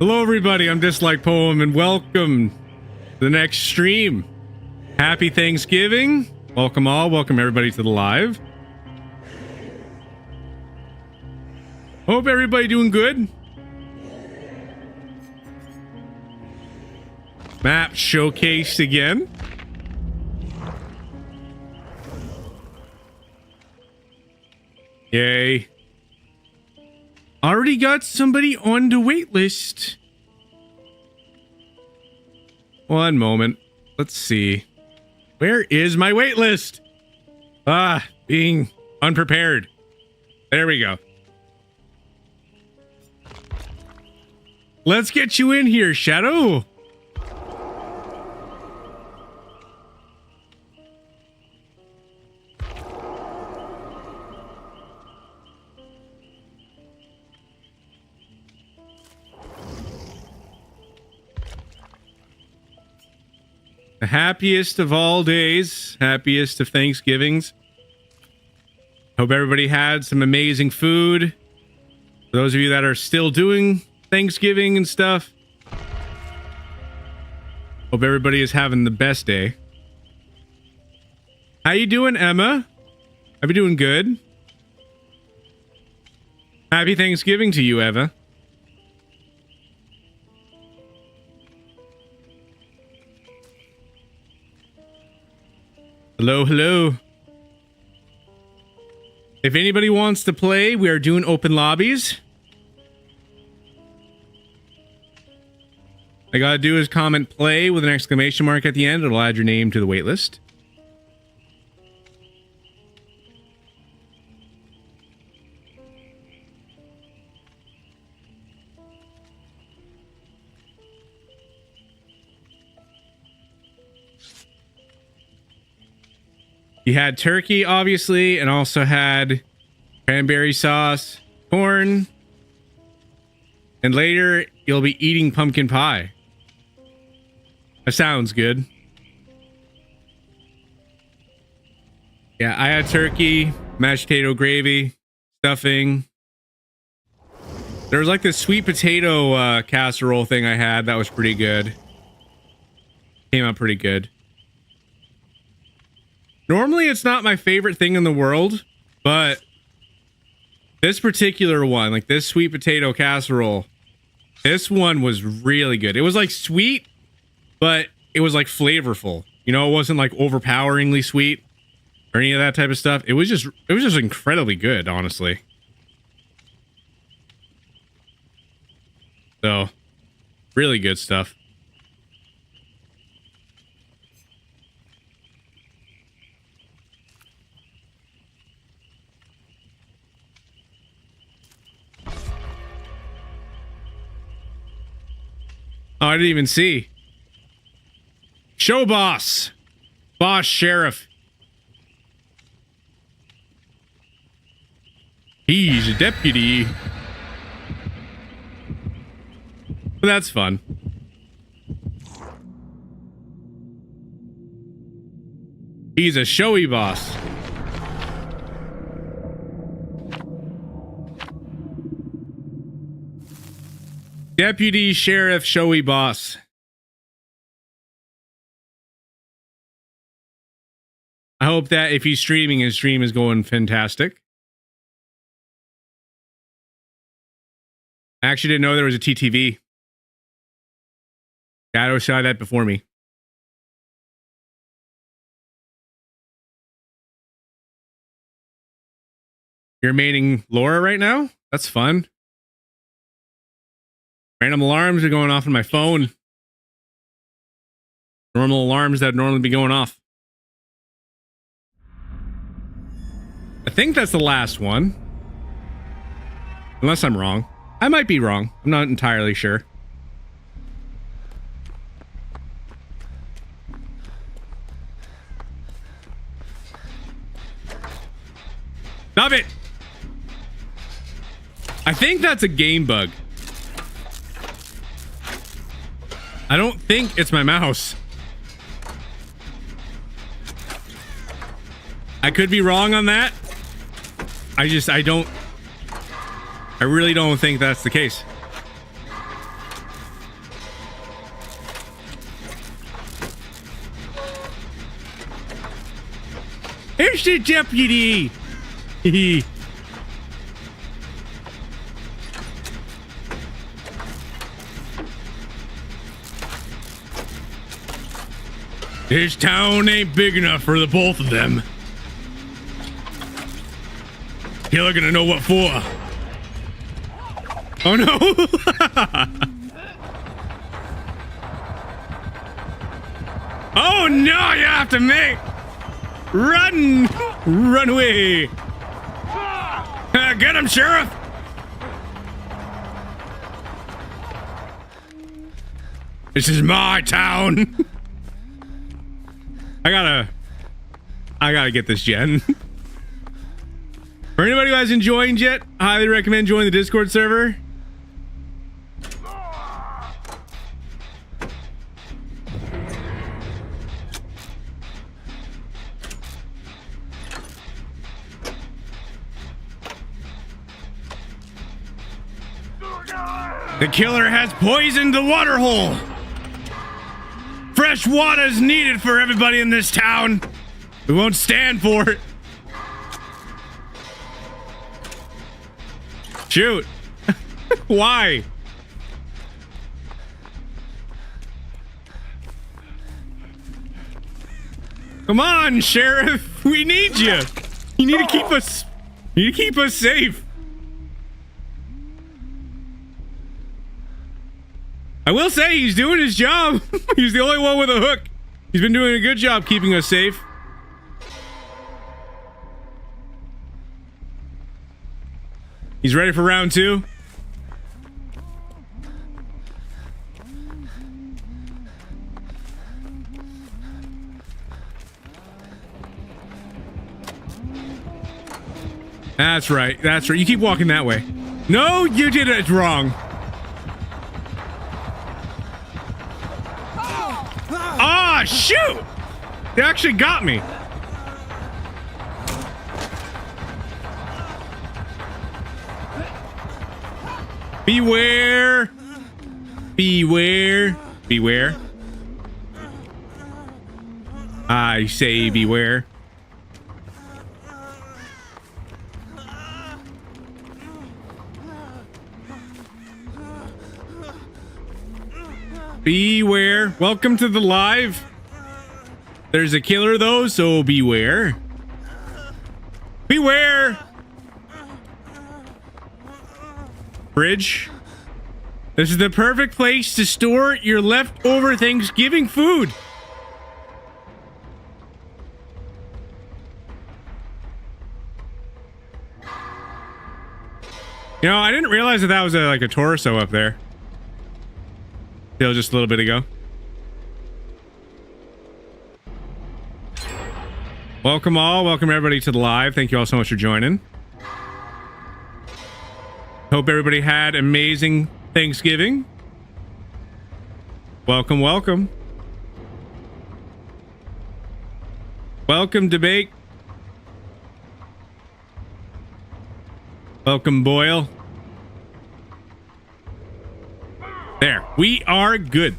Hello everybody, I'm Dislike Poem and welcome to the next stream. Happy Thanksgiving. Welcome everybody to the live. Hope everybody doing good. Map showcased again. Yay. Already got somebody on the wait list. One moment. Let's see. Where is my wait list? Being unprepared. There we go. Let's get you in here, Shadow. The happiest of all days, happiest of Thanksgivings. Hope everybody had some amazing food. For those of you that are still doing Thanksgiving and stuff, hope everybody is having the best day. How you doing, Emma? Are you doing good? Happy Thanksgiving to you, Eva. Hello, hello. If anybody wants to play, we are doing open lobbies. All I gotta do is comment play with an exclamation mark at the end. It'll add your name to the waitlist. You had turkey, obviously, and also had cranberry sauce, corn, and later you'll be eating pumpkin pie. That sounds good. Yeah, I had turkey, mashed potato gravy, stuffing. There was like this sweet potato casserole thing I had that was pretty good. Came out pretty good. Normally, it's not my favorite thing in the world, but this particular one, like this sweet potato casserole, this one was really good. It was like sweet, but it was like flavorful. You know, it wasn't like overpoweringly sweet or any of that type of stuff. It was just incredibly good, honestly. So, really good stuff. Oh, I didn't even see. Show boss. Boss sheriff. He's a deputy. But that's fun. He's a showy boss. Deputy Sheriff Showy Boss. I hope that if he's streaming, his stream is going fantastic. I actually didn't know there was a TTV. Shadow saw that before me. You're maining Laura right now? That's fun. Random alarms are going off on my phone. Normal alarms that normally be going off. I think that's the last one. Unless I'm wrong. I might be wrong. I'm not entirely sure. Stop it! I think that's a game bug. I don't think it's my mouse. I could be wrong on that. I really don't think that's the case. Here's the deputy. This town ain't big enough for the both of them. You're gonna know what for. Oh no! Oh no! You have to make run away. Get him, Sheriff! This is my town. I gotta get this gen. For anybody who hasn't joined yet, I highly recommend joining the Discord server. The killer has poisoned the water hole. Fresh water is needed for everybody in this town. We won't stand for it. Shoot. Why? Come on, Sheriff. We need you. You need to keep us. You need to keep us safe. I will say he's doing his job. He's the only one with a hook. He's been doing a good job keeping us safe. He's ready for round 2. That's right. That's right. You keep walking that way. No, you did it wrong. Ah, shoot! They actually got me. Beware. Beware. Beware. I say beware. Beware. Welcome to the live. There's a killer though, so beware. Beware. Fridge. This is the perfect place to store your leftover Thanksgiving food. You know, I didn't realize that was like a torso up there. Till just a little bit ago. Welcome all. Welcome everybody to the live. Thank you all so much for joining. Hope everybody had amazing Thanksgiving. Welcome, welcome. Welcome, Debate. Welcome, Boyle. There, we are good.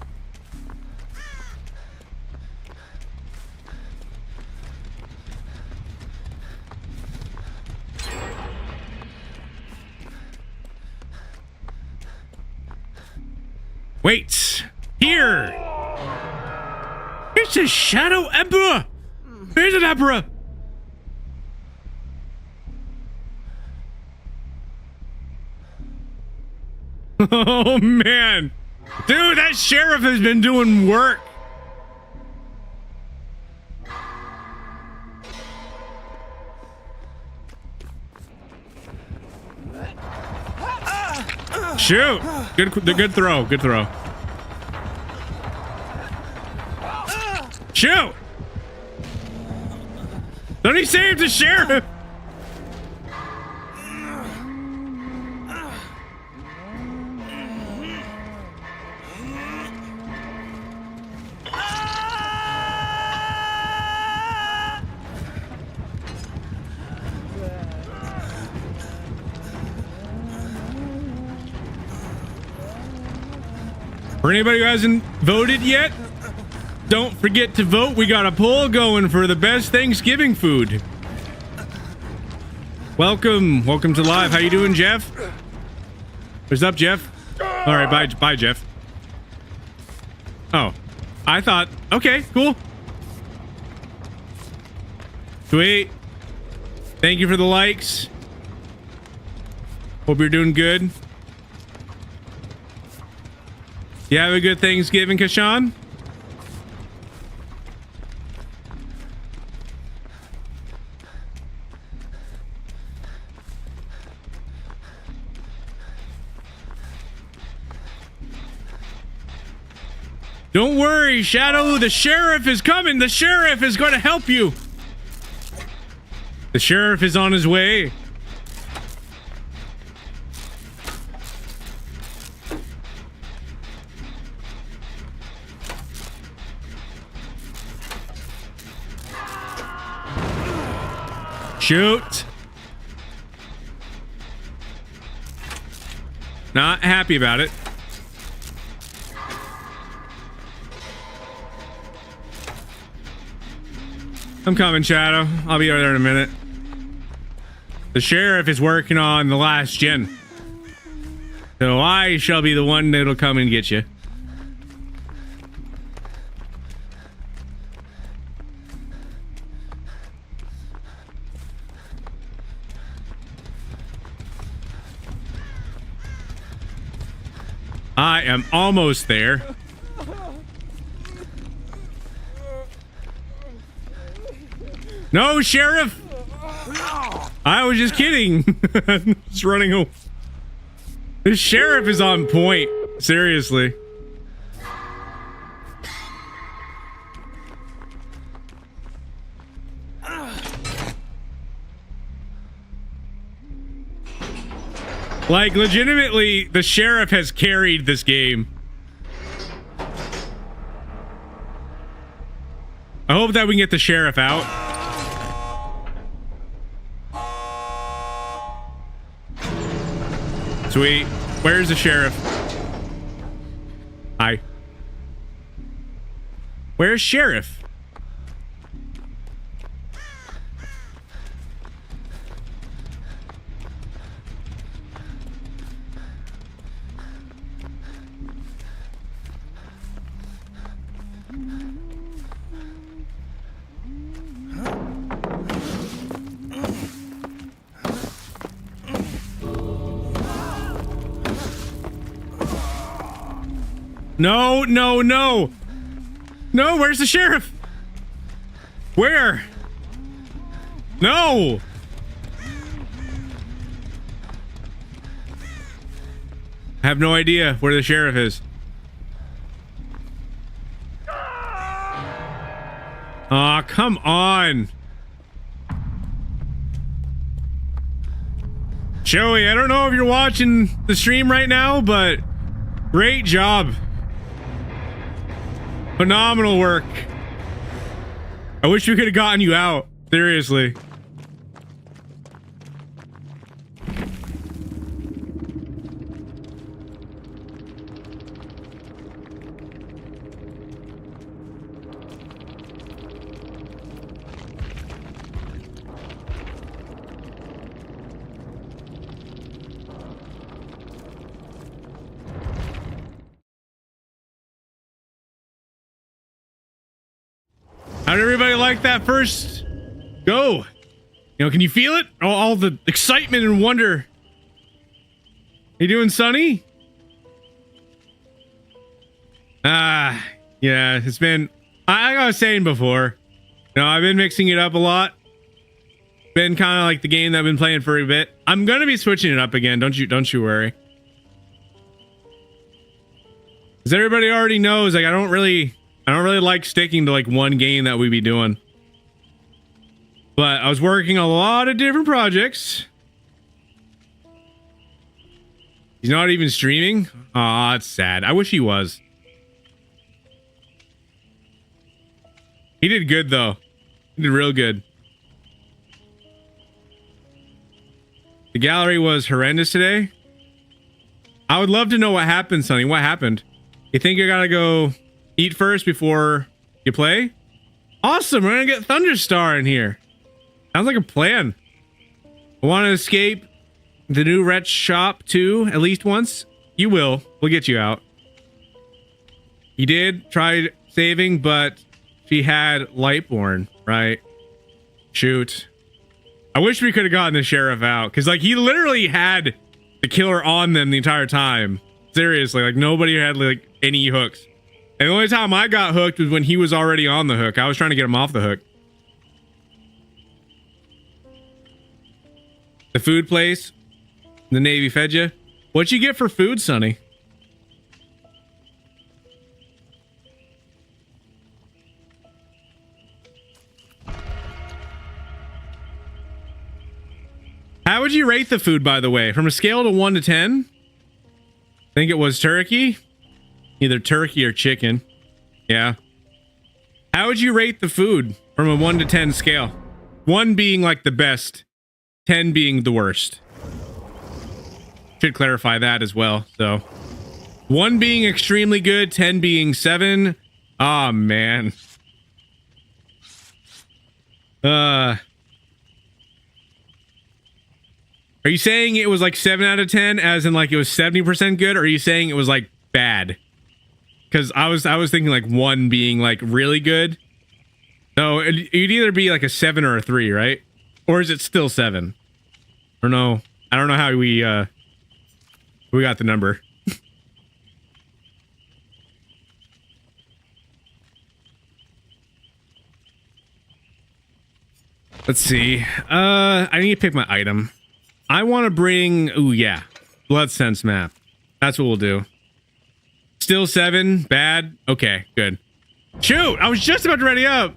Wait, here. It's a Shadow Emperor. There's an Emperor. Oh man, dude, that sheriff has been doing work. Shoot! Good throw. Good throw. Shoot! Don't he save the sheriff? For anybody who hasn't voted yet, don't forget to vote. We got a poll going for the best Thanksgiving food. Welcome to live. How you doing, Jeff? What's up, Jeff? All right, bye, Jeff. Oh, I thought, okay, cool. Sweet. Thank you for the likes. Hope you're doing good. You have a good Thanksgiving, Kashan? Don't worry, Shadow. The sheriff is coming. The sheriff is going to help you. The sheriff is on his way. Shoot. Not happy about it. I'm coming, Shadow. I'll be over there in a minute. The sheriff is working on the last gen. So I shall be the one that'll come and get you. I am almost there. No, Sheriff! I was just kidding. Just running home. The sheriff is on point. Seriously. Like, legitimately, the sheriff has carried this game. I hope that we can get the sheriff out. Sweet. Where's the sheriff? Hi. Where's sheriff? No, no, no. No, where's the sheriff? Where? No. I have no idea where the sheriff is. Aw, come on. Joey, I don't know if you're watching the stream right now, but great job. Phenomenal work. I wish we could have gotten you out. Seriously. How'd everybody like that first go? You know, can you feel it? All the excitement and wonder. You doing, Sonny? Yeah, it's been, like I was saying before, you know, I've been mixing it up a lot. Been kind of like the game that I've been playing for a bit. I'm gonna be switching it up again. Don't you worry. As everybody already knows, like I don't really like sticking to like one game that we be doing. But I was working on a lot of different projects. He's not even streaming? Aw, it's sad. I wish he was. He did good though. He did real good. The gallery was horrendous today. I would love to know what happened, Sonny. What happened? You think you gotta go eat first before you play? Awesome, we're gonna get Thunderstar in here. Sounds like a plan. I want to escape the new wretch shop too, at least once. You will. We'll get you out. You did try saving, but she had Lightborn, right? Shoot. I wish we could have gotten the sheriff out, because like he literally had the killer on them the entire time. Seriously, like nobody had like any hooks. And the only time I got hooked was when he was already on the hook. I was trying to get him off the hook. The food place. The Navy fed you. What'd you get for food, Sonny? How would you rate the food, by the way? From a scale of 1 to 10? I think it was turkey. Either turkey or chicken. Yeah. How would you rate the food from a 1 to 10 scale? 1 being like the best, 10 being the worst. Should clarify that as well. So 1 being extremely good, 10 being 7. Oh man. Are you saying it was like 7 out of 10 as in like it was 70% good, or are you saying it was like bad? Because I was thinking like 1 being like really good. So it'd either be like a 7 or a 3, right? Or is it still 7? Or no? I don't know how we got the number. Let's see. I need to pick my item. I want to bring, ooh yeah, blood sense map. That's what we'll do. Still 7, bad. Okay, good. Shoot, I was just about to ready up.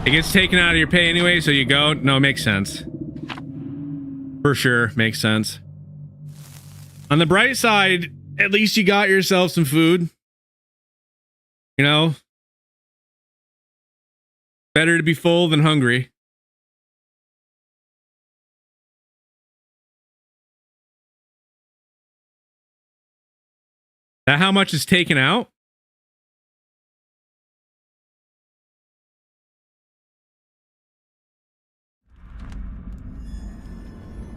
It gets taken out of your pay anyway, so you go. No, it makes sense. For sure, makes sense. On the bright side, at least you got yourself some food. You know? Better to be full than hungry. That how much is taken out?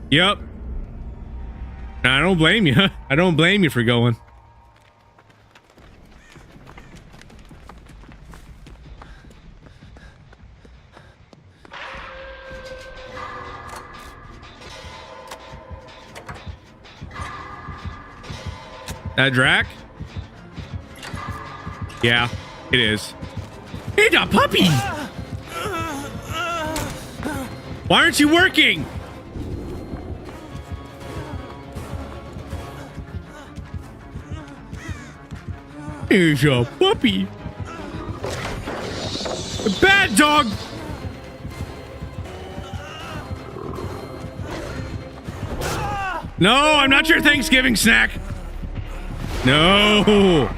Yep. I don't blame you. I don't blame you for going. That Drac? Yeah, it is. It's a puppy! Why aren't you working? Here's a puppy. Bad dog. No, I'm not your Thanksgiving snack. No.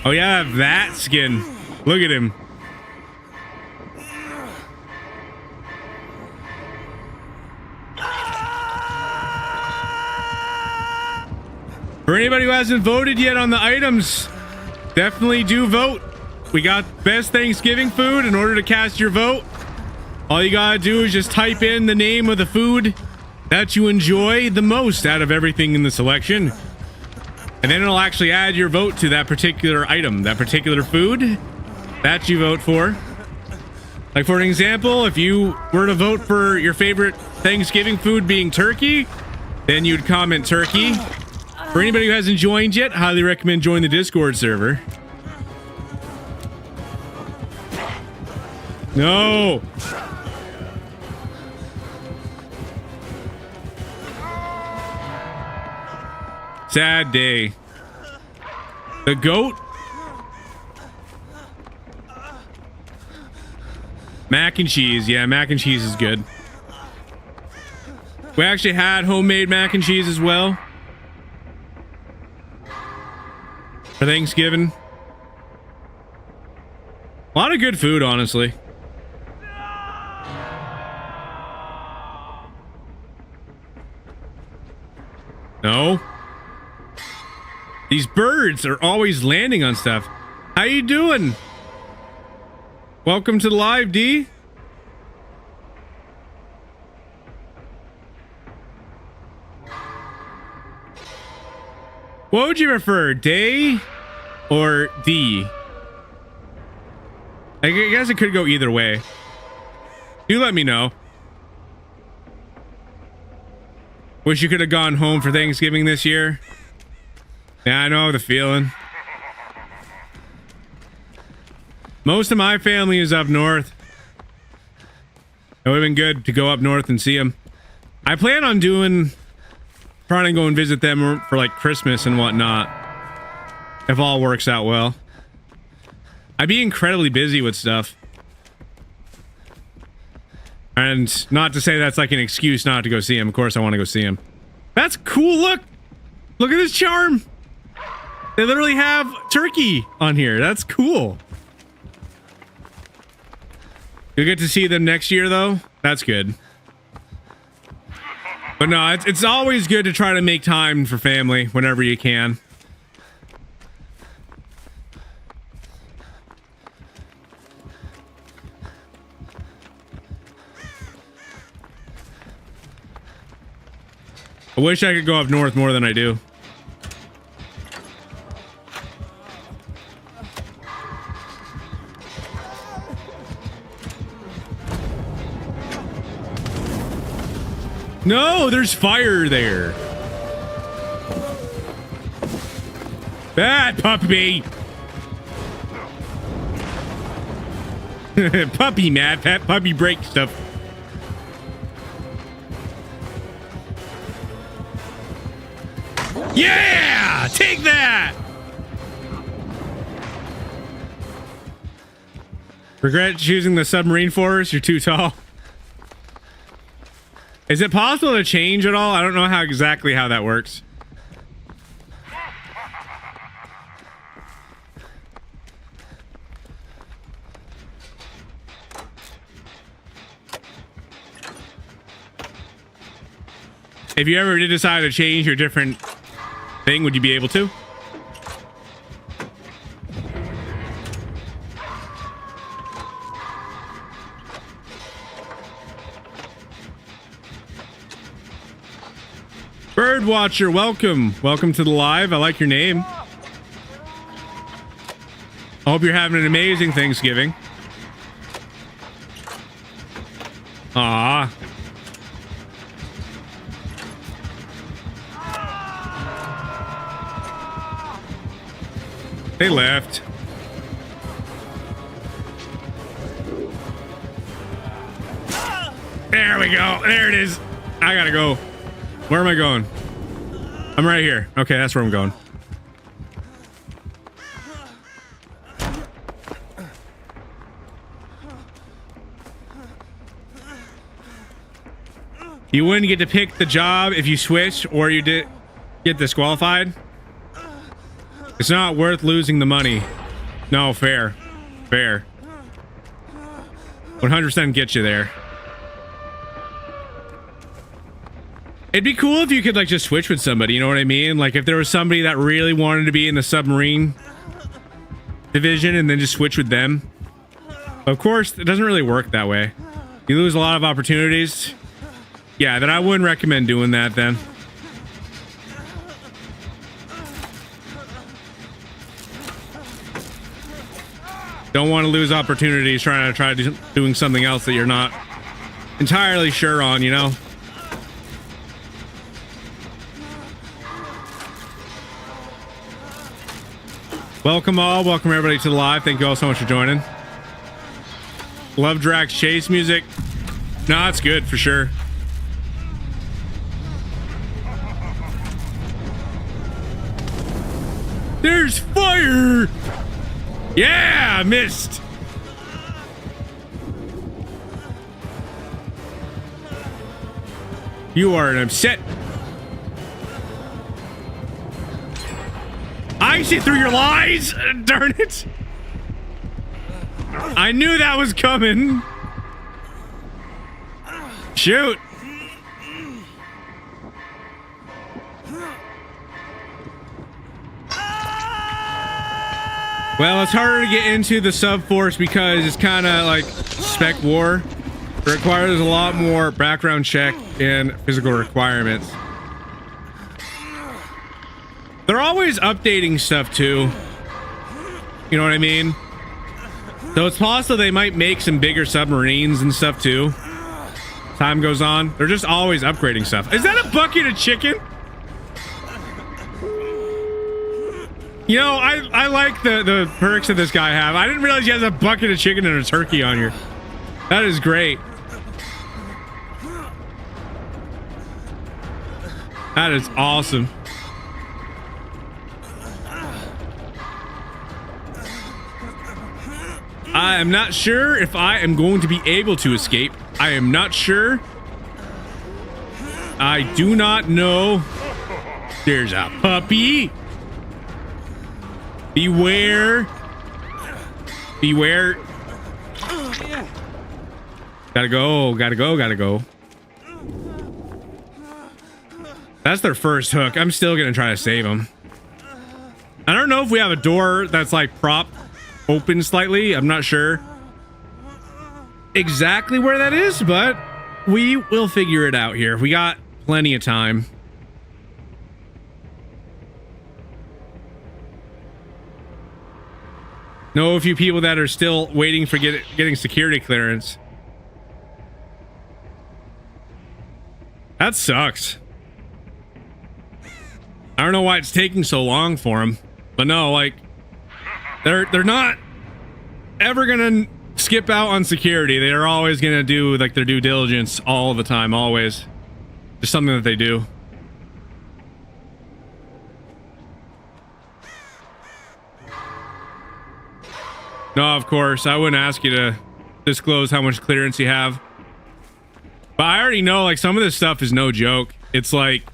Oh yeah, that skin. Look at him. For anybody who hasn't voted yet on the items, definitely do vote. We got best Thanksgiving food. In order to cast your vote, all you gotta do is just type in the name of the food that you enjoy the most out of everything in the selection. And then it'll actually add your vote to that particular item, that particular food that you vote for. Like for an example, if you were to vote for your favorite Thanksgiving food being turkey, then you'd comment turkey. For anybody who hasn't joined yet, highly recommend joining the Discord server. No. Sad day. The goat. Mac and cheese. Yeah, mac and cheese is good. We actually had homemade mac and cheese as well for Thanksgiving. A lot of good food, honestly. No. These birds are always landing on stuff. How you doing? Welcome to the live, D. What would you prefer, day or D? I guess it could go either way. You let me know. Wish you could have gone home for Thanksgiving this year. Yeah, I know the feeling. Most of my family is up north. It would have been good to go up north and see them. I plan on trying to go and visit them for like Christmas and whatnot. If all works out well. I'd be incredibly busy with stuff. And not to say that's like an excuse not to go see him. Of course I want to go see him. That's cool. Look at this charm. They literally have turkey on here. That's cool. You'll get to see them next year though. That's good. But no, it's always good to try to make time for family whenever you can. I wish I could go up north more than I do. No, there's fire there. Bad puppy. Puppy, Matt. That puppy break stuff. Yeah! Take that! Regret choosing the submarine forest? You're too tall. Is it possible to change at all? I don't know exactly how that works. If you ever did decide to change your different thing, would you be able to? Bird Watcher, welcome. Welcome to the live. I like your name. I hope you're having an amazing Thanksgiving. Ah. They left. There we go. There it is. I gotta go. Where am I going? I'm right here. Okay, that's where I'm going. You wouldn't get to pick the job if you switched or you did get disqualified. It's not worth losing the money. No, fair. Fair. 100% get you there. It'd be cool if you could like just switch with somebody, you know what I mean? Like if there was somebody that really wanted to be in the submarine division and then just switch with them. Of course, it doesn't really work that way. You lose a lot of opportunities. Yeah, then I wouldn't recommend doing that then. Don't want to lose opportunities trying to doing something else that you're not entirely sure on, you know? Welcome all, welcome everybody to the live. Thank you all so much for joining. Love Drax chase music. No, it's good for sure. There's fire! Yeah, missed. You are an upset. I see through your lies. Darn it. I knew that was coming. Well, it's harder to get into the sub-force because it's kind of like spec war. It requires a lot more background check and physical requirements. They're always updating stuff too. You know what I mean? So it's possible they might make some bigger submarines and stuff too. Time goes on. They're just always upgrading stuff. Is that a bucket of chicken? You know, I like the perks that this guy have. I didn't realize he has a bucket of chicken and a turkey on here. That is great. That is awesome. I am not sure if I am going to be able to escape. I am not sure. I do not know. There's a puppy. Beware. Beware. Gotta go, gotta go, gotta go. That's their first hook. I'm still gonna try to save them. I don't know if we have a door that's like prop open slightly. I'm not sure exactly where that is, but we will figure it out here. We got plenty of time. Know a few people that are still waiting for getting security clearance. That sucks. I don't know why it's taking so long for them, but no, like they're not ever gonna skip out on security. They are always gonna do like their due diligence all the time, always. Just something that they do. No, of course, I wouldn't ask you to disclose how much clearance you have. But I already know, like, some of this stuff is no joke. It's, like,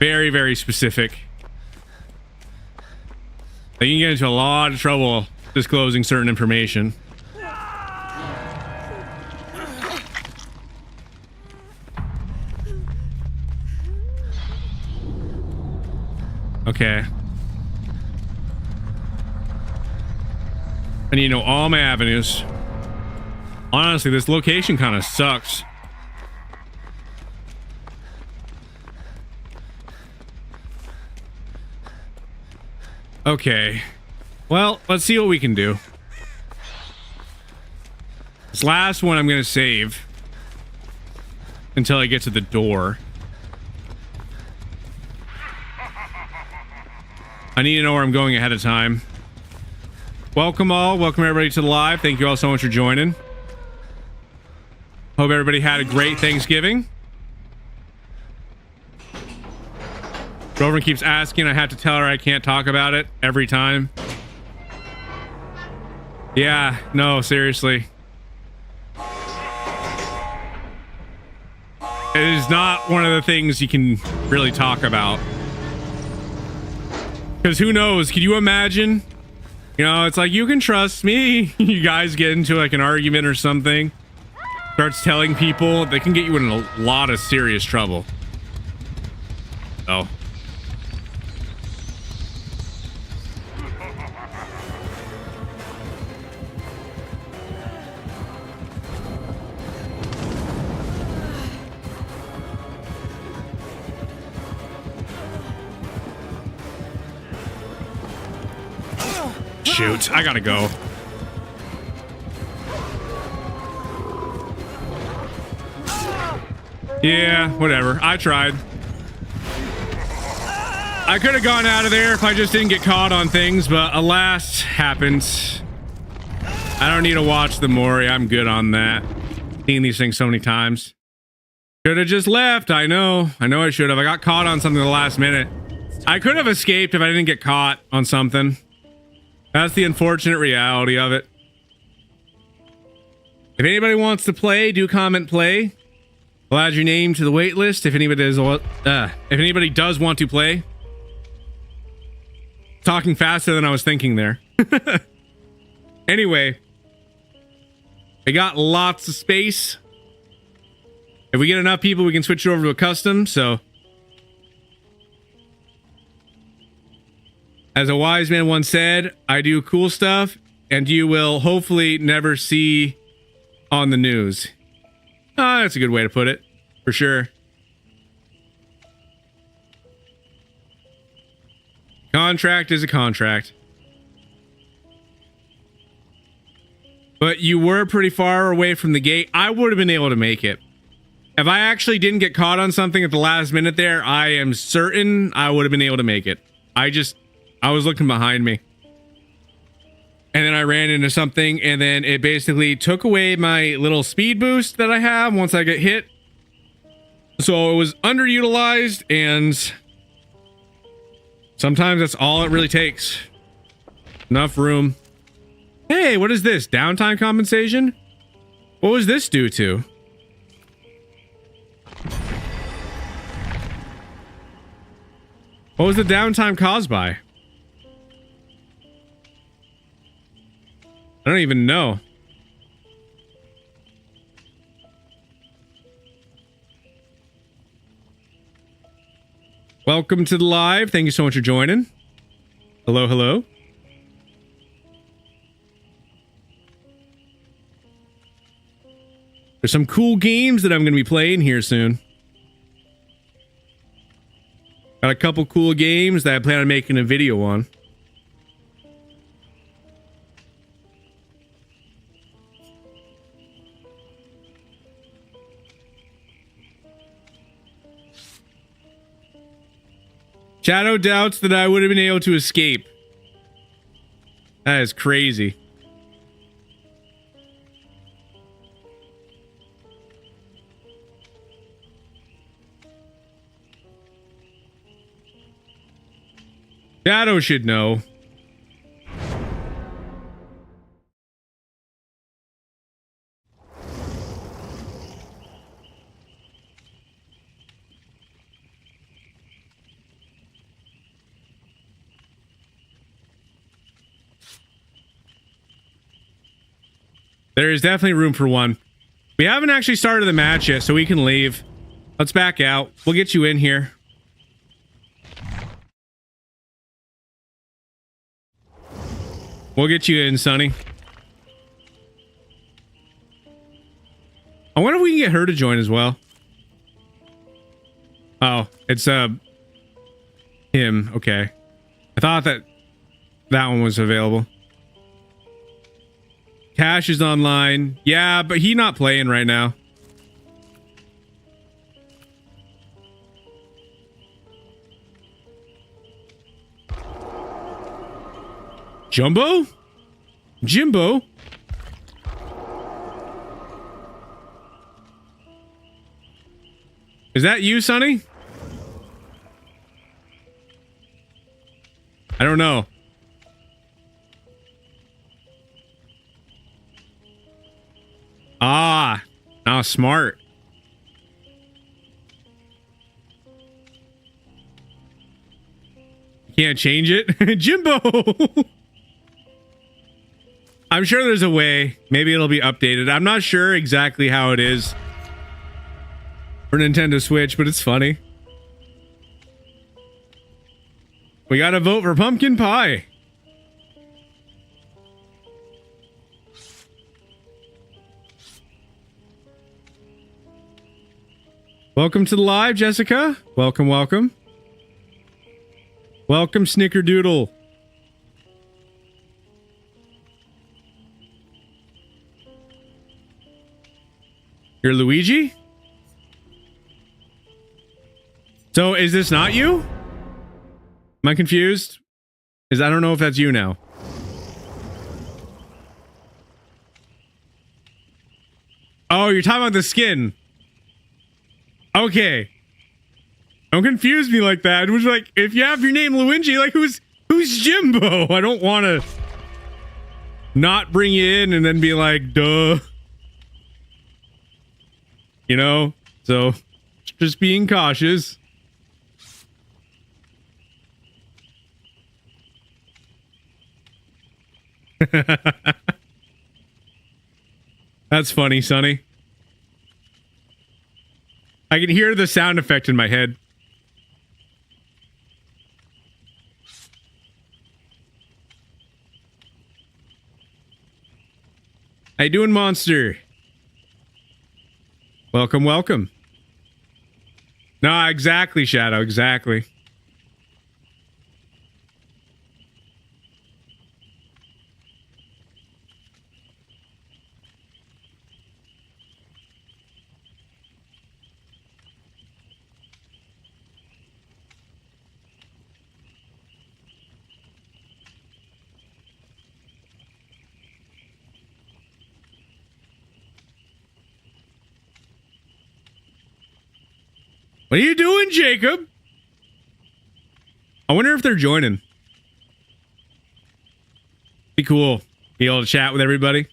very, very specific. Like, you can get into a lot of trouble disclosing certain information. Okay. I need to know all my avenues. Honestly, this location kind of sucks. Okay. Well, let's see what we can do. This last one I'm going to save until I get to the door. I need to know where I'm going ahead of time. Welcome all. Welcome everybody to the live. Thank you all so much for joining. Hope everybody had a great Thanksgiving. Grover keeps asking. I have to tell her I can't talk about it every time. Yeah, no, seriously. It is not one of the things you can really talk about. Because who knows? Can you imagine? You know, it's like, you can trust me. You guys get into like an argument or something. Starts telling people, they can get you in a lot of serious trouble. Oh. Shoot, I gotta go. Yeah, whatever. I tried. I could have gone out of there if I just didn't get caught on things, but alas, happens. I don't need to watch the Mori. I'm good on that. Seen these things so many times. Should have just left. I know I should have. I got caught on something at the last minute. I could have escaped if I didn't get caught on something. That's the unfortunate reality of it. If anybody wants to play, do comment play. I'll add your name to the wait list if anybody does want to play. Talking faster than I was thinking there. Anyway, we got lots of space. If we get enough people, we can switch it over to a custom. So As a wise man once said, I do cool stuff and you will hopefully never see on the news. That's a good way to put it, for sure. Contract is a contract. But you were pretty far away from the gate. I would have been able to make it. If I actually didn't get caught on something at the last minute there, I am certain I would have been able to make it. I was looking behind me. And then I ran into something, and then it basically took away my little speed boost that I have once I get hit. So it was underutilized, and sometimes that's all it really takes. Enough room. Hey, what is this? Downtime compensation? What was this due to? What was the downtime caused by? I don't even know. Welcome to the live. Thank you so much for joining. Hello, hello. There's some cool games that I'm going to be playing here soon. Got a couple cool games that I plan on making a video on. Shadow doubts that I would have been able to escape. That is crazy. Shadow should know. There is definitely room for one. We haven't actually started the match yet, so we can leave. Let's back out. We'll get you in here. We'll get you in, Sonny. I wonder if we can get her to join as well. Oh, it's him. Okay. I thought that one was available. Cash is online. Yeah, but he not playing right now. Jumbo? Jimbo? Is that you, Sonny? I don't know. Ah, now smart. Can't change it. Jimbo! I'm sure there's a way. Maybe it'll be updated. I'm not sure exactly how it is for Nintendo Switch, but it's funny. We gotta vote for pumpkin pie. Welcome to the live, Jessica. Welcome, welcome. Welcome, Snickerdoodle. You're Luigi? So is this not you? Am I confused? I don't know if that's you now. Oh, you're talking about the skin. Okay. Don't confuse me like that. It was like, if you have your name Luigi, like who's Jimbo? I don't want to not bring you in and then be like, duh. You know? So, just being cautious. That's funny, Sonny. I can hear the sound effect in my head. How you doing, monster? Welcome, welcome. No, exactly, Shadow, exactly. What are you doing, Jacob? I wonder if they're joining. Be cool. Be able to chat with everybody.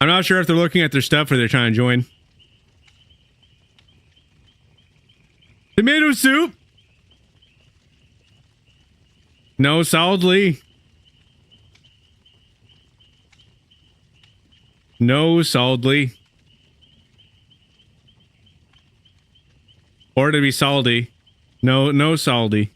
I'm not sure if they're looking at their stuff or they're trying to join. Tomato soup. No, solidly. No, solidly. Or to be salty. No, no salty.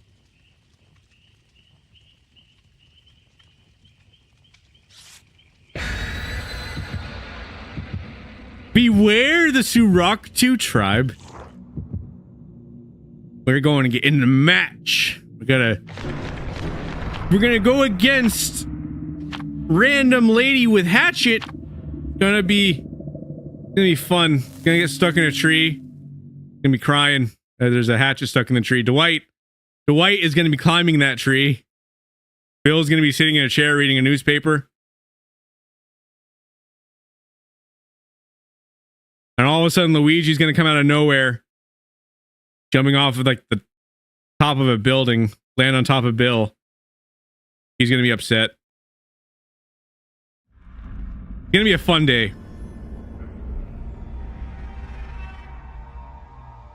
Beware the Suraktu tribe. We're going to get in the match. We're gonna go against random lady with hatchet. Gonna be fun. Gonna get stuck in a tree. Gonna be crying. There's a hatchet stuck in the tree. Dwight is gonna be climbing that tree. Bill's gonna be sitting in a chair reading a newspaper. And all of a sudden Luigi's gonna come out of nowhere, jumping off of like the top of a building, land on top of Bill. He's gonna be upset. It's gonna be a fun day.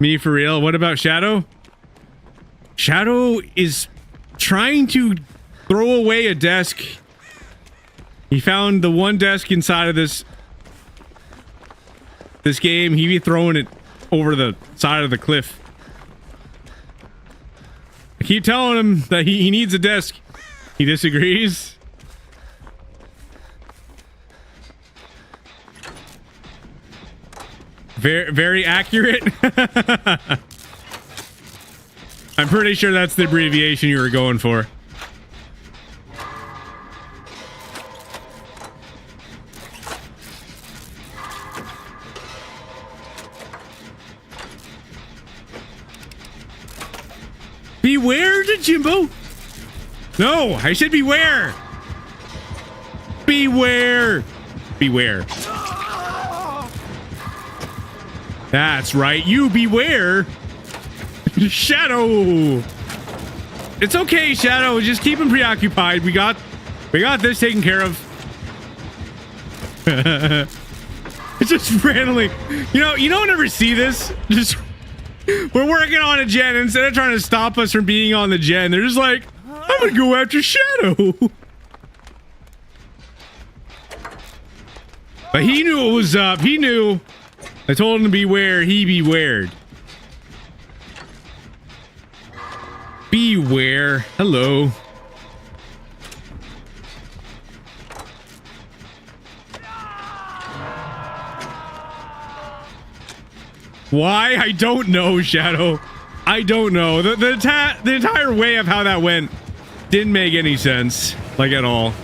Me for real? What about Shadow? Shadow is trying to throw away a desk. He found the one desk inside of this game. He'd be throwing it over the side of the cliff. I keep telling him that he needs a desk. He disagrees. Very, very accurate. I'm pretty sure that's the abbreviation you were going for. Beware, Jimbo. No, I said beware. Beware. Beware. That's right. You beware. Shadow. It's okay, Shadow. Just keep him preoccupied. We got this taken care of. It's just randomly. You don't ever see this. Just we're working on a gen. Instead of trying to stop us from being on the gen, they're just like, I'm gonna go after Shadow. But he knew what was up. He knew. I told him to beware. He bewared. Beware. Hello. Why? I don't know, Shadow. I don't know. The entire way of how that went didn't make any sense. Like, at all.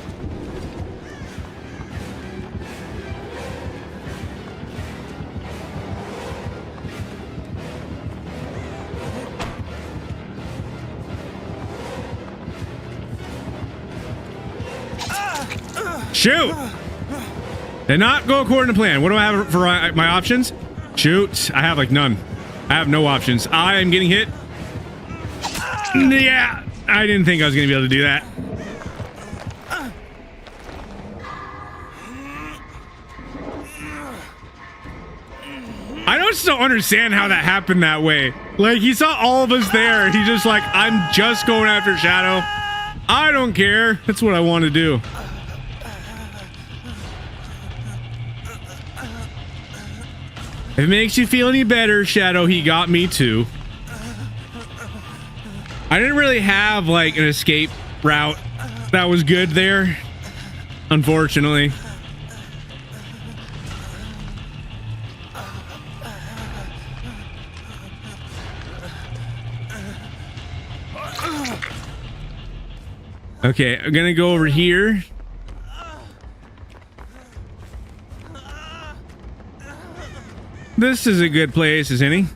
Shoot! Did not go according to plan. What do I have for my options? Shoot. I have like none. I have no options. I am getting hit. Yeah. I didn't think I was going to be able to do that. I just don't understand how that happened that way. Like, he saw all of us there. He's just like, I'm just going after Shadow. I don't care. That's what I want to do. If it makes you feel any better, Shadow, he got me too. I didn't really have like an escape route that was good there, unfortunately. Okay, I'm gonna go over here. This is a good place, isn't he?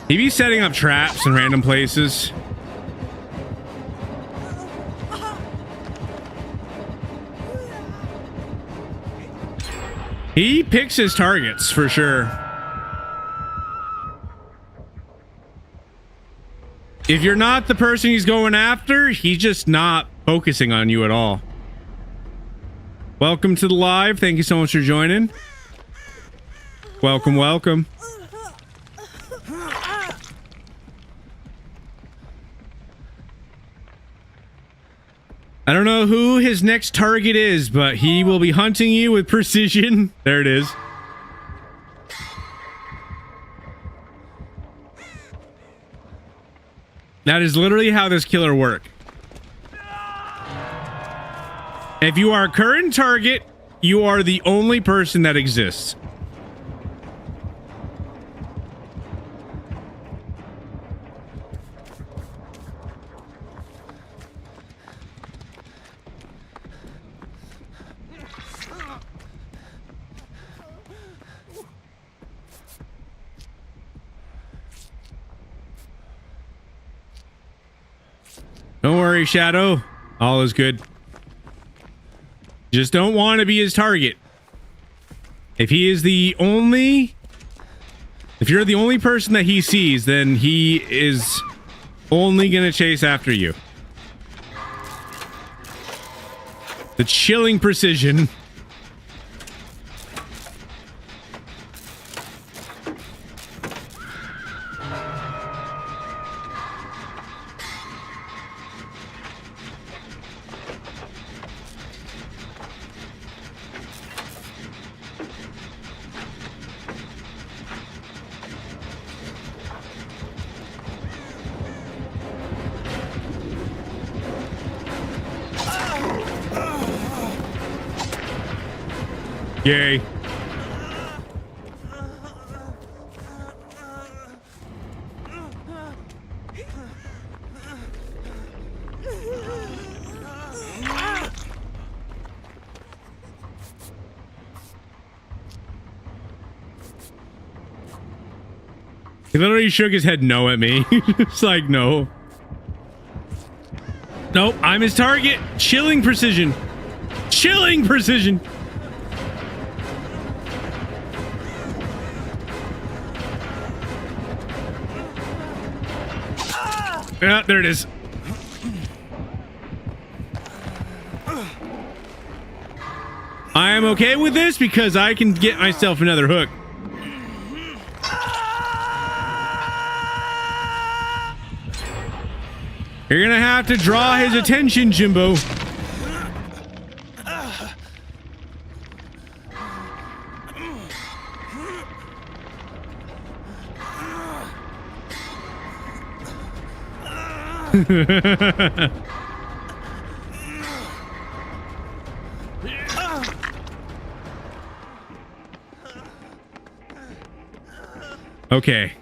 He be setting up traps in random places. He picks his targets for sure. If you're not the person he's going after, he's just not focusing on you at all. Welcome to the live. Thank you so much for joining. Welcome, welcome. I don't know who his next target is, but he will be hunting you with precision. There it is. That is literally how this killer works. If you are a current target, you are the only person that exists. Don't worry, Shadow. All is good. Just don't want to be his target. If he is the only... If you're the only person that he sees, then he is only going to chase after you. The chilling precision. Yay. He literally shook his head no at me. It's like, no. Nope, I'm his target. Chilling precision. Chilling precision. Yeah, there it is. I am okay with this because I can get myself another hook. You're gonna have to draw his attention, Jimbo. Okay.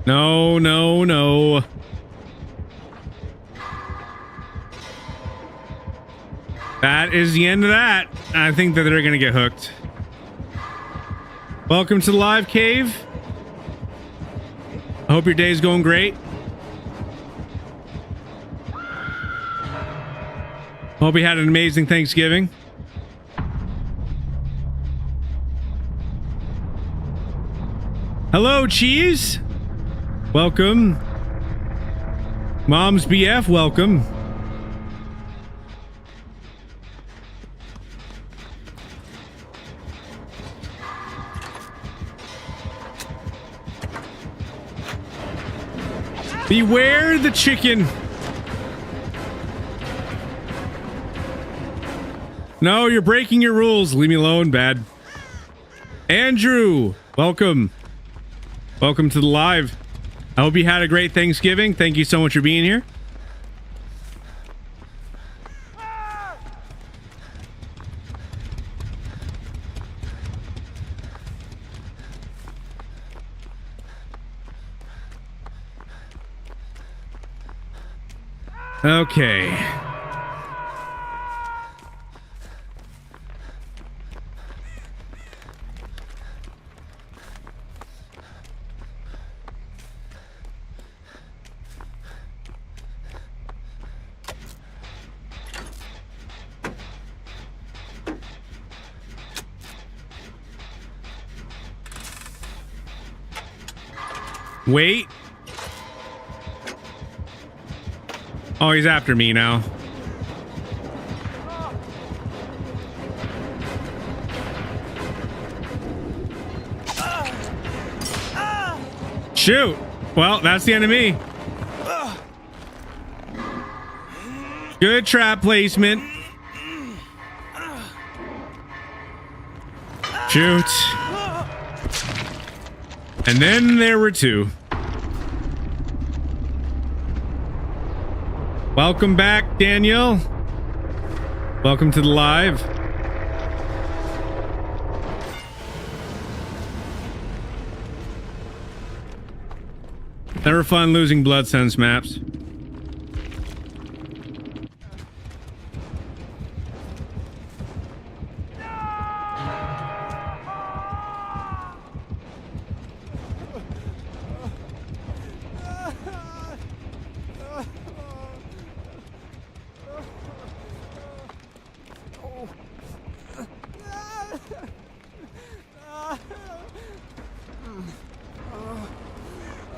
No, no, no. That is the end of that. I think that they're gonna get hooked. Welcome to the live cave. I hope your day is going great. Hope you had an amazing Thanksgiving. Hello, Cheese. Welcome. Mom's BF, welcome. Beware the chicken. No, you're breaking your rules. Leave me alone, bad. Andrew, welcome. Welcome to the live. I hope you had a great Thanksgiving. Thank you so much for being here. Okay. Wait. Oh, he's after me now. Shoot. Well, that's the enemy. Good trap placement. Shoot. And then there were two. Welcome back, Daniel. Welcome to the live. Never fun losing blood sense maps.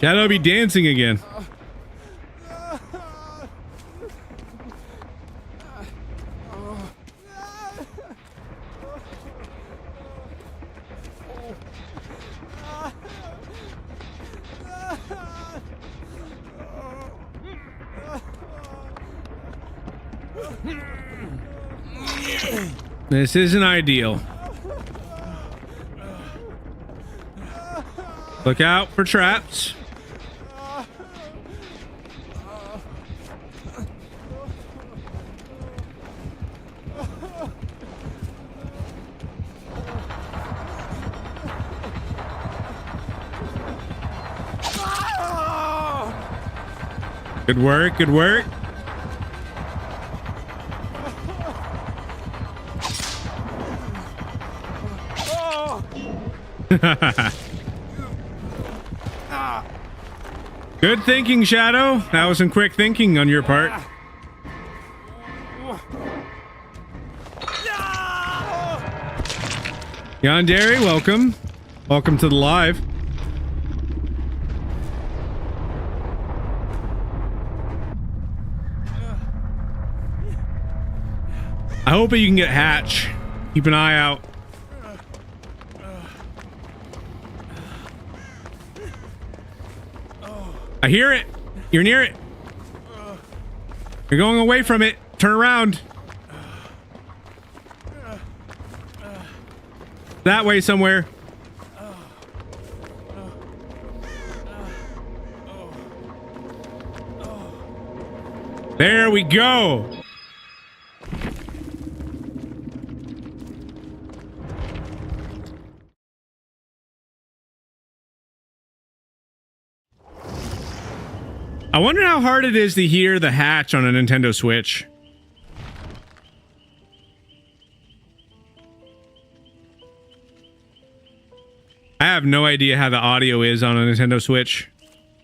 Shadow be dancing again. This isn't ideal. Look out for traps. Good work, good work. Good thinking, Shadow. That was some quick thinking on your part. Yandere, welcome. Welcome to the live. I hope you can get Hatch. Keep an eye out. I hear it. You're near it. You're going away from it. Turn around. That way somewhere. There we go. I wonder how hard it is to hear the hatch on a Nintendo Switch. I have no idea how the audio is on a Nintendo Switch.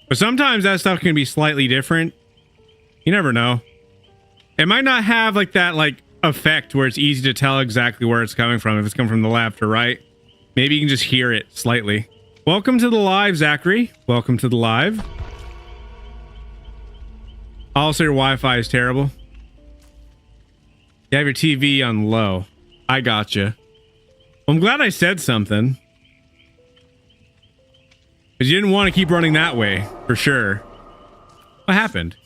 But sometimes that stuff can be slightly different. You never know. It might not have like that effect where it's easy to tell exactly where it's coming from, if it's coming from the left or right. Maybe you can just hear it slightly. Welcome to the live, Zachary. Welcome to the live. Also, your Wi-Fi is terrible. You have your TV on low. I gotcha. Well, I'm glad I said something. Because you didn't want to keep running that way, for sure. What happened?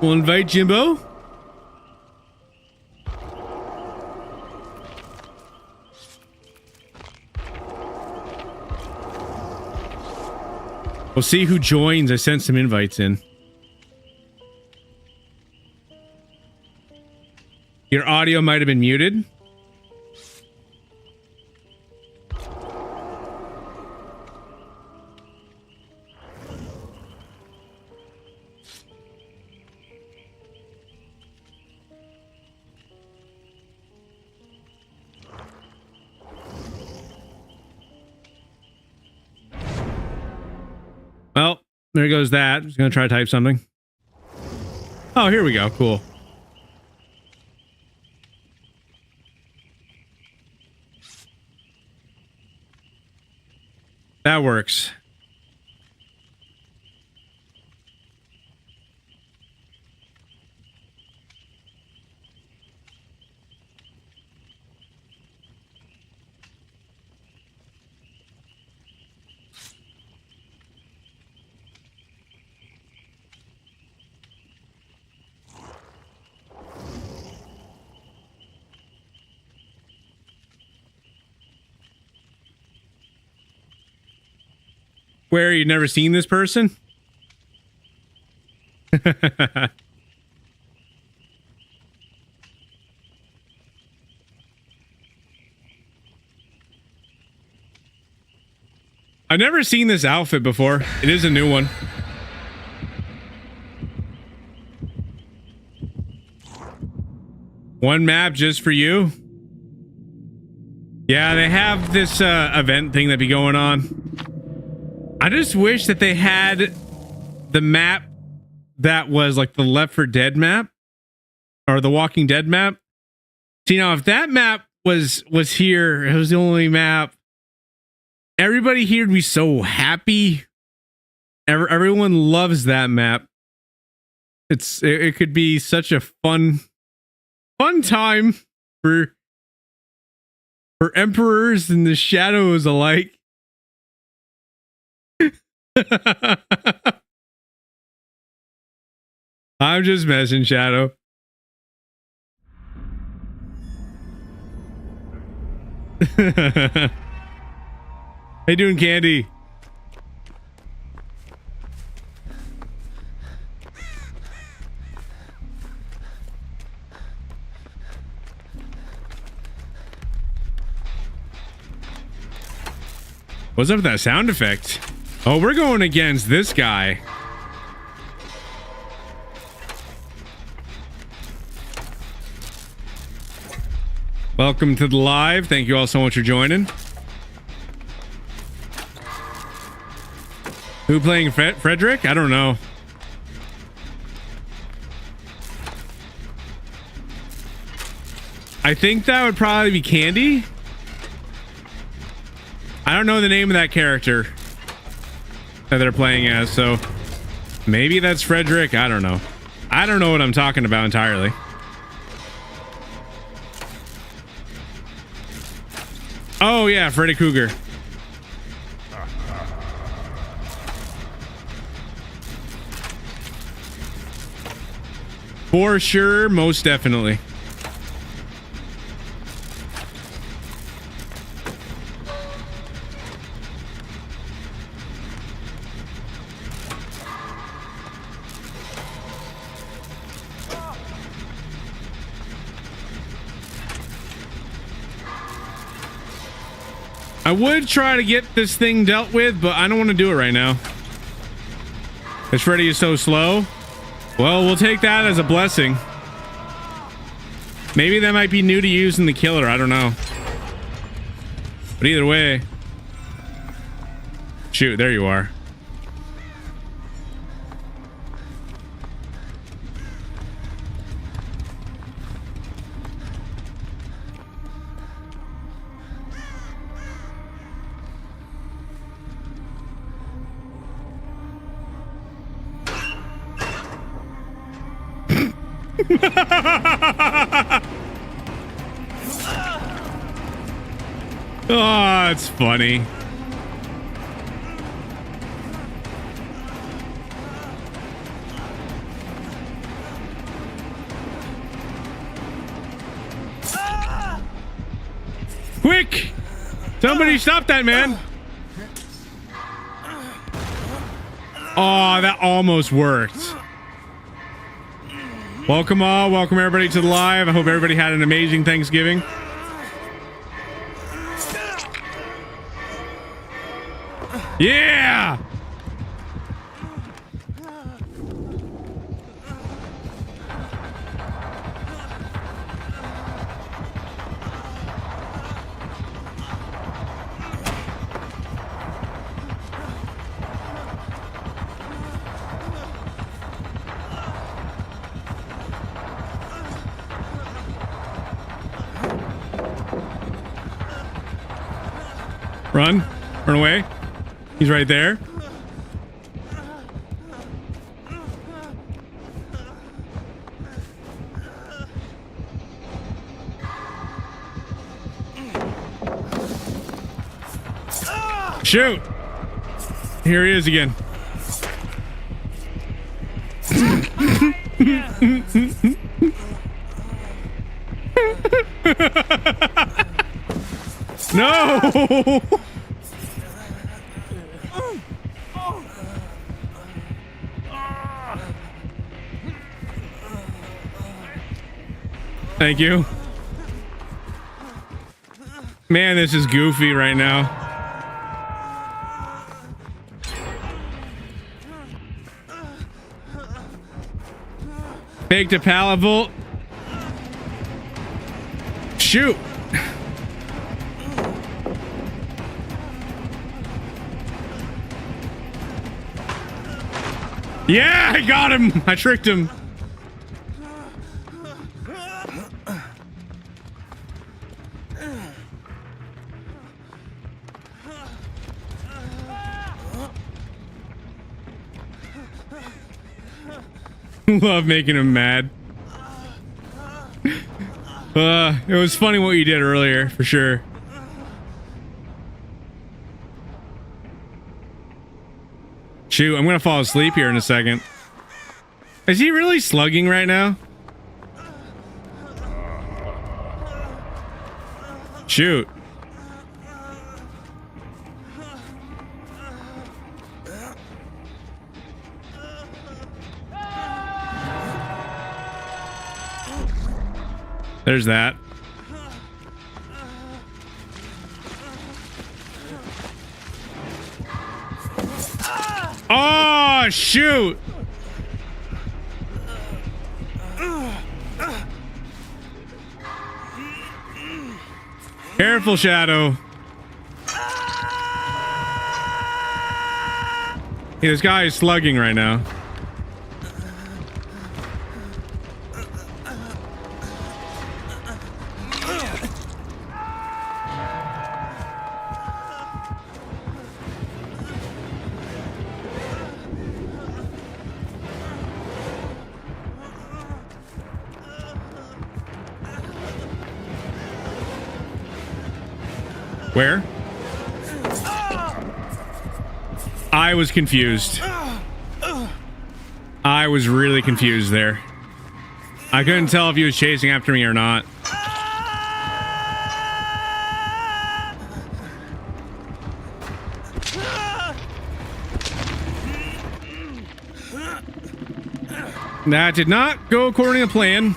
We'll invite Jimbo. We'll see who joins. I sent some invites in. Your audio might have been muted. Well, there goes that. I'm just going to try to type something. Oh, here we go. Cool. That works. Where, you've never seen this person? I've never seen this outfit before. It is a new one. One map just for you. Yeah, they have this event thing that be going on. I just wish that they had the map that was like the Left 4 Dead map or the Walking Dead map. See, now if that map was here, it was the only map, everybody here would be so happy. Everyone loves that map. It could be such a fun time for emperors and the shadows alike. I'm just messing, Shadow. How you doing, Candy? What's up with that sound effect? Oh, we're going against this guy. Welcome to the live. Thank you all so much for joining. Who playing Frederick? I don't know. I think that would probably be Candy. I don't know the name of that character that they're playing as, so maybe that's Frederick. I don't know. I don't know what I'm talking about entirely. Oh yeah, Freddy Krueger. For sure, most definitely. I would try to get this thing dealt with, but I don't want to do it right now. This Freddy is so slow. Well, we'll take that as a blessing. Maybe that might be new to using the killer. I don't know. But either way. Shoot, there you are. Oh, it's funny. Quick! Somebody stop that man! Oh, that almost worked. Welcome all. Welcome everybody to the live. I hope everybody had an amazing Thanksgiving. Yeah! Run. Run away. He's right there. Shoot. Here he is again. No. Thank you. Man, this is goofy right now. Baked a pallet volt. Shoot. Yeah, I got him. I tricked him. Love making him mad. It was funny what you did earlier, for sure. Shoot, I'm gonna fall asleep here in a second. Is he really slugging right now? Shoot. There's that. Oh, shoot. Careful, Shadow. Yeah, this guy is slugging right now. Where? I was confused. I was really confused there. I couldn't tell if he was chasing after me or not. That did not go according to plan.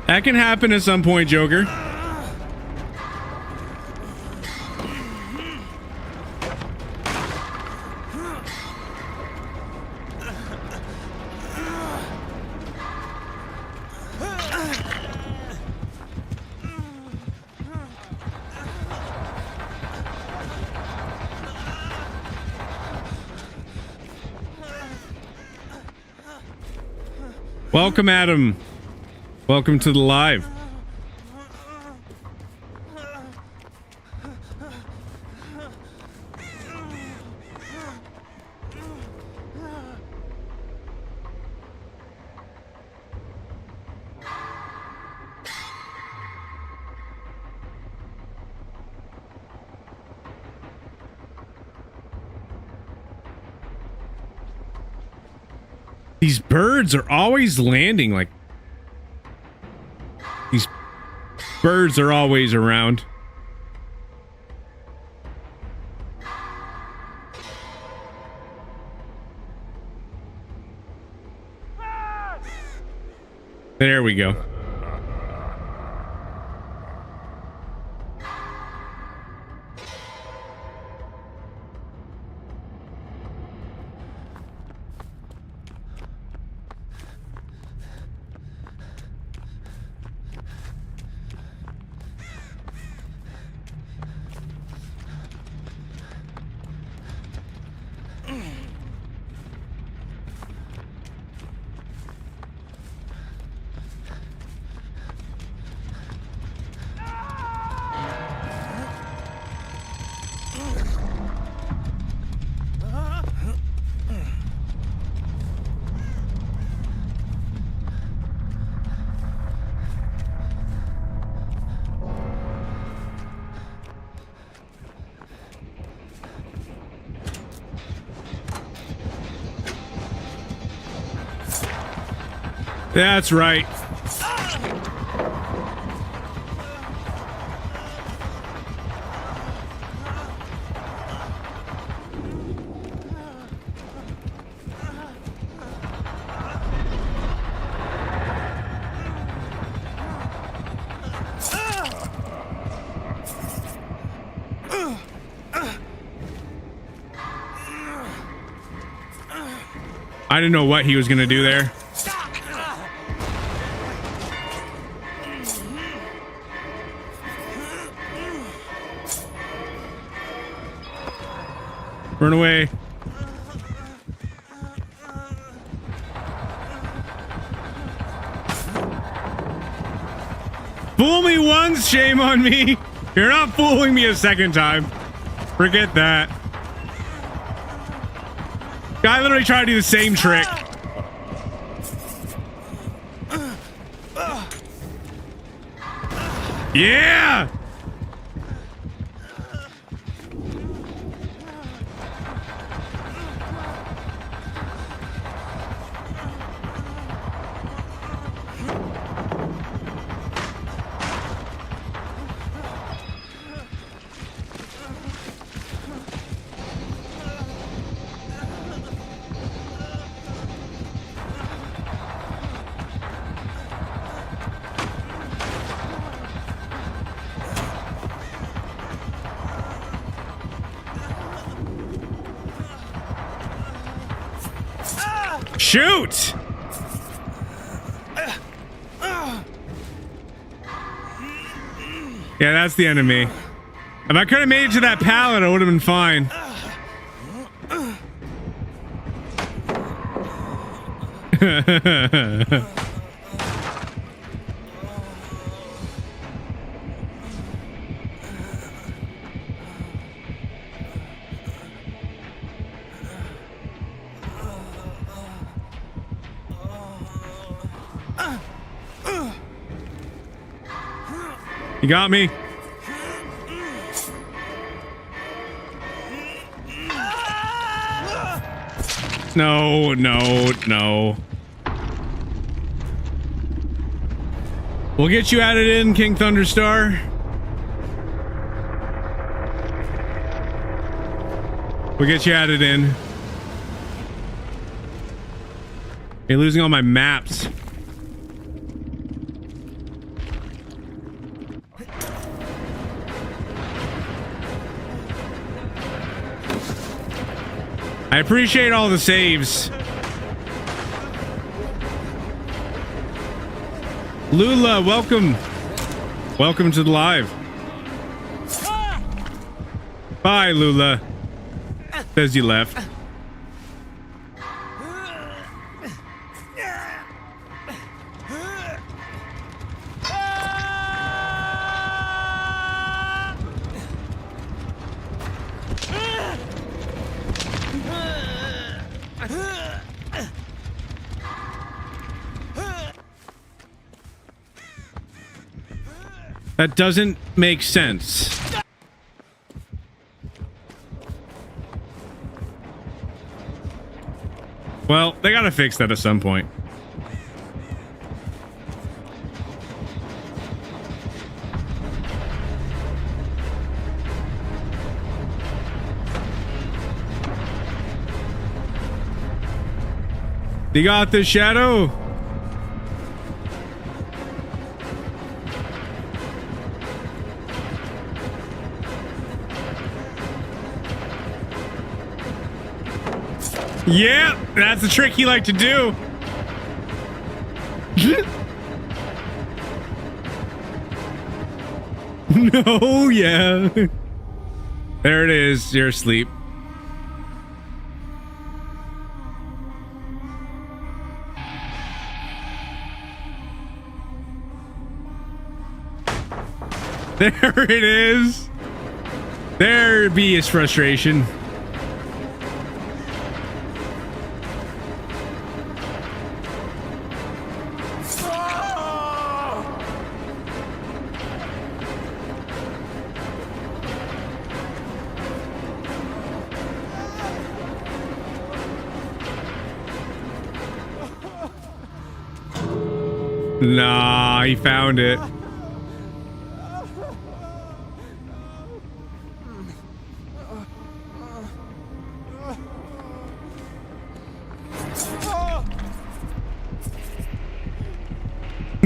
That can happen at some point, Joker. Welcome, Adam. Welcome to the live. These birds are always landing, like these birds are always around. There we go. That's right. I didn't know what he was gonna do there. Run away. Fool me once, shame on me. You're not fooling me a second time. Forget that. Guy literally tried to do the same trick. Yeah! Shoot! Yeah, that's the enemy. If I could have made it to that pallet, I would have been fine. You got me? No, no, no. We'll get you added in, King Thunderstar. We'll get you added in. You're losing all my maps. I appreciate all the saves. Lula, welcome. Welcome to the live. Bye, Lula. Says you left. That doesn't make sense. Well, they gotta fix that at some point. You got this, Shadow? Yeah, that's the trick he liked to do. No, yeah. There it is. You're asleep. There it is. There be his frustration. Nah, he found it.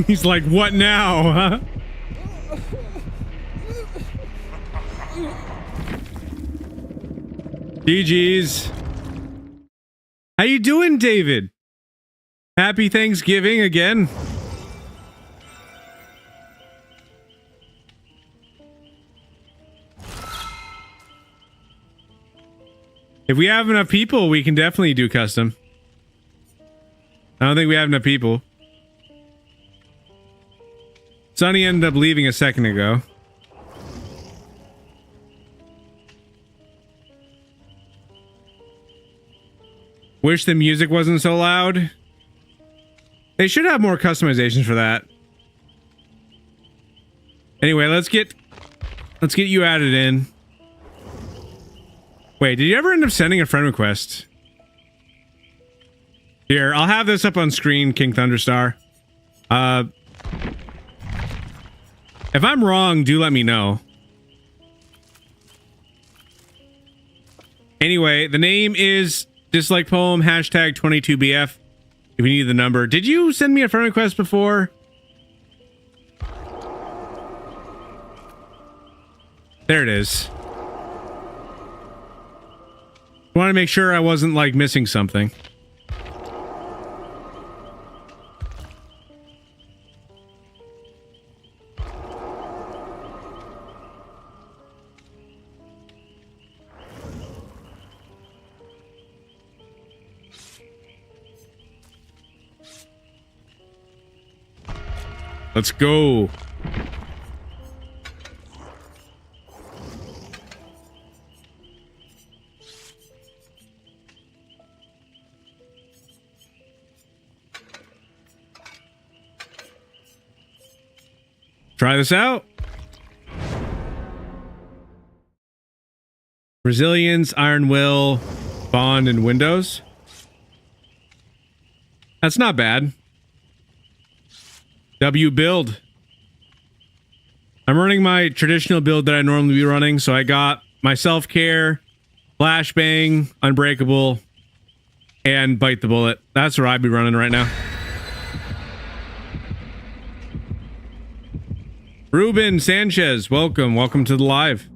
He's like, what now, huh? GG's. How you doing, David? Happy Thanksgiving again. If we have enough people, we can definitely do custom. I don't think we have enough people. Sonny ended up leaving a second ago. Wish the music wasn't so loud. They should have more customizations for that. Anyway, let's get you added in. Wait, did you ever end up sending a friend request? Here, I'll have this up on screen, King Thunderstar. If I'm wrong, do let me know. Anyway, the name is Dislike Poem, hashtag 22BF. If you need the number. Did you send me a friend request before? There it is. I want to make sure I wasn't, like, missing something. Let's go. Try this out. Resilience, Iron Will, Bond, and Windows. That's not bad. W build. I'm running my traditional build that I normally be running, so I got my self-care, flashbang, unbreakable, and bite the bullet. That's where I'd be running right now. Ruben Sanchez, welcome. Welcome to the live.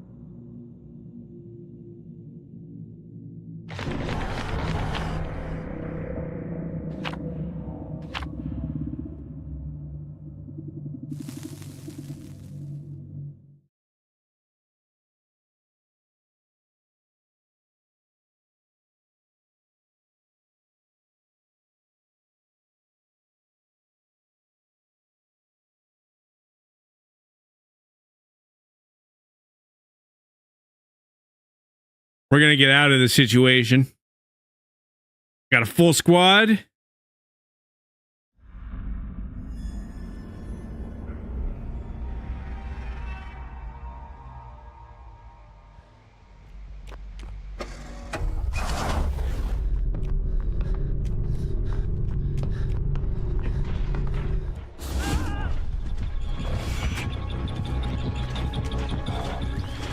We're going to get out of this situation. Got a full squad.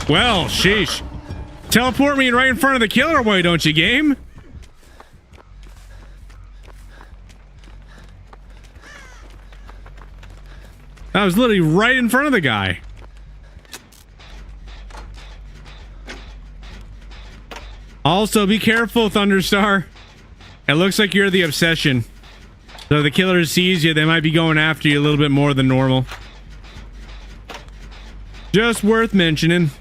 Well, sheesh. Teleport me right in front of the killer, why don't you, game? I was literally right in front of the guy. Also, be careful, Thunderstar. It looks like you're the obsession. So if the killer sees you, they might be going after you a little bit more than normal. Just worth mentioning.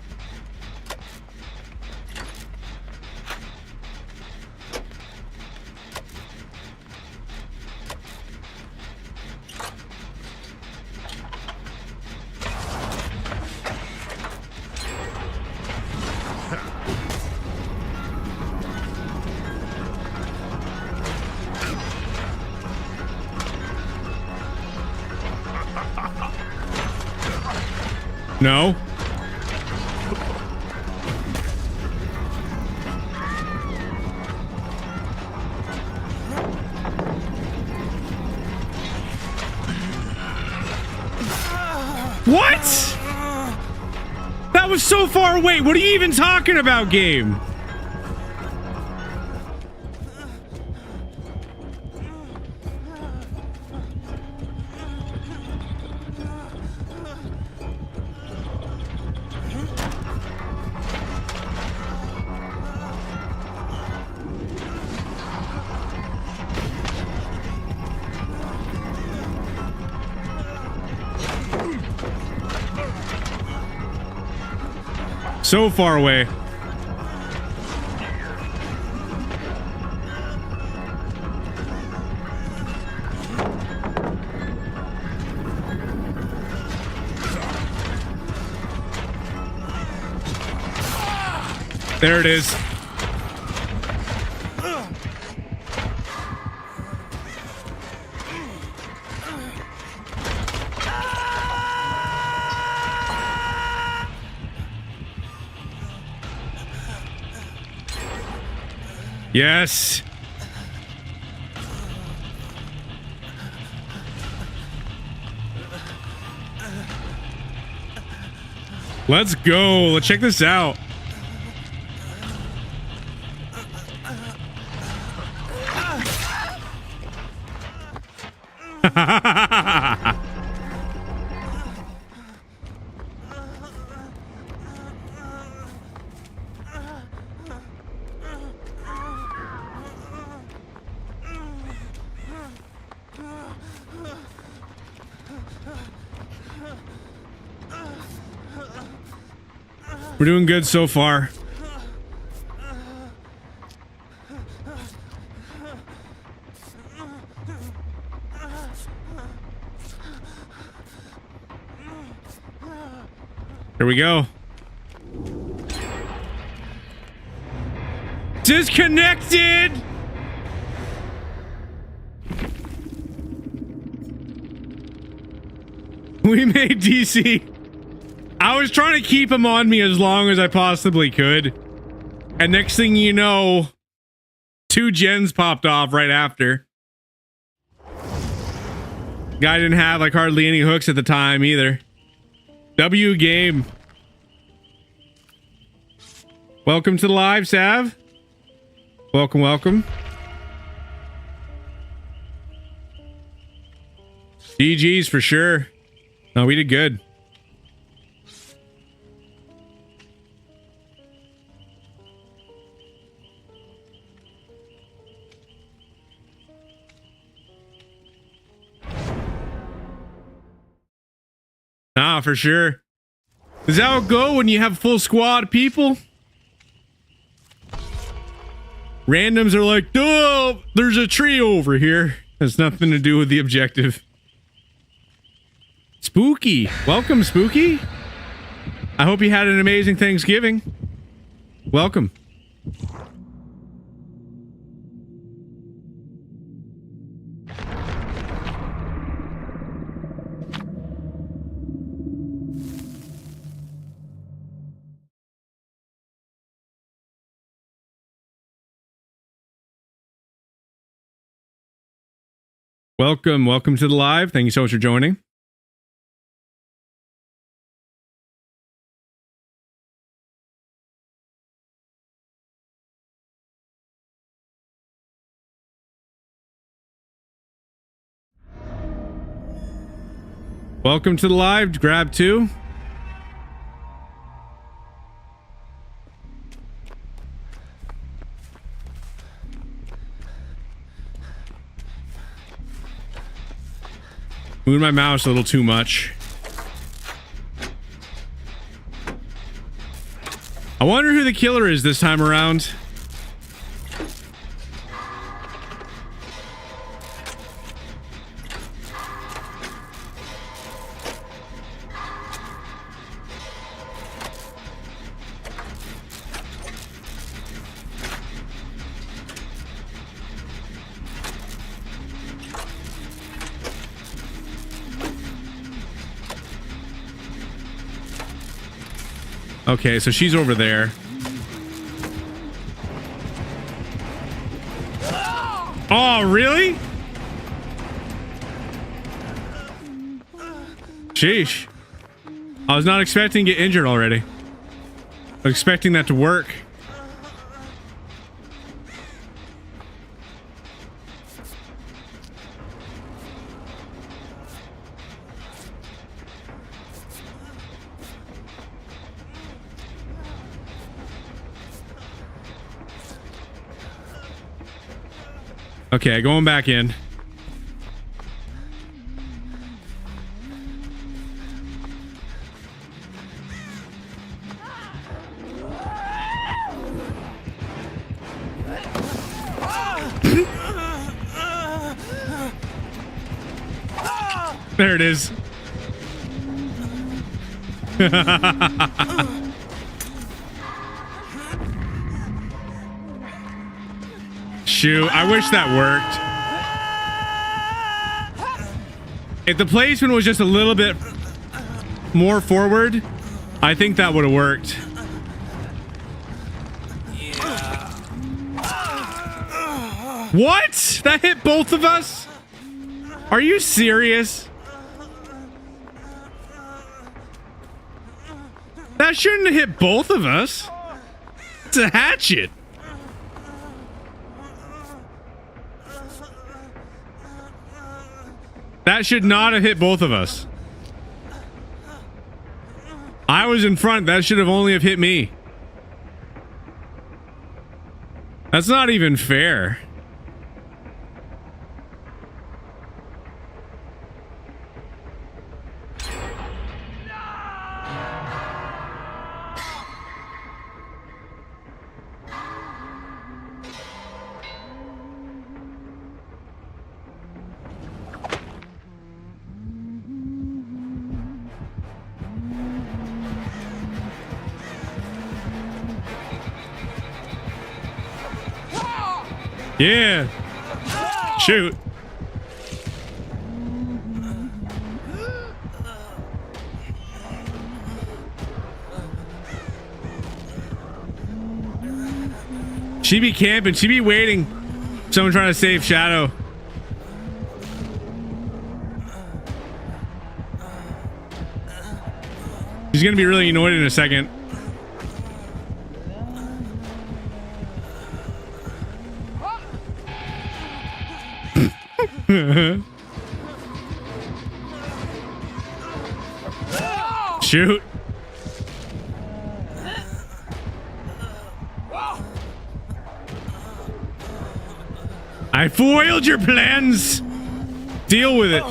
No. What? That was so far away. What are you even talking about, game? So far away. There it is. Yes. Let's go. Let's check this out. We're doing good so far. Here we go. Disconnected! We made DC. I was trying to keep him on me as long as I possibly could. And next thing you know, 2 gens popped off right after. Guy didn't have like hardly any hooks at the time either. W game. Welcome to the live, Sav. Welcome, welcome. GG's for sure. No, we did good. Ah, for sure. Is that how it go when you have a full squad of people? Randoms are like, oh, there's a tree over here. Has nothing to do with the objective. Spooky. Welcome, Spooky. I hope you had an amazing Thanksgiving. Welcome. Welcome, welcome to the live. Thank you so much for joining. Welcome to the live. Grab 2. Moving my mouse a little too much. I wonder who the killer is this time around. Okay, so she's over there. Oh, really? Sheesh. I was not expecting to get injured already. I was expecting that to work. Okay, going back in. There it is. Shoot, I wish that worked. If the placement was just a little bit more forward, I think that would have worked. What? That hit both of us? Are you serious? That shouldn't have hit both of us. It's a hatchet. That should not have hit both of us. I was in front. That should have only have hit me. That's not even fair. Yeah. Shoot. She be camping. She be waiting. Someone trying to save Shadow. She's gonna be really annoyed in a second. Shoot. I foiled your plans. Deal with it.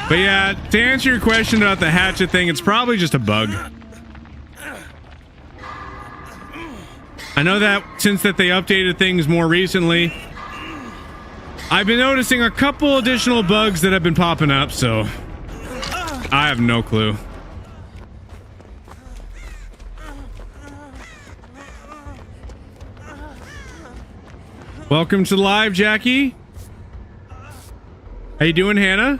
But yeah, to answer your question about the hatchet thing, it's probably just a bug. I know that since that they updated things more recently, I've been noticing a couple additional bugs that have been popping up, so I have no clue. Welcome to the live, Jackie. How you doing, Hannah?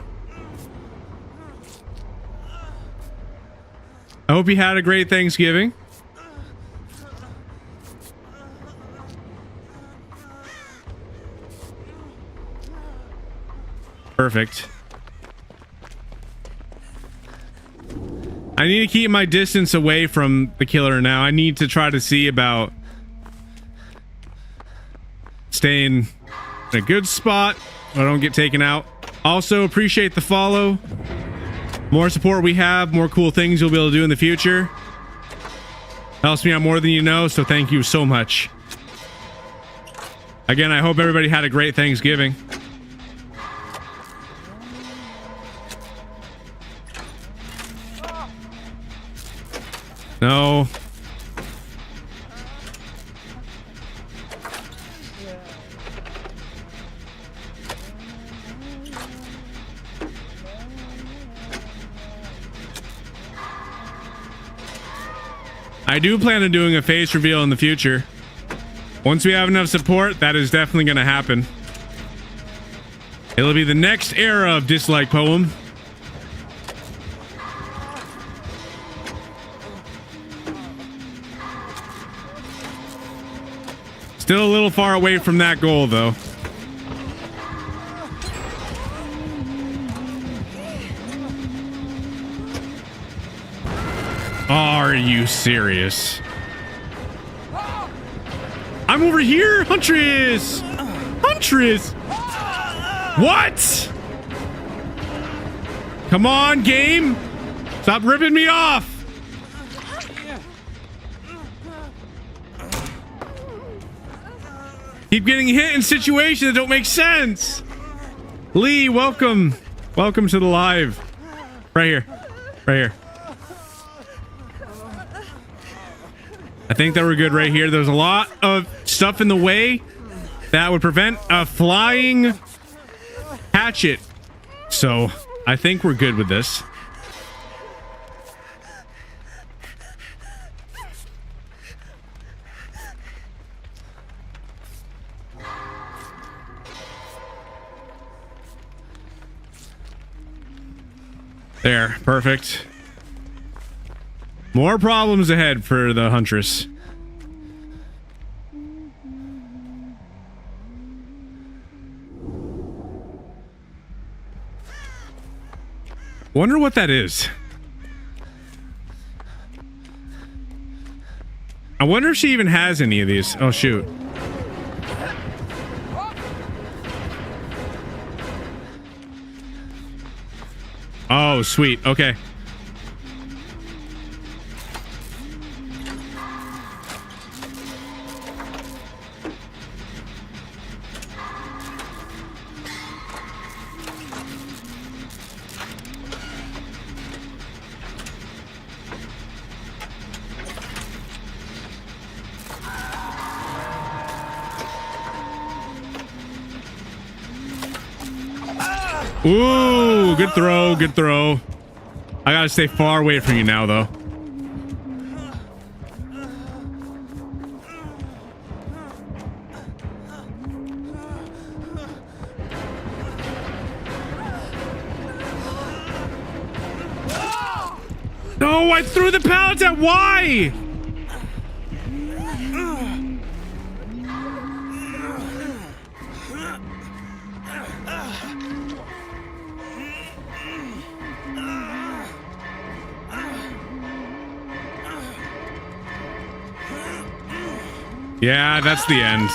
I hope you had a great Thanksgiving. Perfect. I need to keep my distance away from the killer now. I need to try to see about staying in a good spot so I don't get taken out. Also, appreciate the follow. More support we have, more cool things you'll be able to do in the future. Helps me out more than you know, so thank you so much. Again, I hope everybody had a great Thanksgiving. No. I do plan on doing a face reveal in the future. Once we have enough support, that is definitely going to happen. It'll be the next era of dislike poem. Still a little far away from that goal, though. Are you serious? I'm over here, Huntress! Huntress! What? Come on, game! Stop ripping me off! Keep getting hit in situations that don't make sense! Lee, welcome. Welcome to the live. Right here. Right here. I think that we're good right here. There's a lot of stuff in the way that would prevent a flying hatchet. So I think we're good with this. There, perfect. More problems ahead for the Huntress. Wonder what that is. I wonder if she even has any of these. Oh, shoot. Oh, sweet. Okay. Ooh, good throw, good throw. I gotta stay far away from you now, though. No, I threw the pallets at why? Yeah, that's the end.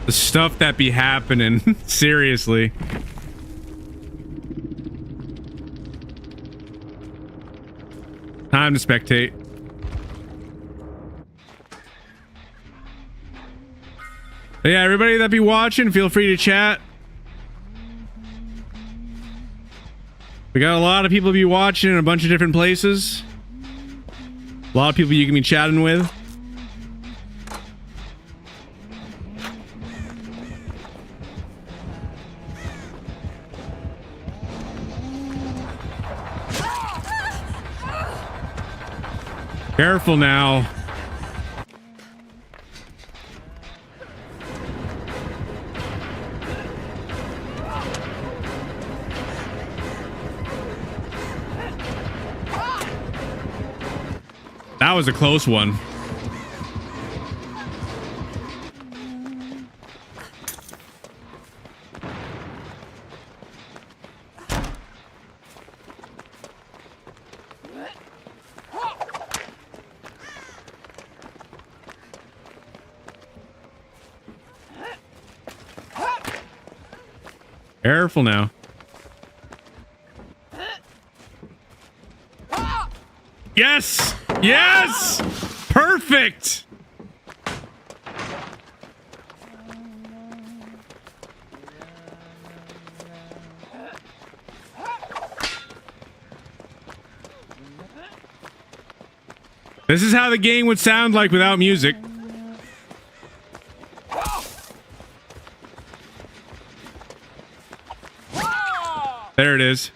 The stuff that be happening. Seriously. Time to spectate. But yeah, everybody that be watching, feel free to chat. We got a lot of people be watching in a bunch of different places. A lot of people you can be chatting with. Careful now. That was a close one. Careful now. Yes! Yes! Perfect! This is how the game would sound like without music. There it is.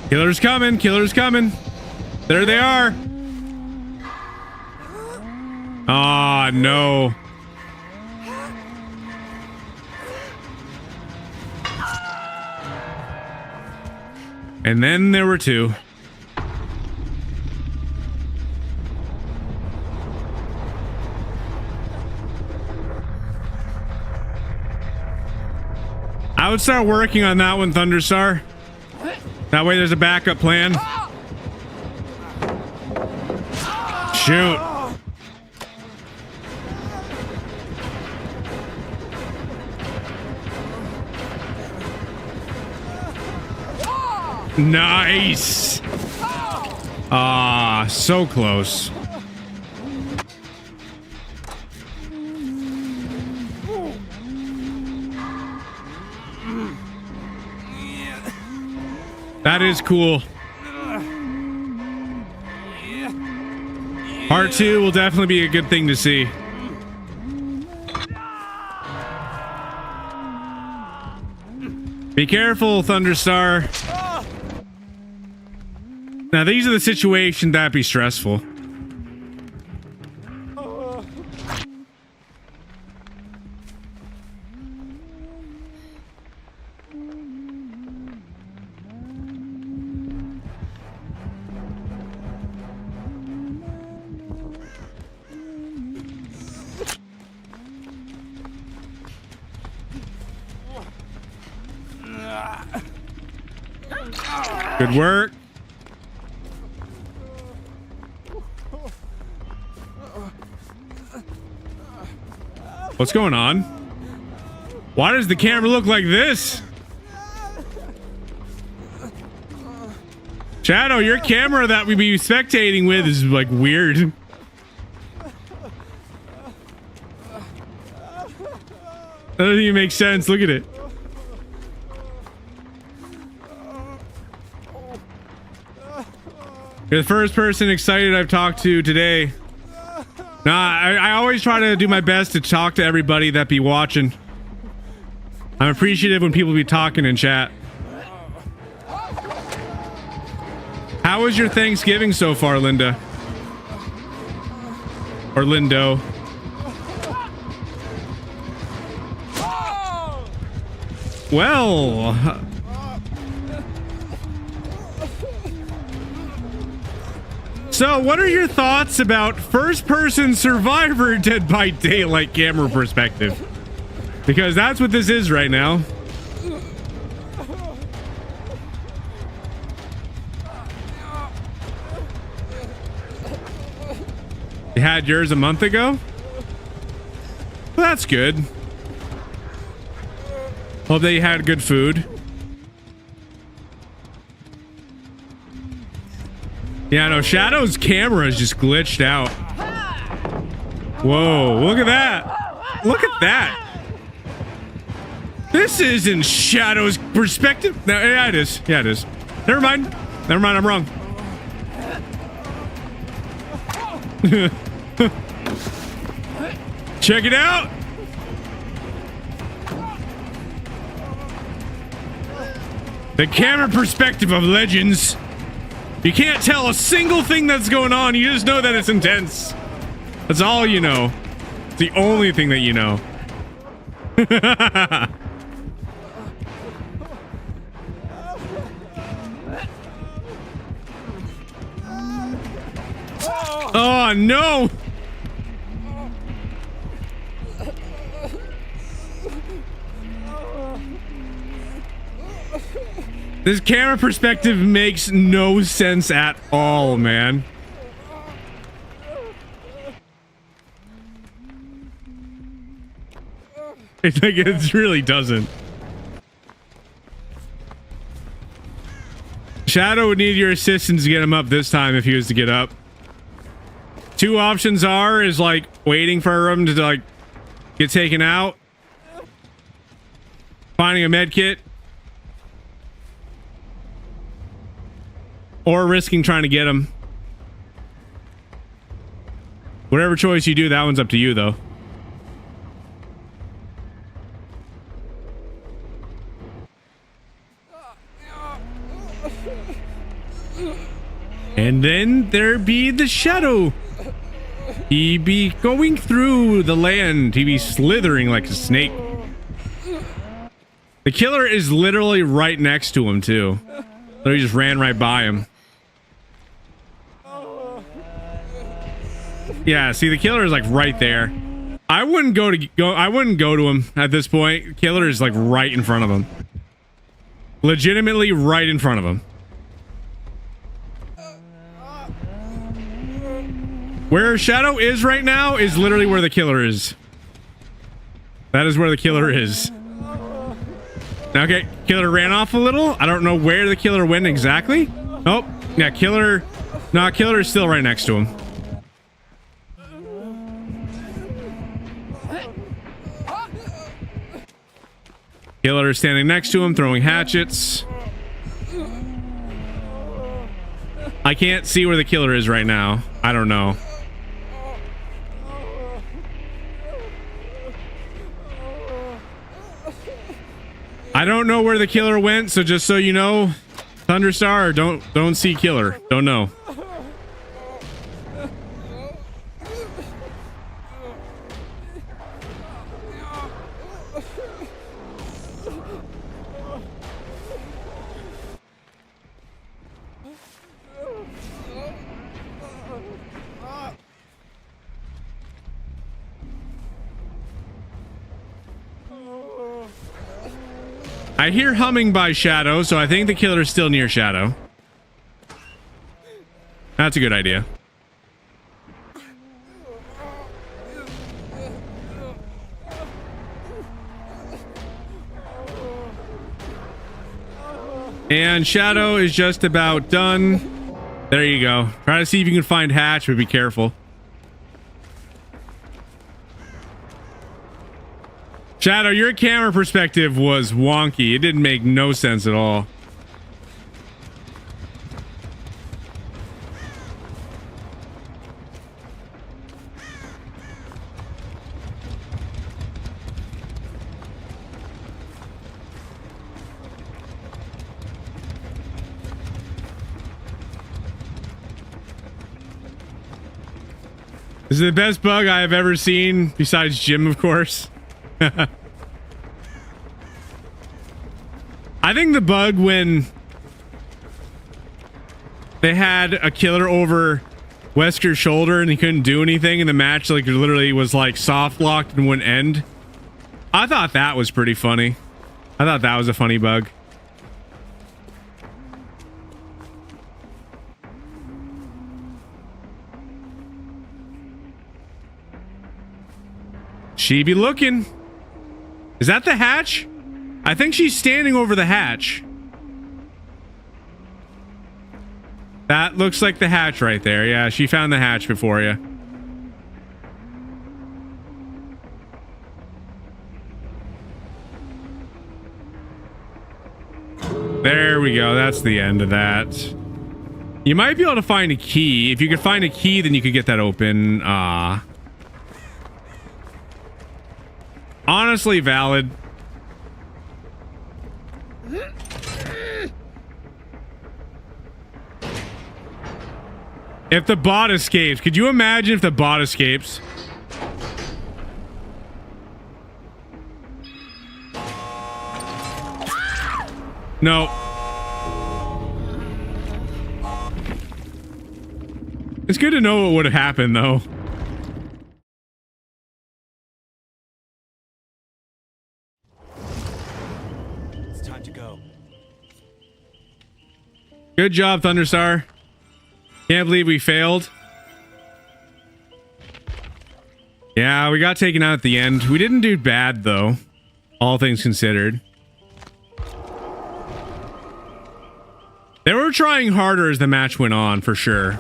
Killer's coming. Killer's coming. There they are. Ah, no. And then there were two. I would start working on that one, Thunderstar. That way there's a backup plan. Shoot. Nice. Ah, so close. That is cool. Part 2 will definitely be a good thing to see. Be careful, Thunderstar. Now, these are the situations that be stressful. Good work. What's going on? Why does the camera look like this? Shadow, your camera that we be spectating with is like weird. That doesn't even make sense. Look at it. You're the first person excited I've talked to today. Nah, I always try to do my best to talk to everybody that be watching. I'm appreciative when people be talking in chat. How was your Thanksgiving so far, Linda? Or Lindo? Well... So, what are your thoughts about first-person survivor Dead by Daylight camera perspective? Because that's what this is right now. You had yours a month ago? Well, that's good. Hope that you had good food. Yeah, no, Shadow's camera is just glitched out. Whoa, look at that. Look at that. This isn't Shadow's perspective. No, yeah, it is. Yeah, it is. Never mind. Never mind, I'm wrong. Check it out. The camera perspective of Legends. You can't tell a single thing that's going on. You just know that it's intense. That's all you know. It's the only thing that you know. Oh no! This camera perspective makes no sense at all, man. It's like it really doesn't. Shadow would need your assistance to get him up this time if he was to get up. Two options is like waiting for him to like get taken out, finding a med kit, or risking trying to get him. Whatever choice you do, that one's up to you though. And then there be the Shadow. He be going through the land. He be slithering like a snake. The killer is literally right next to him too. So he just ran right by him. Yeah, see the killer is like right there. I wouldn't go to him at this point. The killer is like right in front of him. Legitimately right in front of him. Where Shadow is right now is literally where the killer is. That is where the killer is. Okay, killer ran off a little. I don't know where the killer went exactly. Oh, yeah, killer. No, killer is still right next to him. Killer is standing next to him, throwing hatchets. I can't see where the killer is right now. I don't know. I don't know where the killer went, so just so you know, Thunderstar, don't see killer. Don't know. I hear humming by Shadow, so I think the killer is still near Shadow. That's a good idea. And Shadow is just about done. There you go. Try to see if you can find Hatch, but be careful. Shadow, your camera perspective was wonky. It didn't make no sense at all. This is the best bug I have ever seen, besides Jim, of course. I think the bug when they had a killer over Wesker's shoulder and he couldn't do anything and the match like literally was like soft locked and wouldn't end. I thought that was pretty funny. I thought that was a funny bug. She be looking. Is that the hatch? I think she's standing over the hatch. That looks like the hatch right there. Yeah, she found the hatch before you. There we go. That's the end of that. You might be able to find a key. If you could find a key, then you could get that open. Honestly valid. If the bot escapes, could you imagine if the bot escapes? No. It's good to know what would have happened, though. It's time to go. Good job, Thunderstar. Can't believe we failed. Yeah, we got taken out at the end. We didn't do bad, though. All things considered. They were trying harder as the match went on, for sure.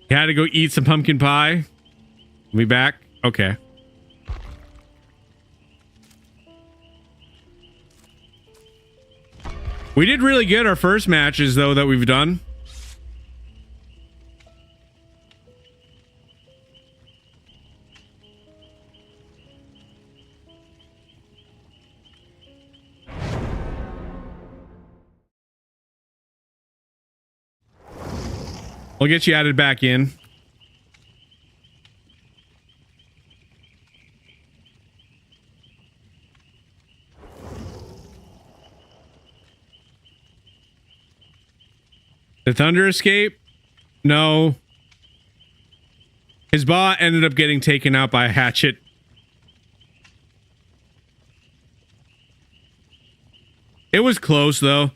You had to go eat some pumpkin pie. We back? Okay. We did really good our first matches, though, that we've done. We'll get you added back in. Did Thunder escape? No. His bot ended up getting taken out by a hatchet. It was close, though.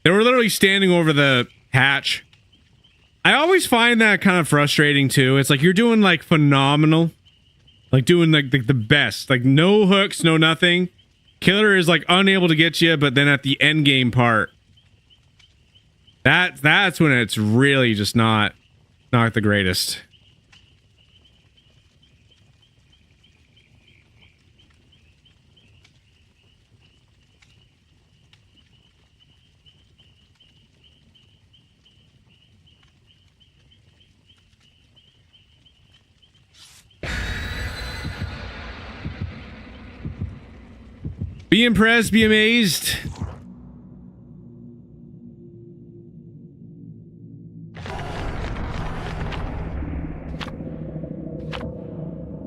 They were literally standing over the hatch. I always find that kind of frustrating, too. It's like you're doing, like, phenomenal. Like, doing, like, the best. Like, no hooks, no nothing. Killer is, like, unable to get you, but then at the end game part, that's when it's really just not the greatest. Be impressed, be amazed.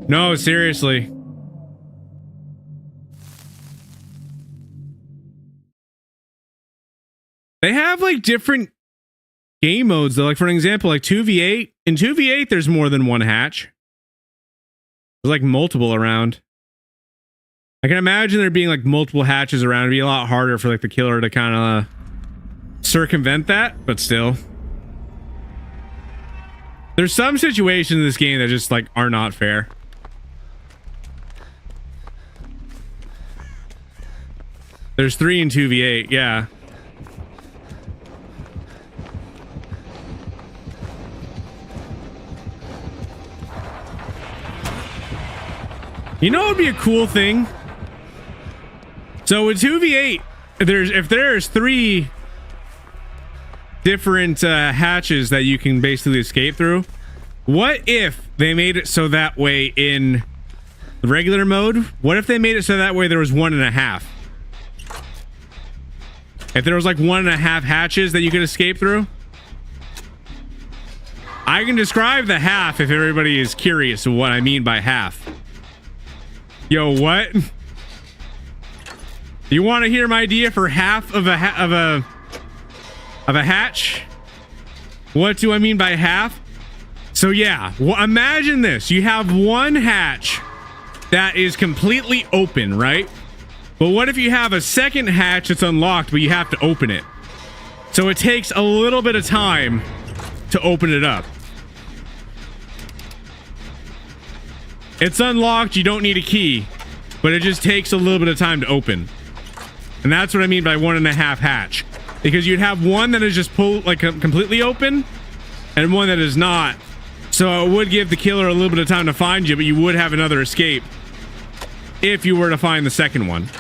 No, seriously. They have like different game modes though. Like for an example, like 2v8. In 2v8, there's more than one hatch. There's like multiple around. I can imagine there being like multiple hatches around. It'd be a lot harder for like the killer to kind of circumvent that, but still. There's some situations in this game that just like are not fair. There's 3 in 2v8, yeah. You know what would be a cool thing? So with 2v8, if there's 3 different hatches that you can basically escape through, what if they made it so that way in regular mode? What if they made it so that way there was 1.5? If there was like 1.5 hatches that you could escape through? I can describe the half if everybody is curious of what I mean by half. Yo, what? You want to hear my idea for half of a hatch? What do I mean by half? So yeah, well, imagine this. You have one hatch that is completely open, right? But what if you have a second hatch that's unlocked, but you have to open it? So it takes a little bit of time to open it up. It's unlocked, you don't need a key, but it just takes a little bit of time to open. And that's what I mean by 1.5 hatch. Because you'd have one that is just completely open, and one that is not. So it would give the killer a little bit of time to find you, but you would have another escape if you were to find the second one.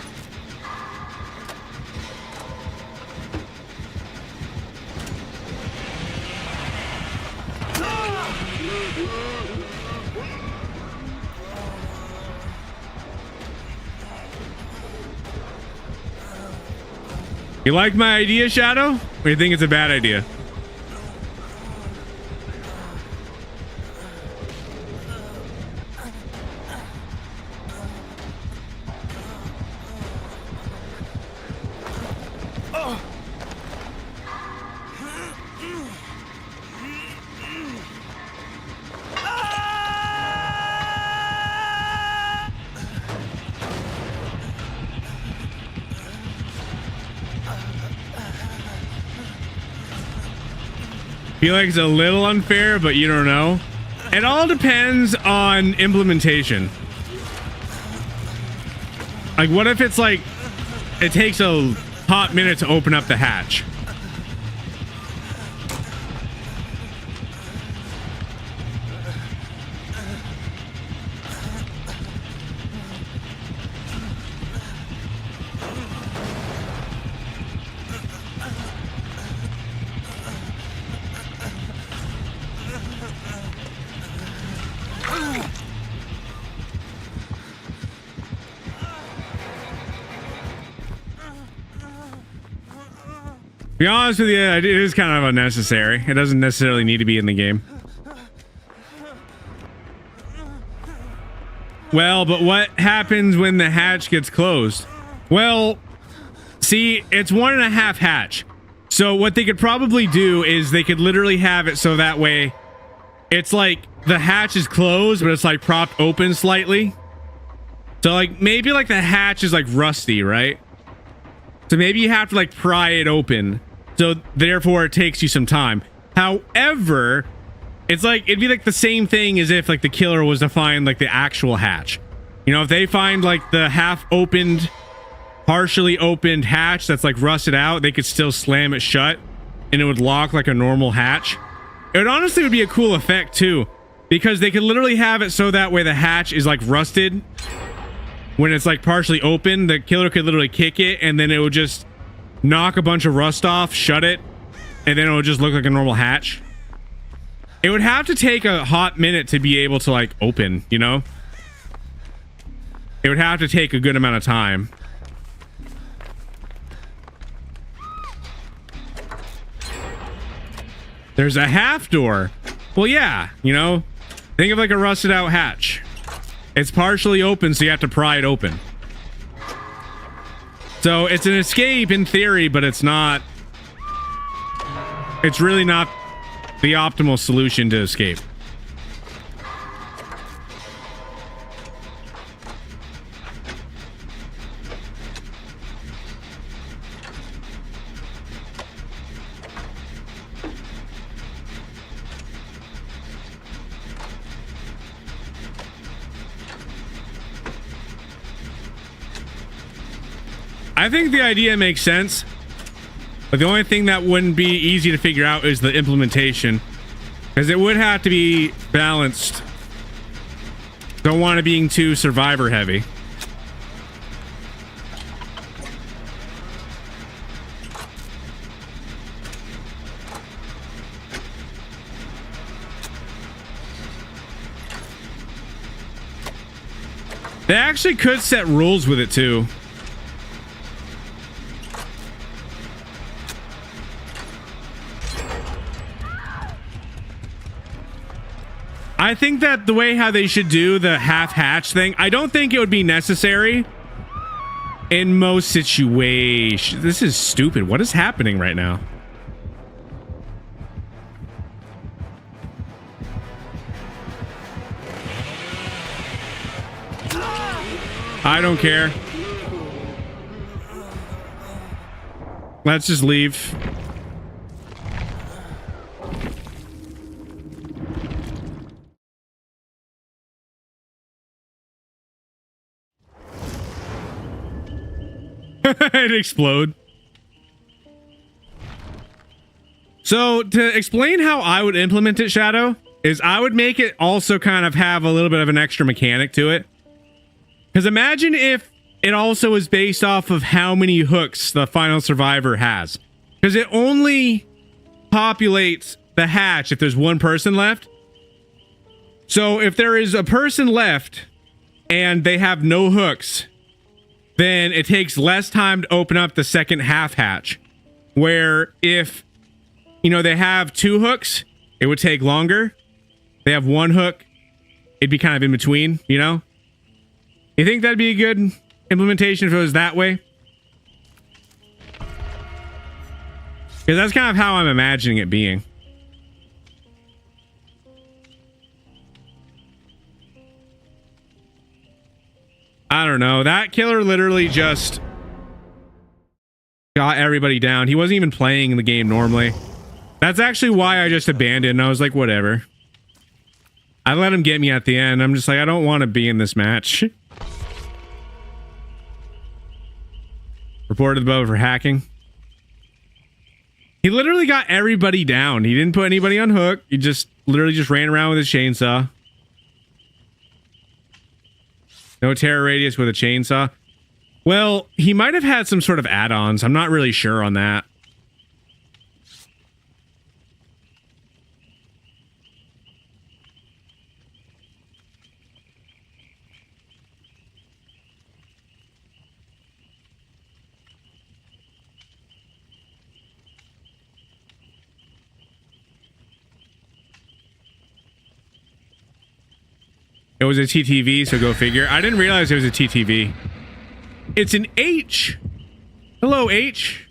You like my idea, Shadow? Or do you think it's a bad idea? Feel like it's a little unfair, but you don't know. It all depends on implementation. Like, what if it's like it takes a hot minute to open up the hatch? To be honest with you, it is kind of unnecessary. It doesn't necessarily need to be in the game. Well, but what happens when the hatch gets closed? Well, see, it's 1.5 hatch. So what they could probably do is they could literally have it so that way it's like the hatch is closed, but it's like propped open slightly. So like maybe like the hatch is like rusty, right? So maybe you have to like pry it open. So therefore it takes you some time. However, it's like it'd be like the same thing as if like the killer was to find like the actual hatch. You know, if they find like the half opened, partially opened hatch that's like rusted out, they could still slam it shut and it would lock like a normal hatch. It would honestly be a cool effect too, because they could literally have it so that way the hatch is like rusted. When it's like partially open, the killer could literally kick it and then it would just knock a bunch of rust off, shut it, and then it would just look like a normal hatch. It would have to take a hot minute to be able to like open, you know? It would have to take a good amount of time. There's a half door. Well, yeah, you know, think of like a rusted out hatch. It's partially open, so you have to pry it open. So it's an escape in theory, but it's not. It's really not the optimal solution to escape. I think the idea makes sense, but the only thing that wouldn't be easy to figure out is the implementation, because it would have to be balanced. Don't want it being too survivor heavy. They actually could set rules with it too. I think that the way how they should do the half hatch thing, I don't think it would be necessary in most situations. This is stupid. What is happening right now? I don't care. Let's just leave. It explode. So to explain how I would implement it, Shadow, is I would make it also kind of have a little bit of an extra mechanic to it. Because imagine if it also is based off of how many hooks the final survivor has. Because it only populates the hatch if there's one person left. So if there is a person left and they have no hooks, then it takes less time to open up the second half hatch. Where if, you know, they have 2 hooks, it would take longer. They have 1 hook, it'd be kind of in between, you know? You think that'd be a good implementation if it was that way? Because that's kind of how I'm imagining it being. I don't know. That killer literally just got everybody down. He wasn't even playing the game normally. That's actually why I just abandoned. I was like, whatever. I let him get me at the end. I'm just like, I don't want to be in this match. Reported above for hacking. He literally got everybody down. He didn't put anybody on hook. He just literally just ran around with his chainsaw. No terror radius with a chainsaw. Well, he might have had some sort of add-ons. I'm not really sure on that. It was a TTV, so go figure. I didn't realize it was a TTV. It's an H. Hello, H.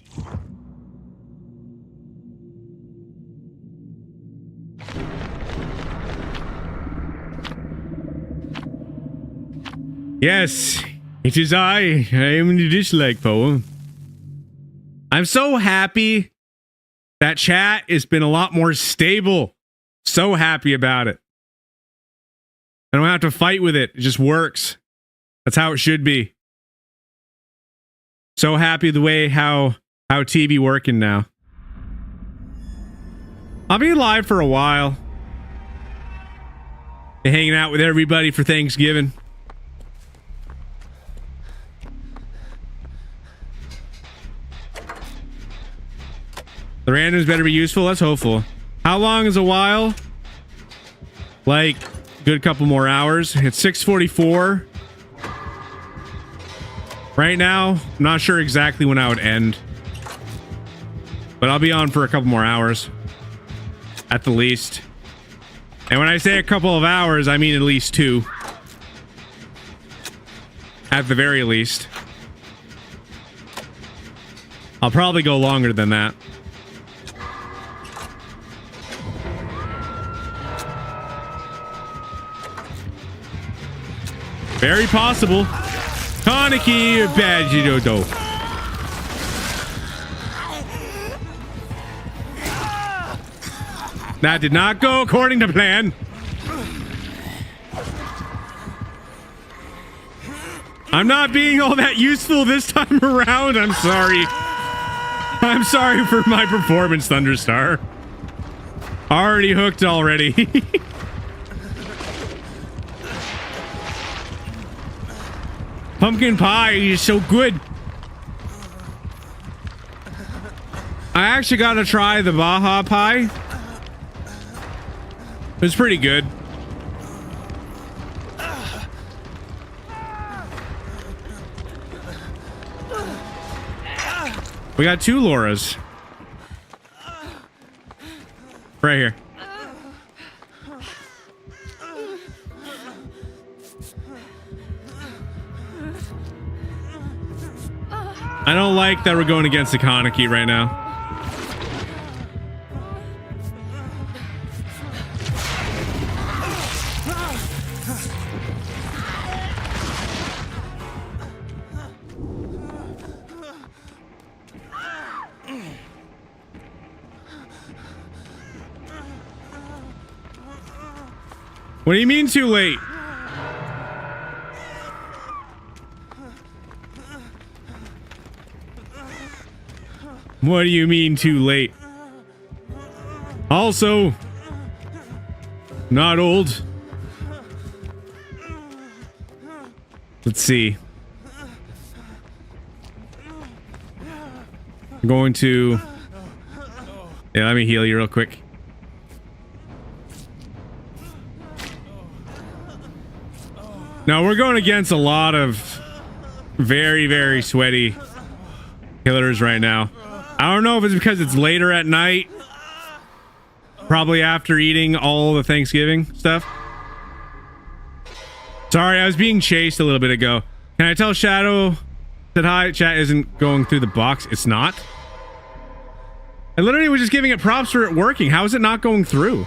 Yes, it is I. I am in the dislike poem. I'm so happy that chat has been a lot more stable. So happy about it. I don't have to fight with it. It just works. That's how it should be. So happy the way how TV working now. I'll be live for a while. Hanging out with everybody for Thanksgiving. The randoms better be useful. Let's hopeful. How long is a while? Like good couple more hours. It's 6:44 right now. I'm not sure exactly when I would end, but I'll be on for a couple more hours at the least. And when I say a couple of hours, I mean at least 2 at the very least. I'll probably go longer than that. Very possible. Kaneki Bajidodo. That did not go according to plan. I'm not being all that useful this time around. I'm sorry. I'm sorry for my performance, Thunderstar. Already hooked already. Pumpkin pie is so good. I actually got to try the Baja pie. It was pretty good. We got 2 Lauras. Right here. I don't like that we're going against the Kaneki right now. What do you mean too late? What do you mean too late? Also, not old. Let's see. I'm going to... Yeah, let me heal you real quick. No, we're going against a lot of very, very sweaty killers right now. I don't know if it's because it's later at night. Probably after eating all the Thanksgiving stuff. Sorry, I was being chased a little bit ago. Can I tell Shadow that hi? Chat isn't going through the box. It's not. I literally was just giving it props for it working. How is it not going through?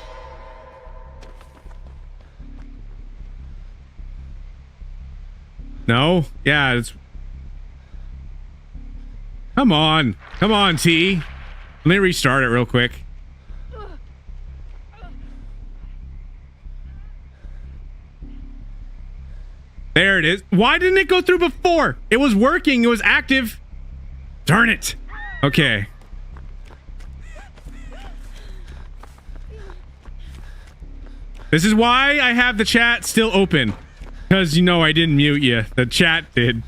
No? Yeah, it's... Come on. Come on, T. Let me restart it real quick. There it is. Why didn't it go through before? It was working. It was active. Darn it. Okay. This is why I have the chat still open. Because, you know, I didn't mute you. The chat did.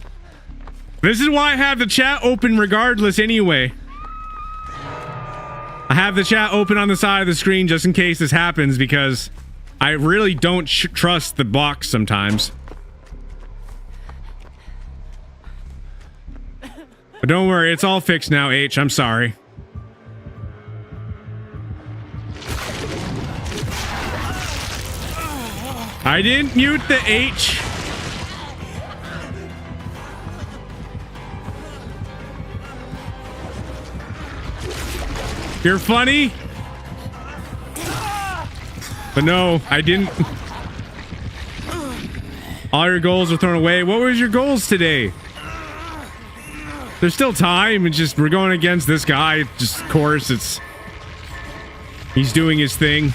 This is why I have the chat open regardless anyway. I have the chat open on the side of the screen just in case this happens because I really don't trust the box sometimes. But don't worry, it's all fixed now, H. I'm sorry. I didn't mute the H. You're funny. But no, I didn't. All your goals are thrown away. What was your goals today? There's still time. It's just we're going against this guy. Just of course it's he's doing his thing.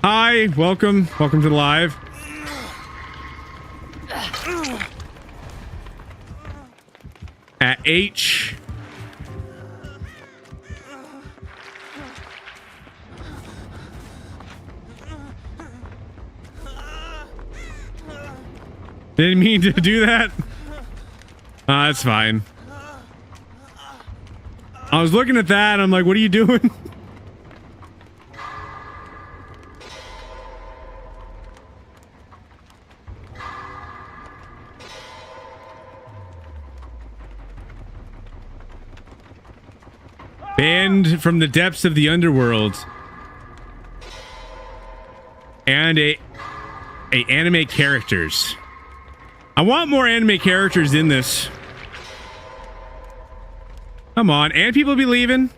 Hi, welcome to the live. At H. Didn't mean to do that. That's fine. I was looking at that. I'm like, what are you doing? Banned from the depths of the underworld. And a anime characters. I want more anime characters in this. Come on, and people be leaving.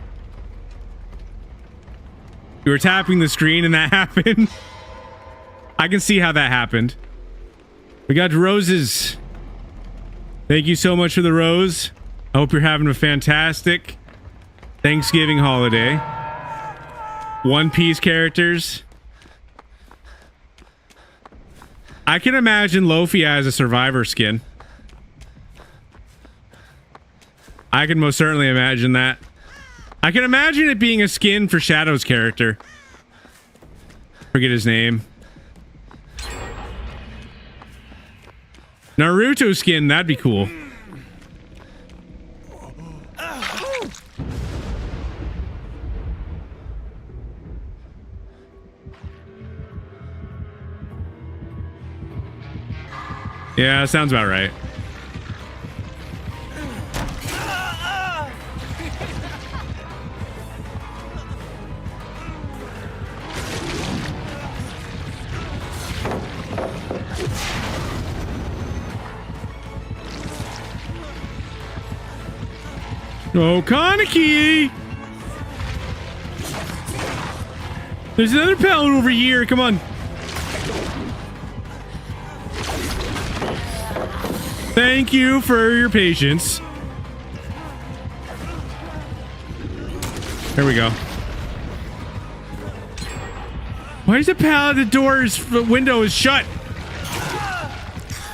You were tapping the screen and that happened. I can see how that happened. We got roses. Thank you so much for the rose. I hope you're having a fantastic Thanksgiving holiday. One Piece characters. I can imagine Lofi as a survivor skin. I can most certainly imagine that. I can imagine it being a skin for Shadow's character. Forget his name. Naruto skin, that'd be cool. Yeah, sounds about right. Oh, Kaneki! There's another pallet over here. Come on. Thank you for your patience. There we go. Why is the pallet the door's window is shut?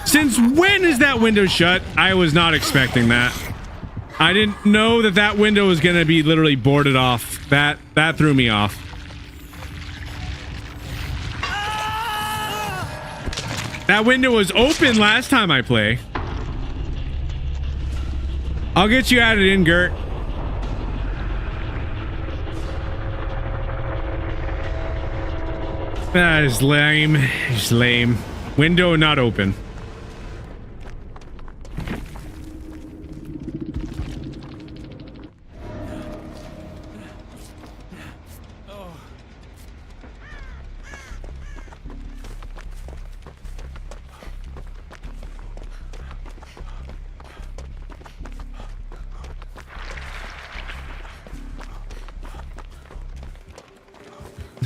Since when is that window shut? I was not expecting that. I didn't know that that window was gonna be literally boarded off. That threw me off. That window was open last time I play. I'll get you added in, Gert. That is lame. It's lame. Window not open.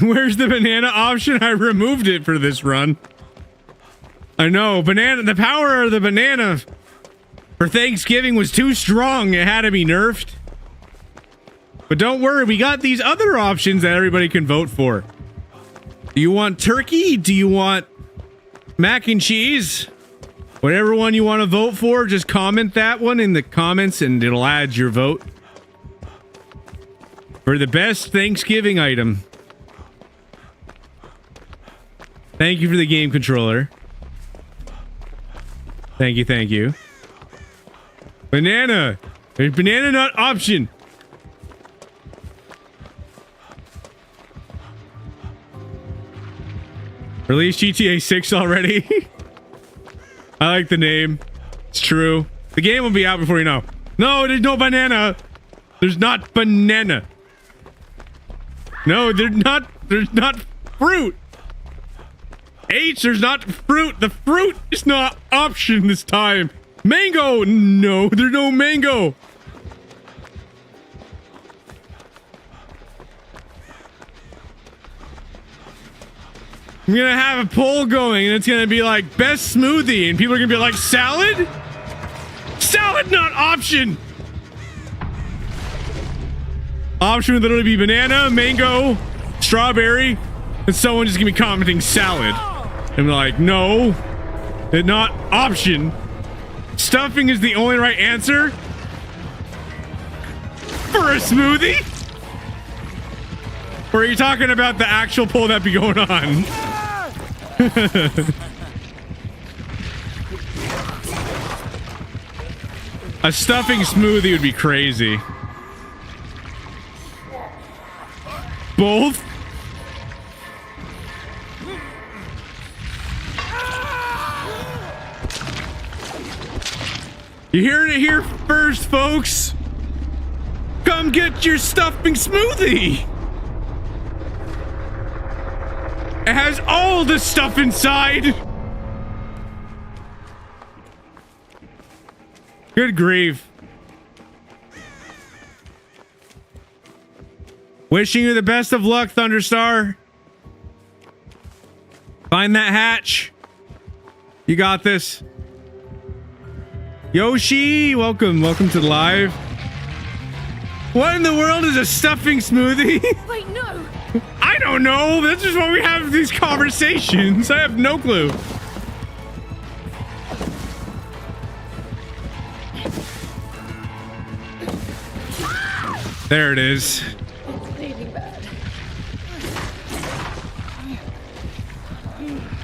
Where's the banana option? I removed it for this run. I know, banana, the power of the banana for Thanksgiving was too strong. It had to be nerfed. But don't worry, we got these other options that everybody can vote for. Do you want turkey? Do you want mac and cheese? Whatever one you want to vote for, just comment that one in the comments and it'll add your vote for the best Thanksgiving item. Thank you for the game controller. Thank you, thank you. Banana! There's banana nut option! Release GTA 6 already? I like the name. It's true. The game will be out before you know. No, there's no banana! There's not banana! No, there's not fruit! H, there's not fruit. The fruit is not option this time. Mango. No, there's no mango. I'm gonna have a poll going and it's gonna be like best smoothie and people are gonna be like salad? Salad not option. Option would literally be banana, mango, strawberry, and someone just gonna be commenting salad. I'm like, no, it's not option. Stuffing is the only right answer for a smoothie? Or are you talking about the actual poll that be going on? A stuffing smoothie would be crazy. Both? You're hearing it here first, folks. Come get your stuffing smoothie. It has all the stuff inside. Good grief. Wishing you the best of luck, Thunderstar. Find that hatch. You got this. Yoshi, welcome to the live. What in the world is a stuffing smoothie? Wait, no. I don't know. That's just why we have these conversations. I have no clue. There it is. It's bleeding bad.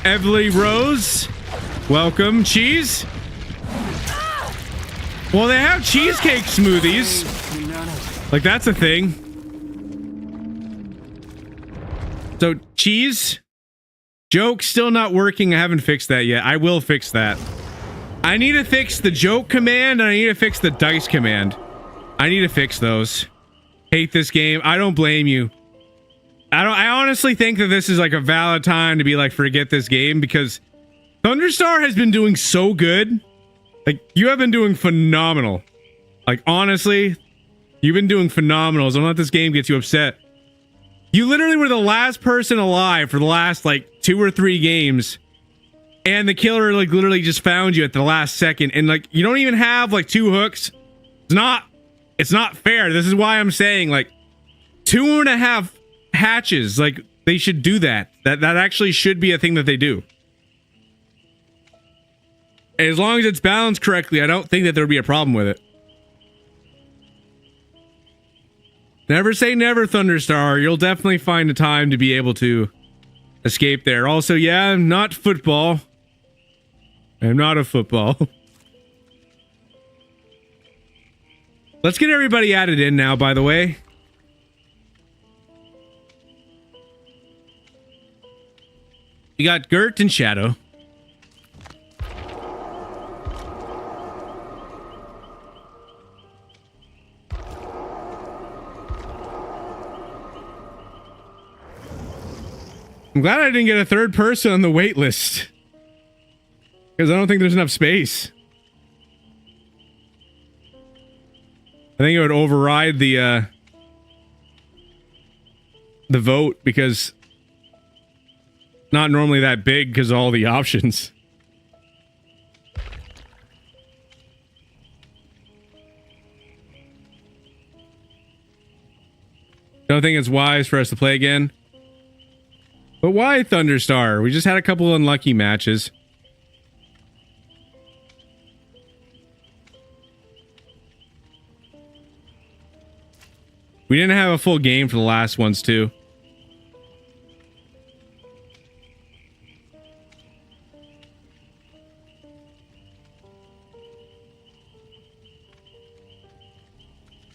Everly Rose, welcome. Cheese? Well, they have cheesecake smoothies. Like, that's a thing. So, cheese? Joke still not working. I haven't fixed that yet. I will fix that. I need to fix the joke command, and I need to fix the dice command. I need to fix those. Hate this game. I don't blame you. I honestly think that this is like a valid time to be like, forget this game, because Thunderstar has been doing so good. Like, you have been doing phenomenal. Like, honestly, you've been doing phenomenal. So don't let this game get you upset. You literally were the last person alive for the last, like, 2 or 3 games. And the killer, like, literally just found you at the last second. And, like, you don't even have, like, 2 hooks. It's not fair. This is why I'm saying, like, 2.5 hatches. Like, they should do that. That actually should be a thing that they do. As long as it's balanced correctly, I don't think that there would be a problem with it. Never say never, Thunderstar. You'll definitely find a time to be able to escape there. Also, yeah, I'm not football. I'm not a football. Let's get everybody added in now, by the way. You got Gert and Shadow. I'm glad I didn't get a third person on the wait list. Because I don't think there's enough space. I think it would override the vote because not normally that big because of all the options. Don't think it's wise for us to play again. But why Thunderstar? We just had a couple unlucky matches. We didn't have a full game for the last ones too.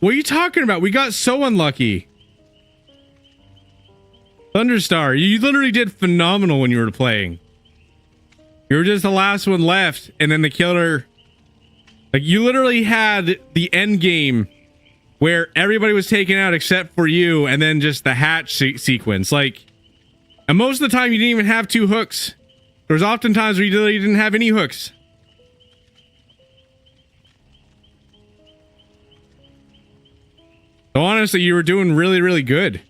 What are you talking about? We got so unlucky. Thunderstar, you literally did phenomenal when you were playing. You were just the last one left, and then the killer... Like, you literally had the end game where everybody was taken out except for you, and then just the hatch sequence. Like, and most of the time you didn't even have two hooks. There was often times where you literally didn't have any hooks. So honestly, you were doing really, really good.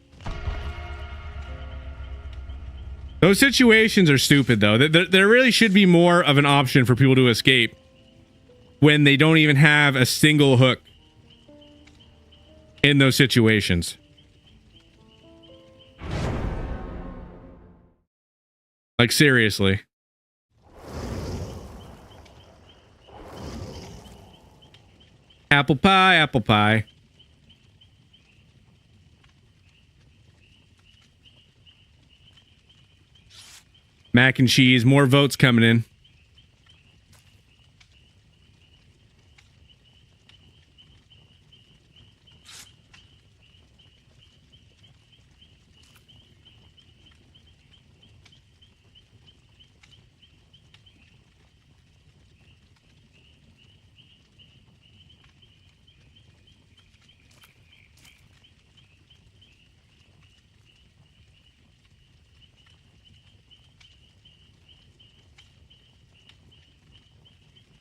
Those situations are stupid, though. There really should be more of an option for people to escape when they don't even have a single hook in those situations. Like, seriously. Apple pie, apple pie. Mac and cheese, more votes coming in.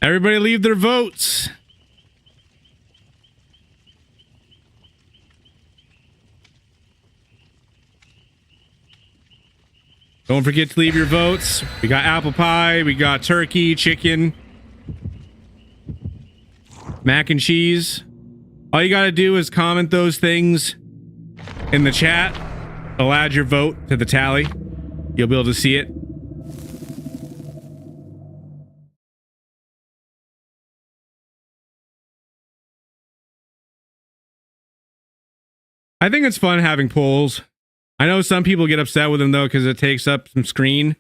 Everybody leave their votes. Don't forget to leave your votes. We got apple pie, we got turkey, chicken, mac and cheese. All you gotta do is comment those things in the chat. It'll add your vote to the tally. You'll be able to see it. I think it's fun having polls. I know some people get upset with them though because it takes up some screen.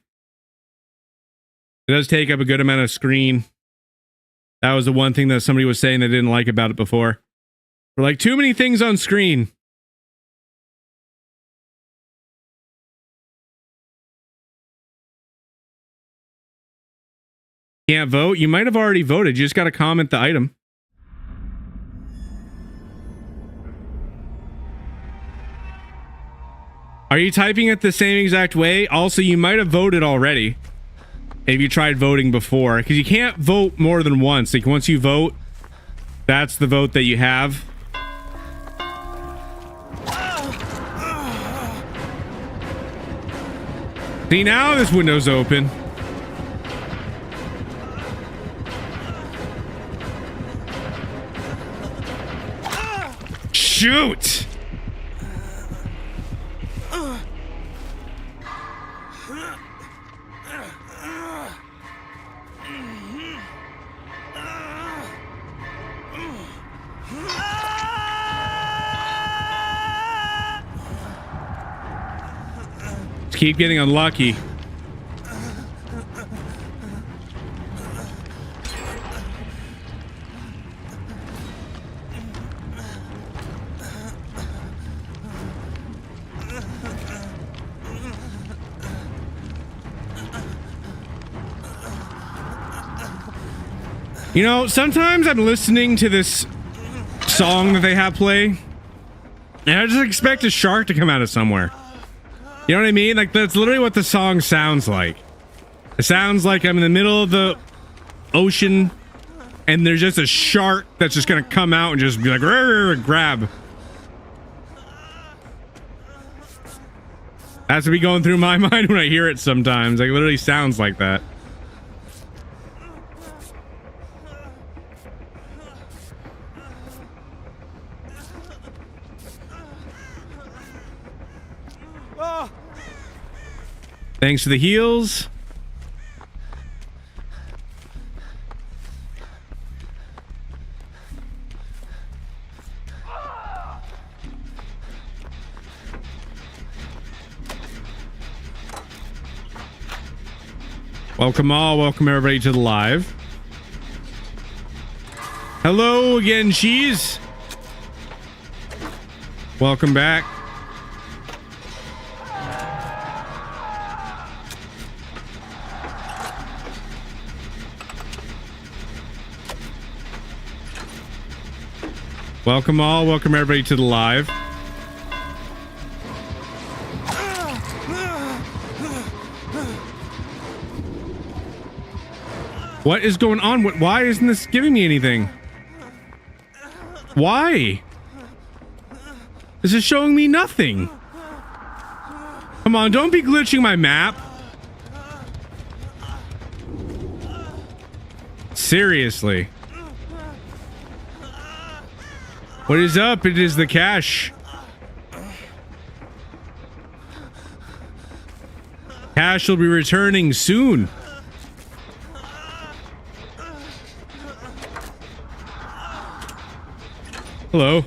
It does take up a good amount of screen. That was the one thing that somebody was saying they didn't like about it before. We're like, too many things on screen. Can't vote? You might have already voted. You just got to comment the item. Are you typing it the same exact way? Also, you might have voted already if you tried voting before, because you can't vote more than once. Like, once you vote, that's the vote that you have. See, now this window's open. Shoot! Keep getting unlucky. You know, sometimes I'm listening to this song that they have play, and I just expect a shark to come out of somewhere. You know what I mean? Like, that's literally what the song sounds like. It sounds like I'm in the middle of the ocean, and there's just a shark that's just gonna come out and just be like, "Rrr," grab. That's what be going through my mind when I hear it sometimes. Like, it literally sounds like that. Thanks for the heals. Welcome all, welcome everybody to the live. Hello again, Cheese. Welcome back. Welcome all, welcome everybody to the live. What is going on? Why isn't this giving me anything? Why? This is showing me nothing. Come on, don't be glitching my map. Seriously. What is up? It is the cash. Cash will be returning soon. Hello.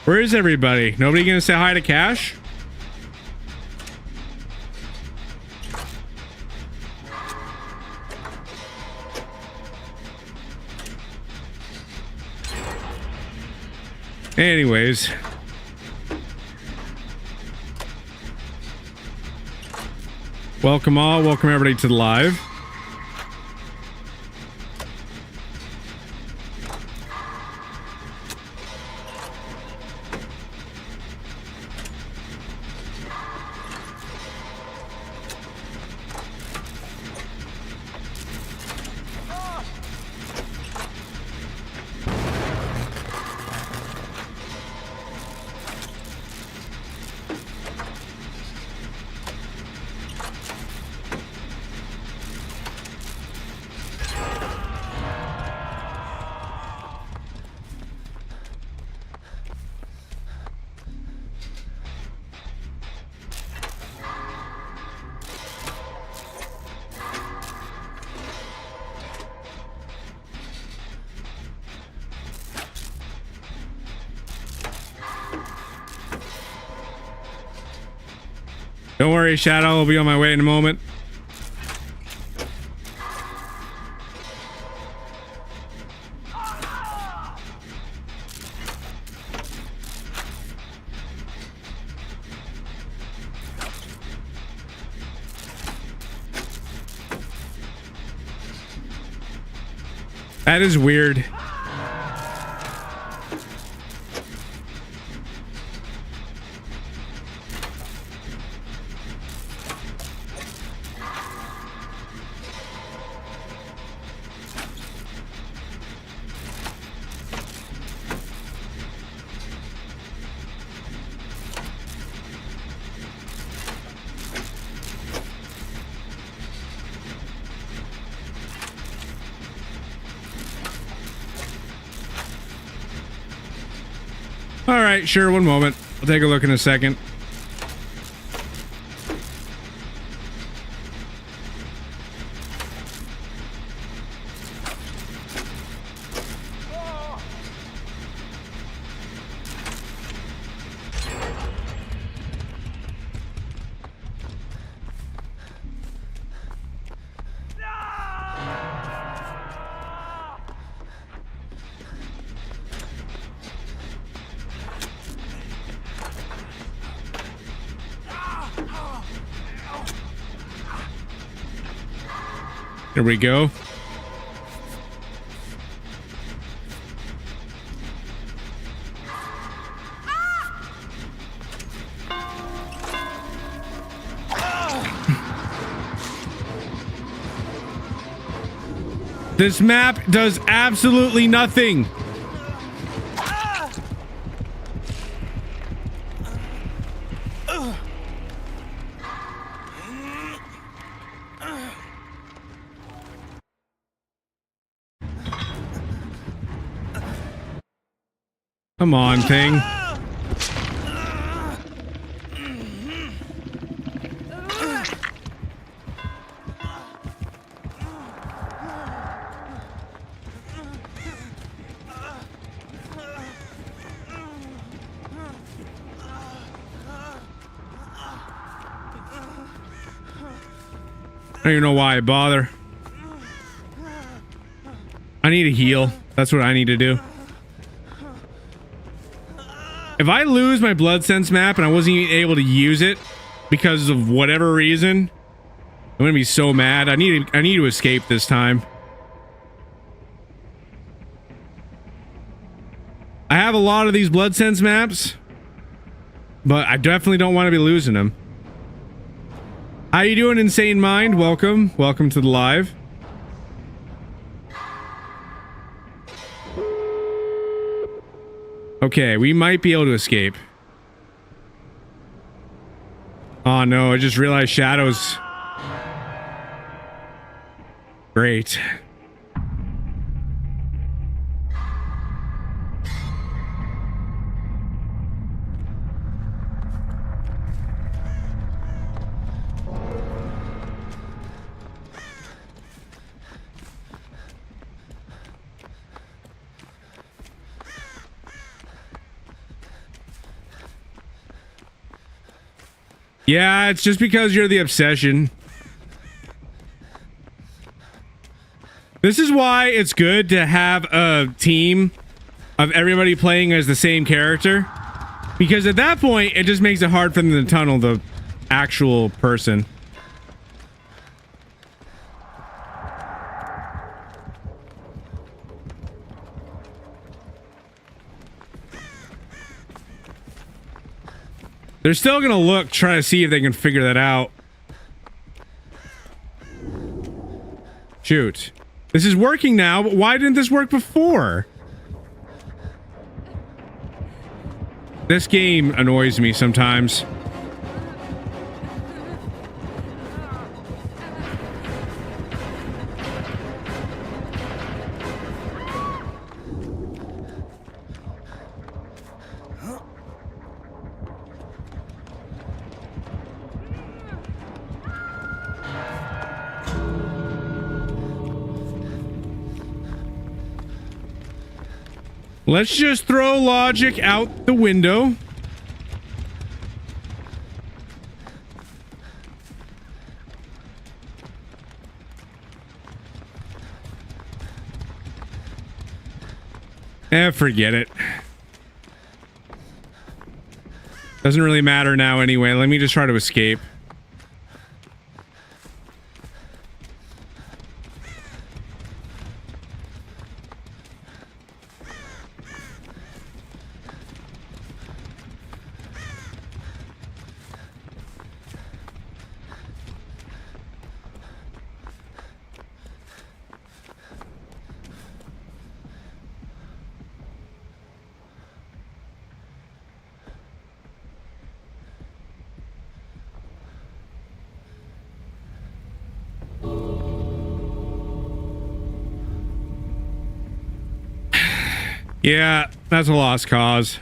Where is everybody? Nobody gonna say hi to Cash? Anyways. Welcome all, welcome everybody to the live. Don't worry, Shadow. I'll be on my way in a moment. That is weird. All right, sure, one moment. I'll take a look in a second. Here we go. This map does absolutely nothing. Come on, thing. I don't even know why I bother. I need a heal. That's what I need to do. If I lose my blood sense map and I wasn't even able to use it because of whatever reason, I'm gonna be so mad. I need to escape this time. I have a lot of these blood sense maps, but I definitely don't want to be losing them. How you doing, Insane Mind? Welcome to the live. Okay, we might be able to escape. Oh no, I just realized shadows. Great. Yeah, it's just because you're the obsession. This is why it's good to have a team of everybody playing as the same character. Because at that point, it just makes it hard for them to tunnel the actual person. They're still gonna look, try to see if they can figure that out. Shoot. This is working now, but why didn't this work before? This game annoys me sometimes. Let's just throw logic out the window. Forget it. Doesn't really matter now anyway. Let me just try to escape. Yeah, that's a lost cause.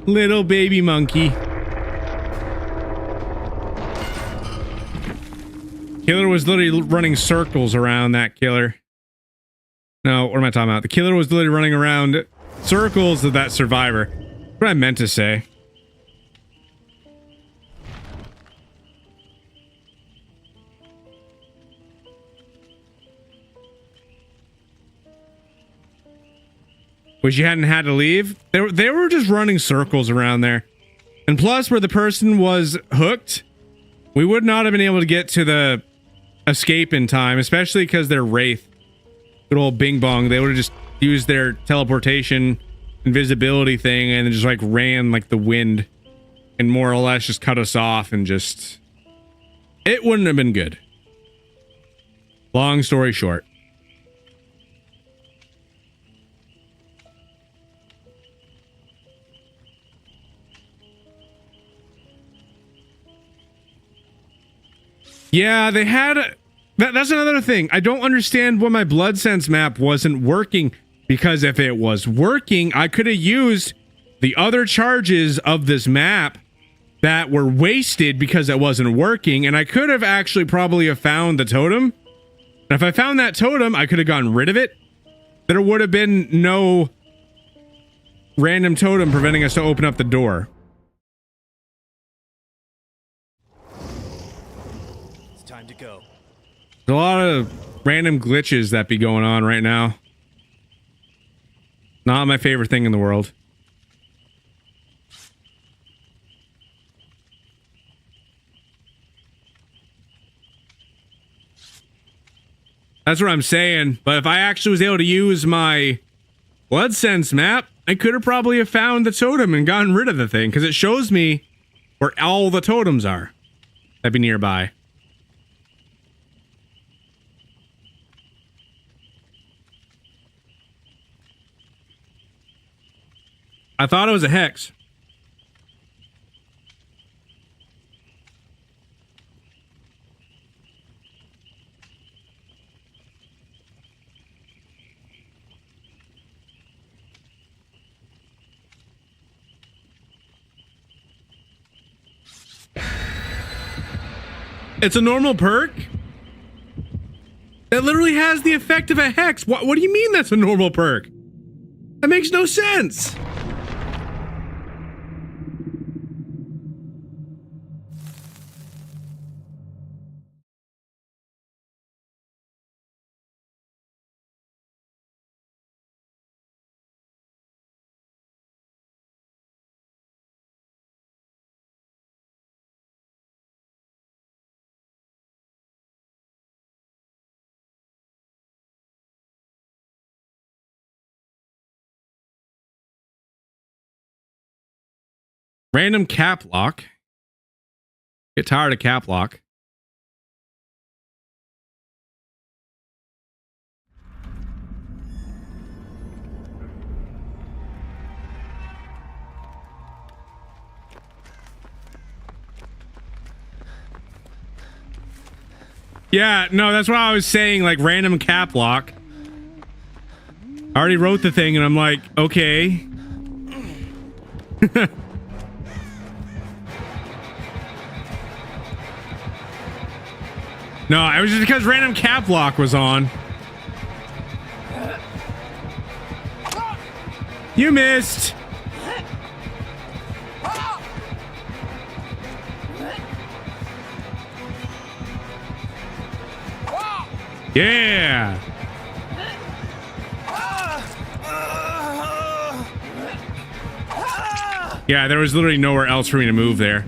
Little baby monkey. Killer was literally running circles around that killer. No, what am I talking about? The killer was literally running around circles of that survivor. What I meant to say. Wish you hadn't had to leave. They were just running circles around there. And plus, where the person was hooked, we would not have been able to get to the escape in time, especially because they're Wraith. Good old Bing Bong. They would have just used their teleportation invisibility thing and just like ran like the wind and more or less just cut us off and just... It wouldn't have been good. Long story short. Yeah, they had... That's another thing. I don't understand why my blood sense map wasn't working. Because if it was working, I could have used the other charges of this map that were wasted because it wasn't working. And I could have actually probably have found the totem. And if I found that totem, I could have gotten rid of it. There would have been no random totem preventing us to open up the door. Time to go. There's a lot of random glitches that be going on right now. Not my favorite thing in the world. That's what I'm saying. But if I actually was able to use my blood sense map, I could have probably have found the totem and gotten rid of the thing because it shows me where all the totems are. That'd be nearby. I thought it was a hex. It's a normal perk? That literally has the effect of a hex. What do you mean that's a normal perk? That makes no sense. Random cap lock. Get tired of cap lock. Yeah, no, that's what I was saying, like random cap lock. I already wrote the thing and I'm like, okay. No, it was just because random cap lock was on. You missed. Yeah. Yeah, there was literally nowhere else for me to move there.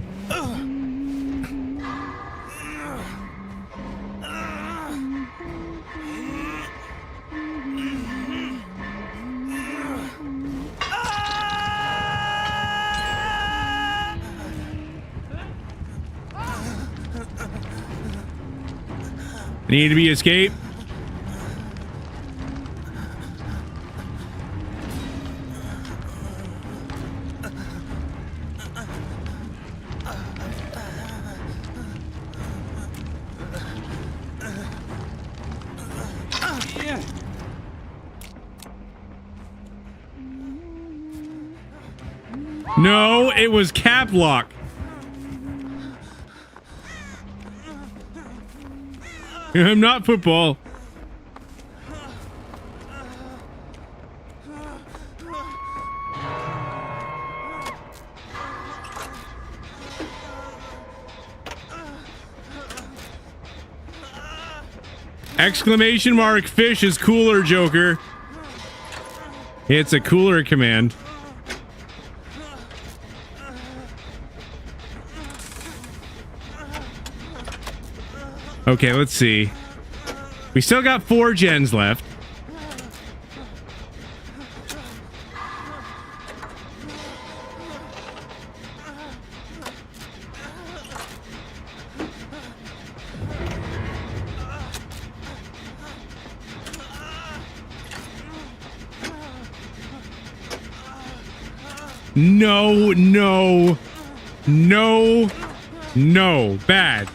Need to be escape. No, it was cap lock. I'm not football. Exclamation mark fish is cooler, Joker. It's a cooler command. Okay, let's see. We still got 4 gens left. No, no, no, no. Bad.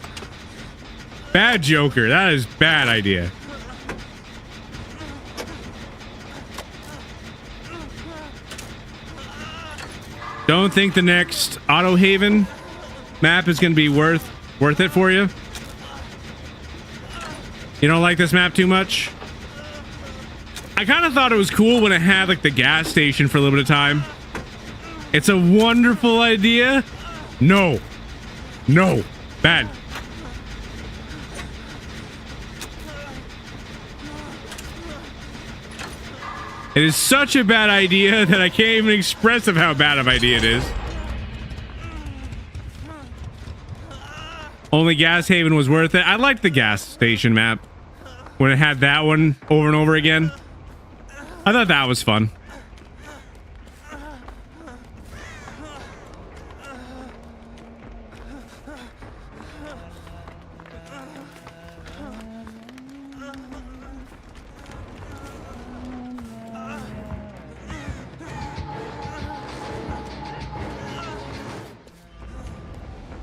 Bad Joker. That is bad idea. Don't think the next Auto Haven map is going to be worth it for you. You don't like this map too much? I kind of thought it was cool when it had like the gas station for a little bit of time. It's a wonderful idea. No. No. Bad. It is such a bad idea that I can't even express of how bad of an idea it is. Only Gas Haven was worth it. I liked the gas station map when it had that one over and over again. I thought that was fun.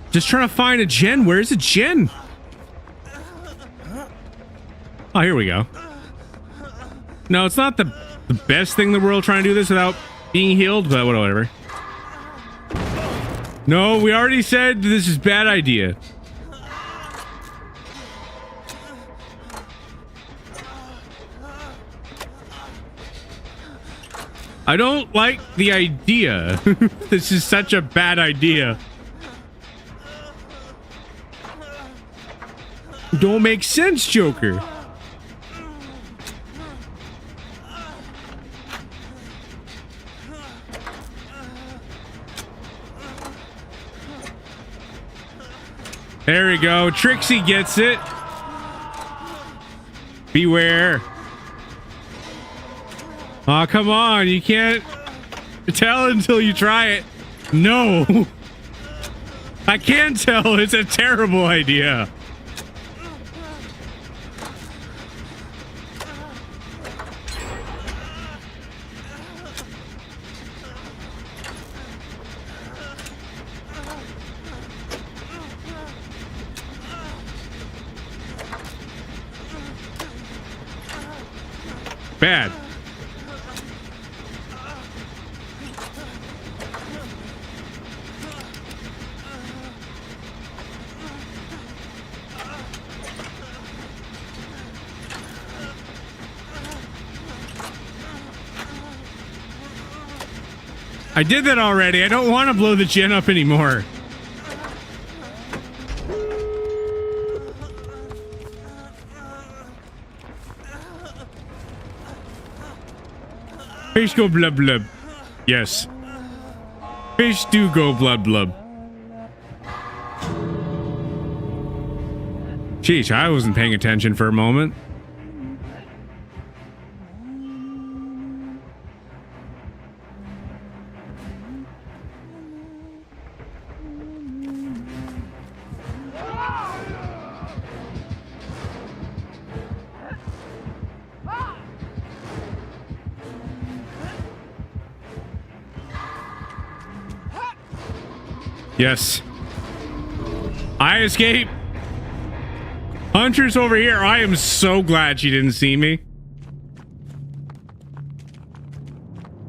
Just trying to find a gen. Where's a gen? Oh, here we go. No, it's not the best thing in the world trying to do this without being healed, but whatever. No, we already said this is a bad idea. I don't like the idea. This is such a bad idea. Don't make sense, Joker. There we go. Trixie gets it. Beware. Oh, come on. You can't tell until you try it. No. I can't tell. It's a terrible idea. Bad. I did that already. I don't want to blow the gen up anymore. Fish go blub blub. Yes. Fish do go blub blub. Sheesh, I wasn't paying attention for a moment. Yes. I escape. Hunter's over here. I am so glad she didn't see me.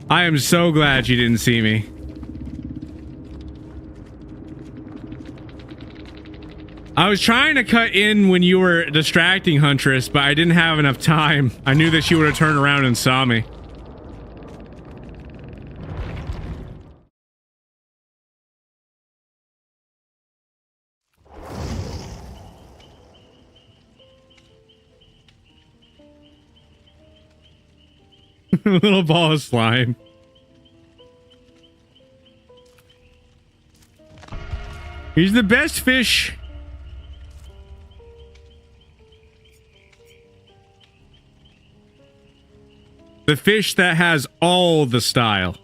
I am so glad she didn't see me. I was trying to cut in when you were distracting Huntress, but I didn't have enough time. I knew that she would have turned around and saw me. Little ball of slime. He's the best fish. The fish that has all the style.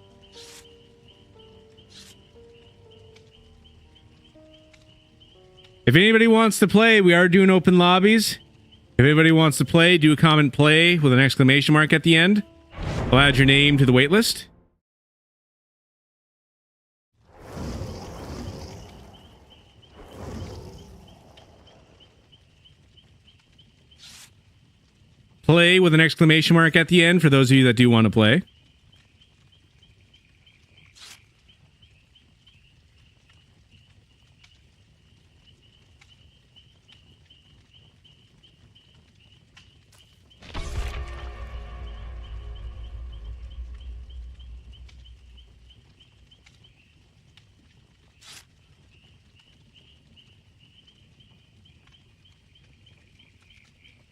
If anybody wants to play, we are doing open lobbies. If anybody wants to play, do a comment play with an exclamation mark at the end. I'll add your name to the waitlist. Play with an exclamation mark at the end for those of you that do want to play.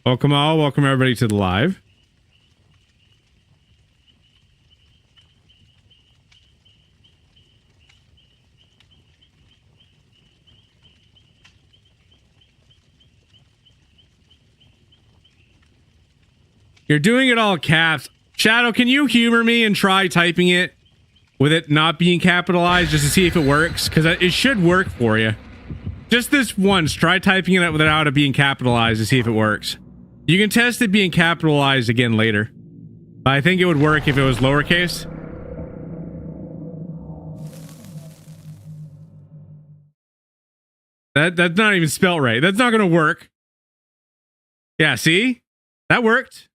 Welcome all. Welcome everybody to the live. You're doing it all caps. Shadow, can you humor me and try typing it with it not being capitalized just to see if it works? Because it should work for you. Just this once. Try typing it without it being capitalized to see if it works. You can test it being capitalized again later. But I think it would work if it was lowercase. That's not even spelt right. That's not going to work. Yeah, see? That worked.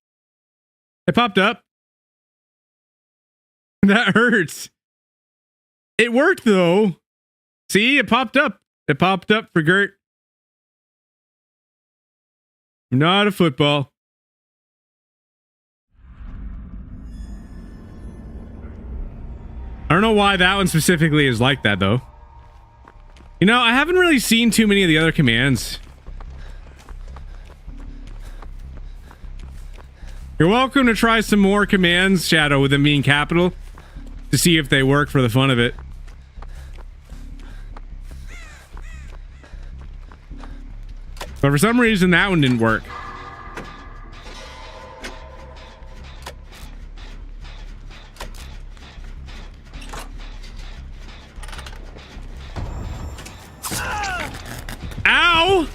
It popped up. That hurts. It worked though. See, it popped up. It popped up for Gert. Not a football. I don't know why that one specifically is like that though. You know, I haven't really seen too many of the other commands. You're welcome to try some more commands, Shadow, with them being capital, to see if they work for the fun of it. But for some reason, that one didn't work. Ow!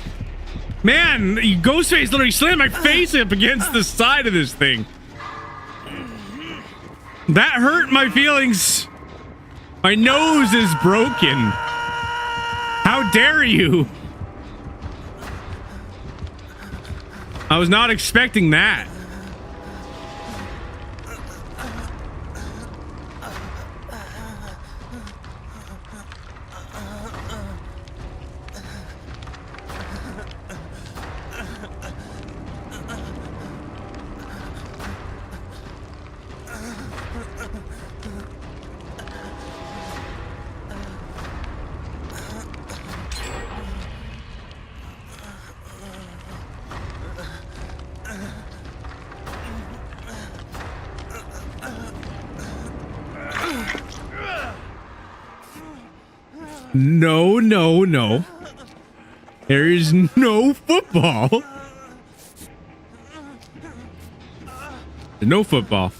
Man, Ghostface literally slammed my face up against the side of this thing. That hurt my feelings. My nose is broken. How dare you? I was not expecting that. No, no, no. There is no football. There's no football.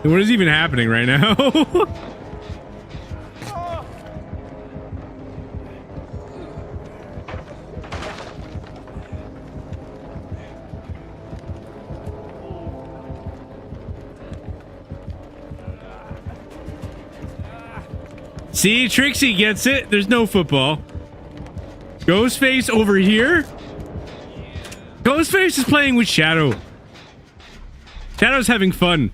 What is even happening right now? See, Trixie gets it. There's no football. Ghostface over here. Ghostface is playing with Shadow. Shadow's having fun.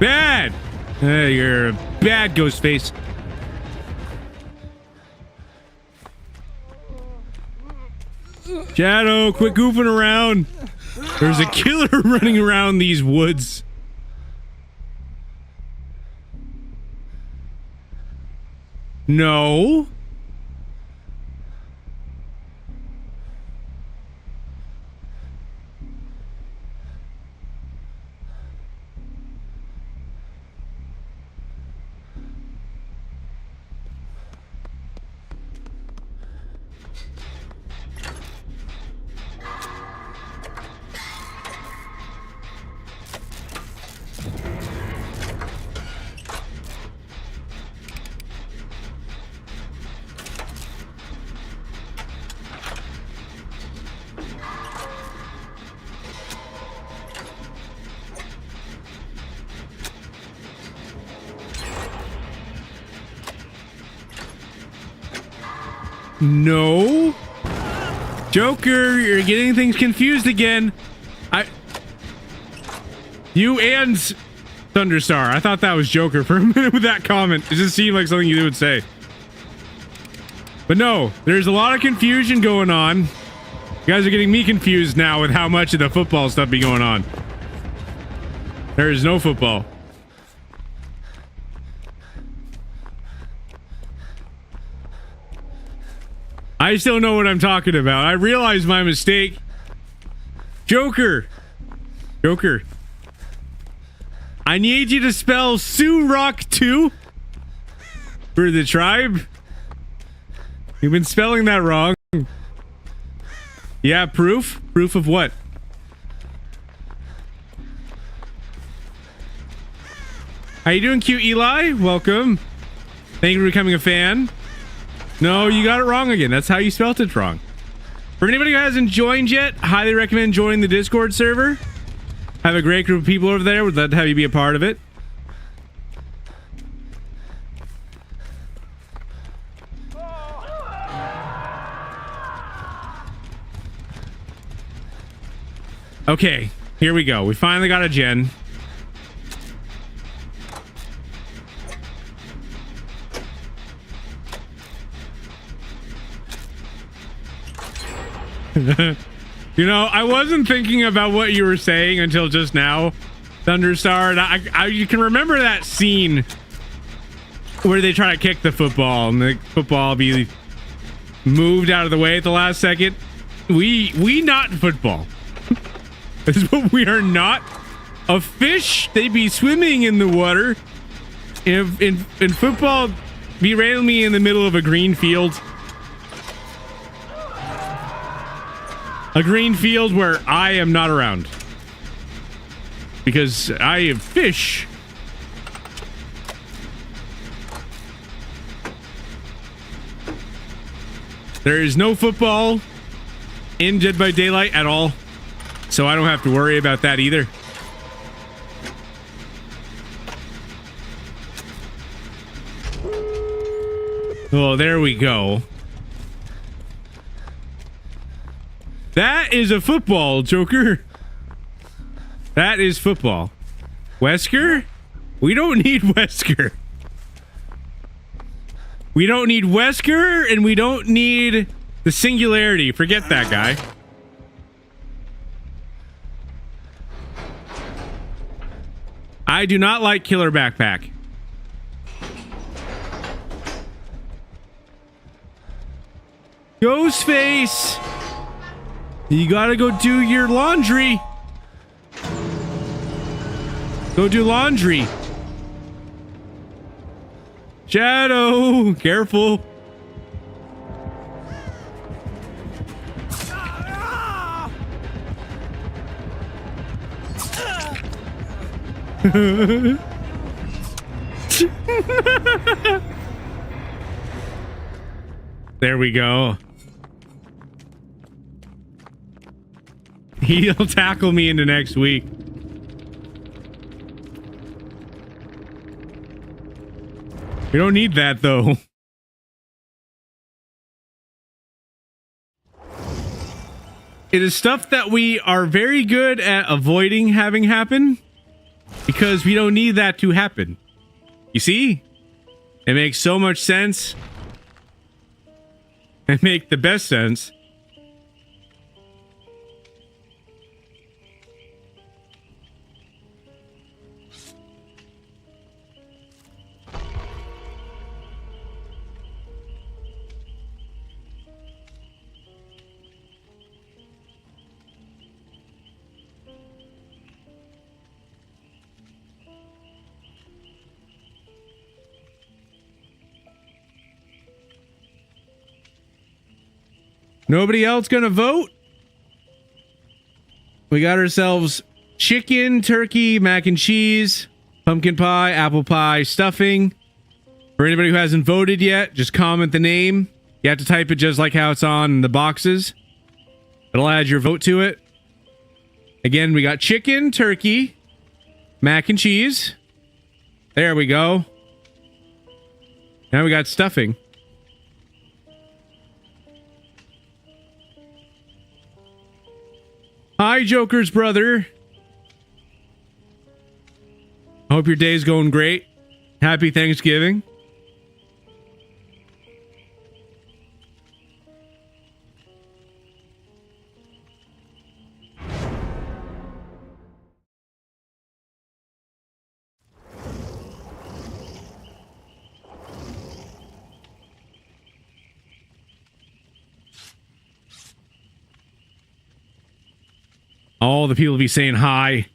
Bad. You're a bad Ghostface. Shadow, quit goofing around. There's a killer running around these woods. No. No. Joker, you're getting things confused again. You and Thunderstar. I thought that was Joker for a minute with that comment. It just seemed like something you would say. But no, there's a lot of confusion going on. You guys are getting me confused now with how much of the football stuff be going on. There is no football. I still know what I'm talking about. I realized my mistake. Joker. Joker. I need you to spell Surok 2 for the tribe. You've been spelling that wrong. Yeah, proof? Proof of what? How you doing, cute Eli? Welcome. Thank you for becoming a fan. No, you got it wrong again. That's how you spelt it wrong. For anybody who hasn't joined yet, highly recommend joining the Discord server. Have a great group of people over there. Would love to have you be a part of it. Okay, here we go. We finally got a gen. You know, I wasn't thinking about what you were saying until just now, Thunderstar. And you can remember that scene where they try to kick the football and the football be moved out of the way at the last second. We not football. This is what we are not. A fish, they be swimming in the water. In football, be randomly in the middle of a green field. A green field where I am not around. Because I am fish. There is no football in Dead by Daylight at all. So I don't have to worry about that either. Oh, there we go. That is a football, Joker. That is football. Wesker? We don't need Wesker. We don't need Wesker, and we don't need the singularity. Forget that guy. I do not like Killer Backpack. Ghostface! You gotta go do your laundry. Go do laundry. Shadow, careful. There we go. He'll tackle me into next week. We don't need that, though. It is stuff that we are very good at avoiding having happen. because we don't need that to happen. You see? It makes so much sense. It makes the best sense. Nobody else gonna vote? We got ourselves chicken, turkey, mac and cheese, pumpkin pie, apple pie, stuffing. For anybody who hasn't voted yet, just comment the name. You have to type it just like how it's on the boxes. It'll add your vote to it. Again, we got chicken, turkey, mac and cheese. There we go. Now we got stuffing. Hi, Joker's brother. I hope your day's going great. Happy Thanksgiving. All the people be saying hi.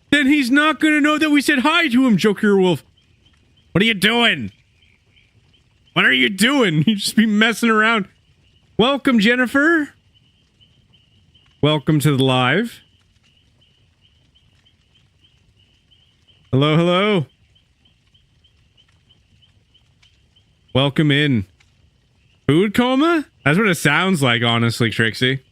Then he's not gonna know that we said hi to him, Joker Wolf. What are you doing? What are you doing? You just be messing around. Welcome, Jennifer. Welcome to the live. Hello, hello. Welcome in. Food coma? That's what it sounds like, honestly, Trixie.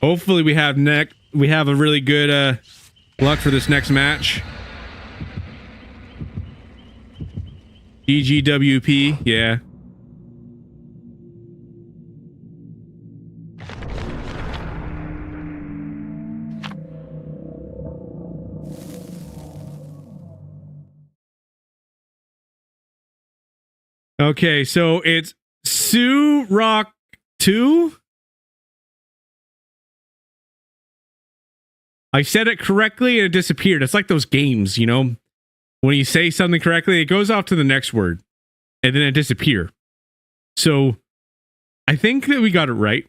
Hopefully we have a really good luck for this next match. GGWP, yeah. Okay, so it's Sue Rock 2. I said it correctly and it disappeared. It's like those games, you know? When you say something correctly, it goes off to the next word and then it disappears. So I think that we got it right.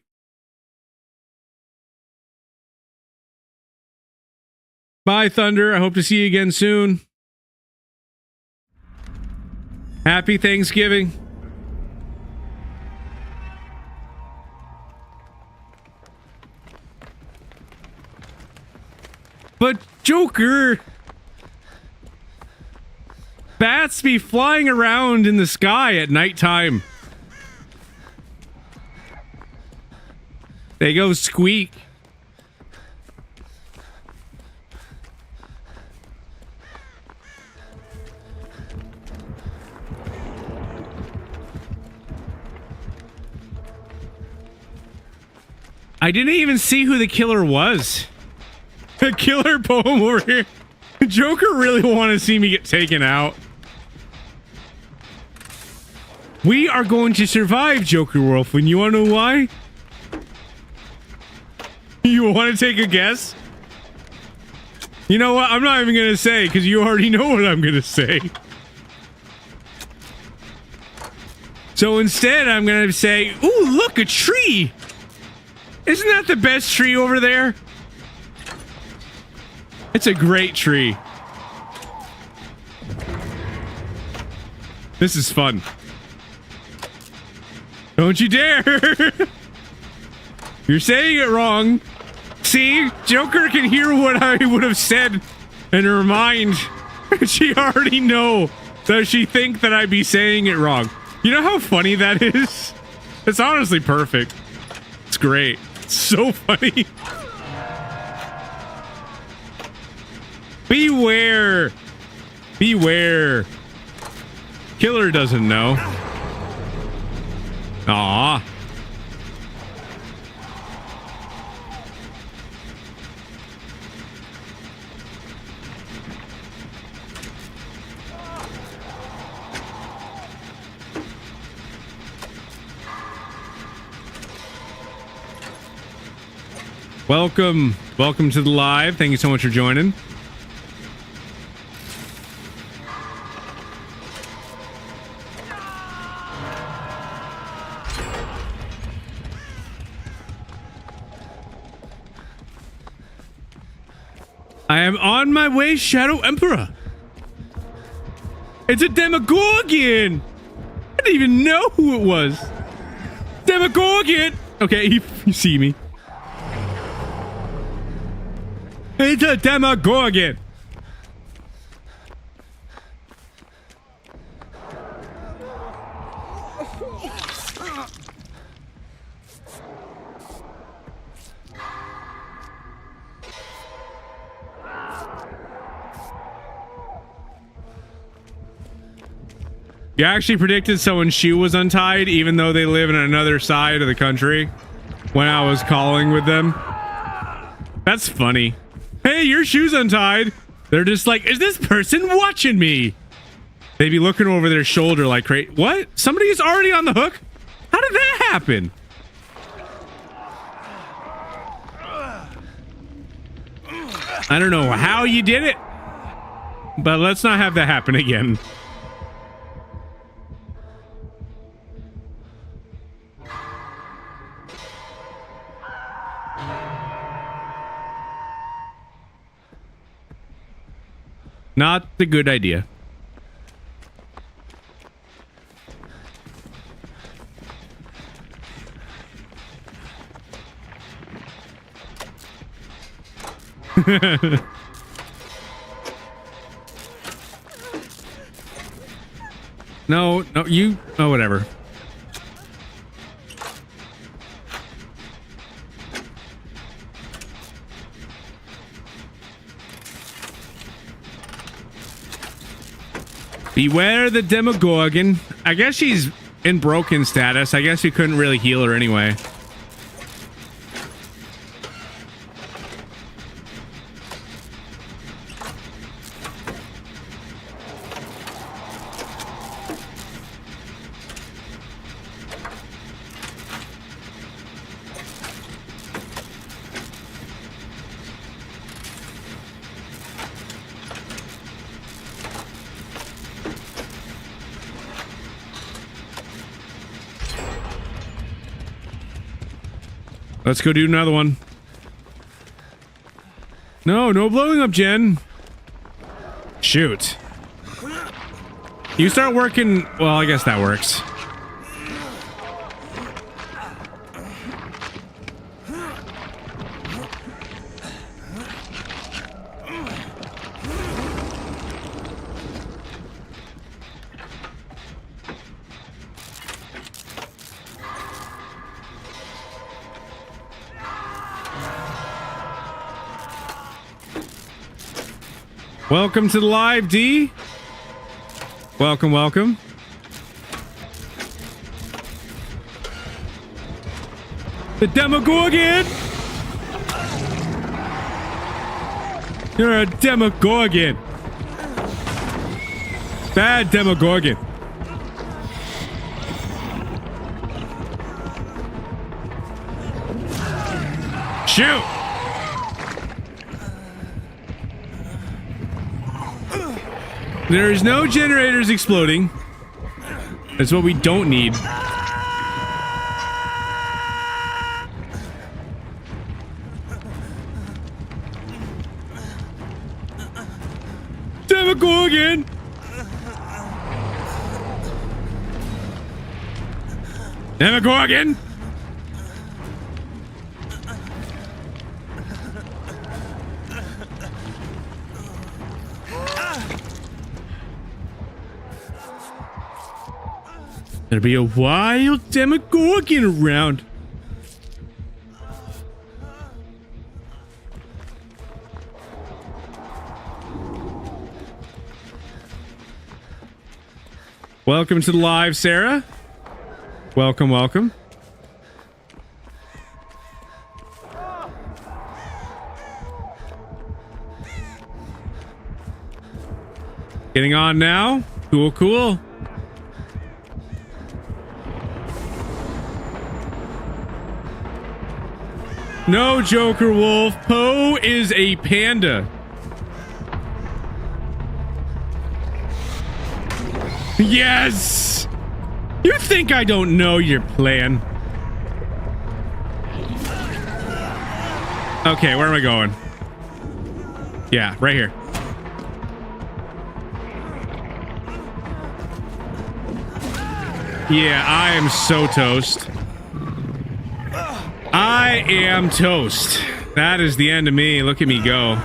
Bye, Thunder. I hope to see you again soon. Happy Thanksgiving. But Joker, bats be flying around in the sky at nighttime. They go squeak. I didn't even see who the killer was. The killer poem over here. Joker really want to see me get taken out. We are going to survive, Joker Wolf. And you want to know why? You want to take a guess? You know what? I'm not even going to say because you already know what I'm going to say. So instead, I'm going to say, ooh, look, a tree. Isn't that the best tree over there? It's a great tree. This is fun. Don't you dare! You're saying it wrong. See? Joker can hear what I would have said in her mind. She already know. Does she think that I'd be saying it wrong? You know how funny that is? It's honestly perfect. It's great. It's so funny. Beware. Beware. Killer doesn't know. Aw. Welcome to the live. Thank you so much for joining. I am on my way, Shadow Emperor. It's a Demogorgon. I didn't even know who it was. Demogorgon. Okay, you see me. It's a Demogorgon. You actually predicted someone's shoe was untied, even though they live in another side of the country, when I was calling with them. That's funny. Hey, your shoe's untied. They're just like, is this person watching me? They'd be looking over their shoulder like, what? Somebody's already on the hook? How did that happen? I don't know how you did it, but let's not have that happen again. Not a good idea. No, you... Oh, whatever. Beware the Demogorgon. I guess she's in broken status. I guess we couldn't really heal her anyway. Let's go do another one. No blowing up, Jen. Shoot. You start working... Well, I guess that works. Welcome to the live, D. Welcome, welcome. The Demogorgon! You're a Demogorgon. Bad Demogorgon. Shoot! There's no generators exploding. That's what we don't need. Demogorgon! Demogorgon! There'll be a wild Demogorgon around. Welcome to the live, Sarah. Welcome, welcome. Getting on now. Cool, cool. No, Joker Wolf. Poe is a panda. Yes! You think I don't know your plan? Okay, where am I going? Yeah, right here. Yeah, I am so toast. I am toast. That is the end of me. Look at me go.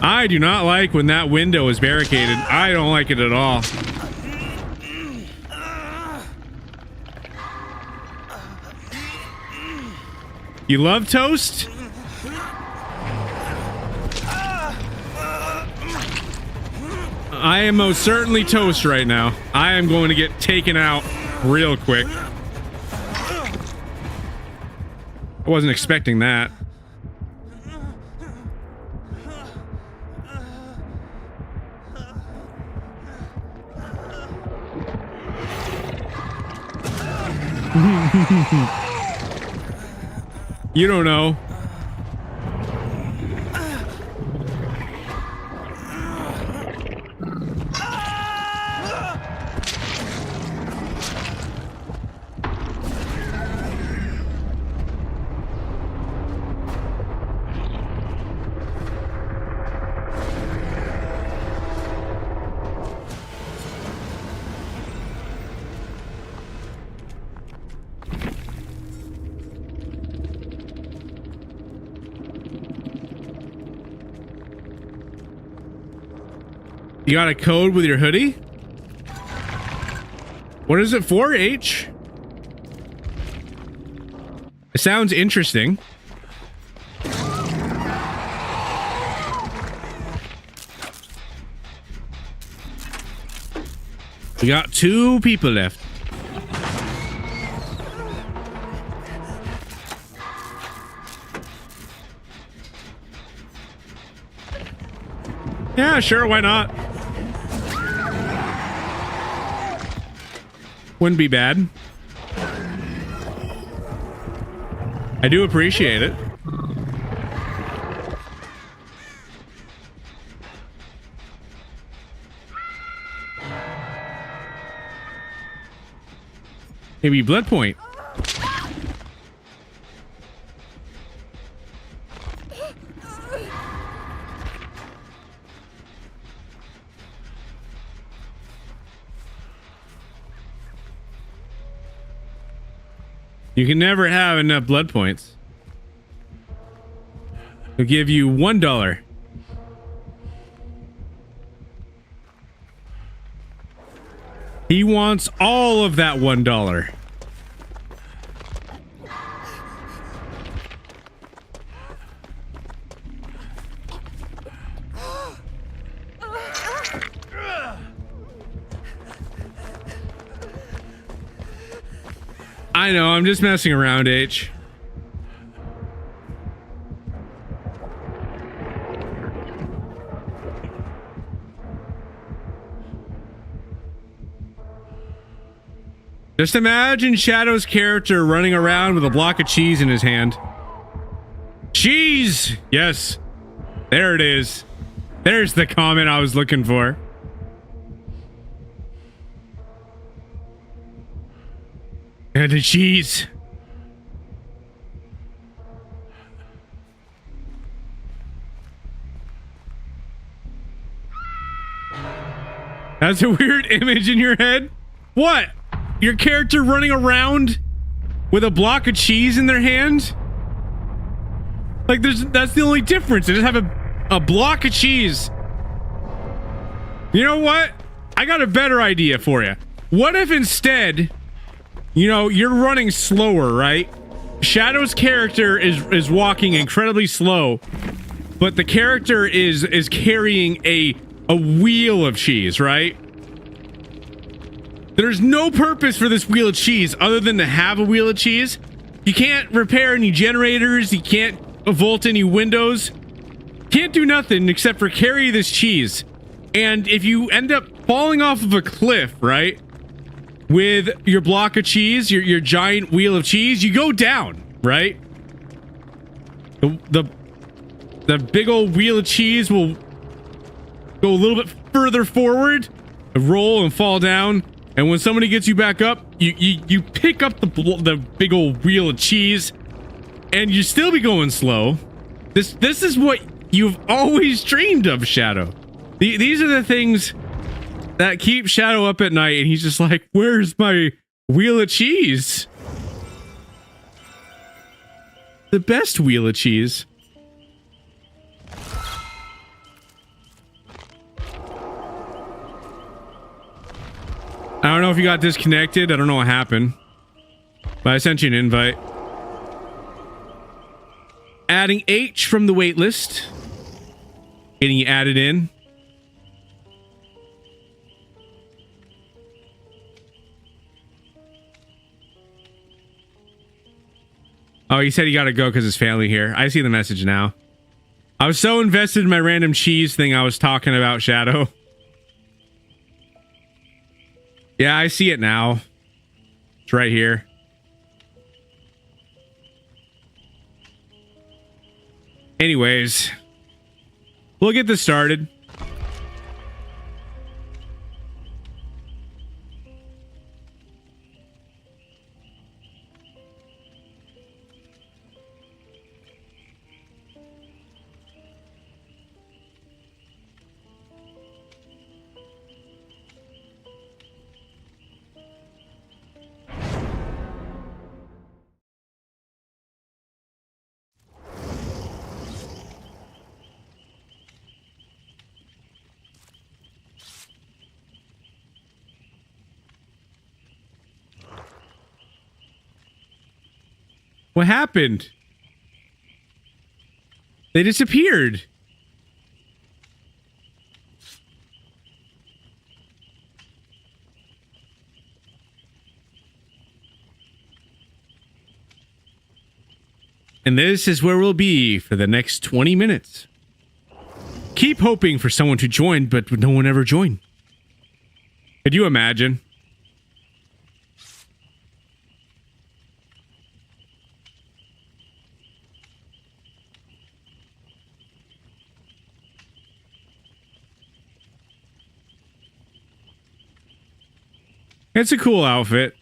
I do not like when that window is barricaded. I don't like it at all. You love toast? I am most certainly toast right now. I am going to get taken out real quick. I wasn't expecting that. You don't know. You got a code with your hoodie? What is it for, H? It sounds interesting. We got 2 people left. Yeah, sure, why not? Wouldn't be bad. I do appreciate it. Maybe blood point. You can never have enough blood points. We'll give you $1. He wants all of that $1. I know, I'm just messing around, H. Just imagine Shadow's character running around with a block of cheese in his hand. Cheese! Yes. There it is. There's the comment I was looking for. And the cheese. That's a weird image in your head. What? Your character running around with a block of cheese in their hand? Like that's the only difference. They just have a block of cheese. You know what? I got a better idea for you. What if instead, you know, you're running slower, right? Shadow's character is walking incredibly slow, but the character is carrying a wheel of cheese, right? There's no purpose for this wheel of cheese other than to have a wheel of cheese. You can't repair any generators, you can't vault any windows. Can't do nothing except for carry this cheese. And if you end up falling off of a cliff, right, with your block of cheese, your giant wheel of cheese, you go down, right? The big old wheel of cheese will go a little bit further forward, roll and fall down, and when somebody gets you back up, you pick up the big old wheel of cheese, and you still be going slow. This is what you've always dreamed of, Shadow. These are the things that keep Shadow up at night, and he's just like, where's my wheel of cheese? The best wheel of cheese. I don't know if you got disconnected. I don't know what happened. But I sent you an invite. Adding H from the wait list. Getting you added in. Oh, he said he gotta go because his family here. I see the message now. I was so invested in my random cheese thing I was talking about, Shadow. Yeah, I see it now. It's right here. Anyways, we'll get this started. What happened? They disappeared. And this is where we'll be for the next 20 minutes. Keep hoping for someone to join, but no one ever joined. Could you imagine? It's a cool outfit.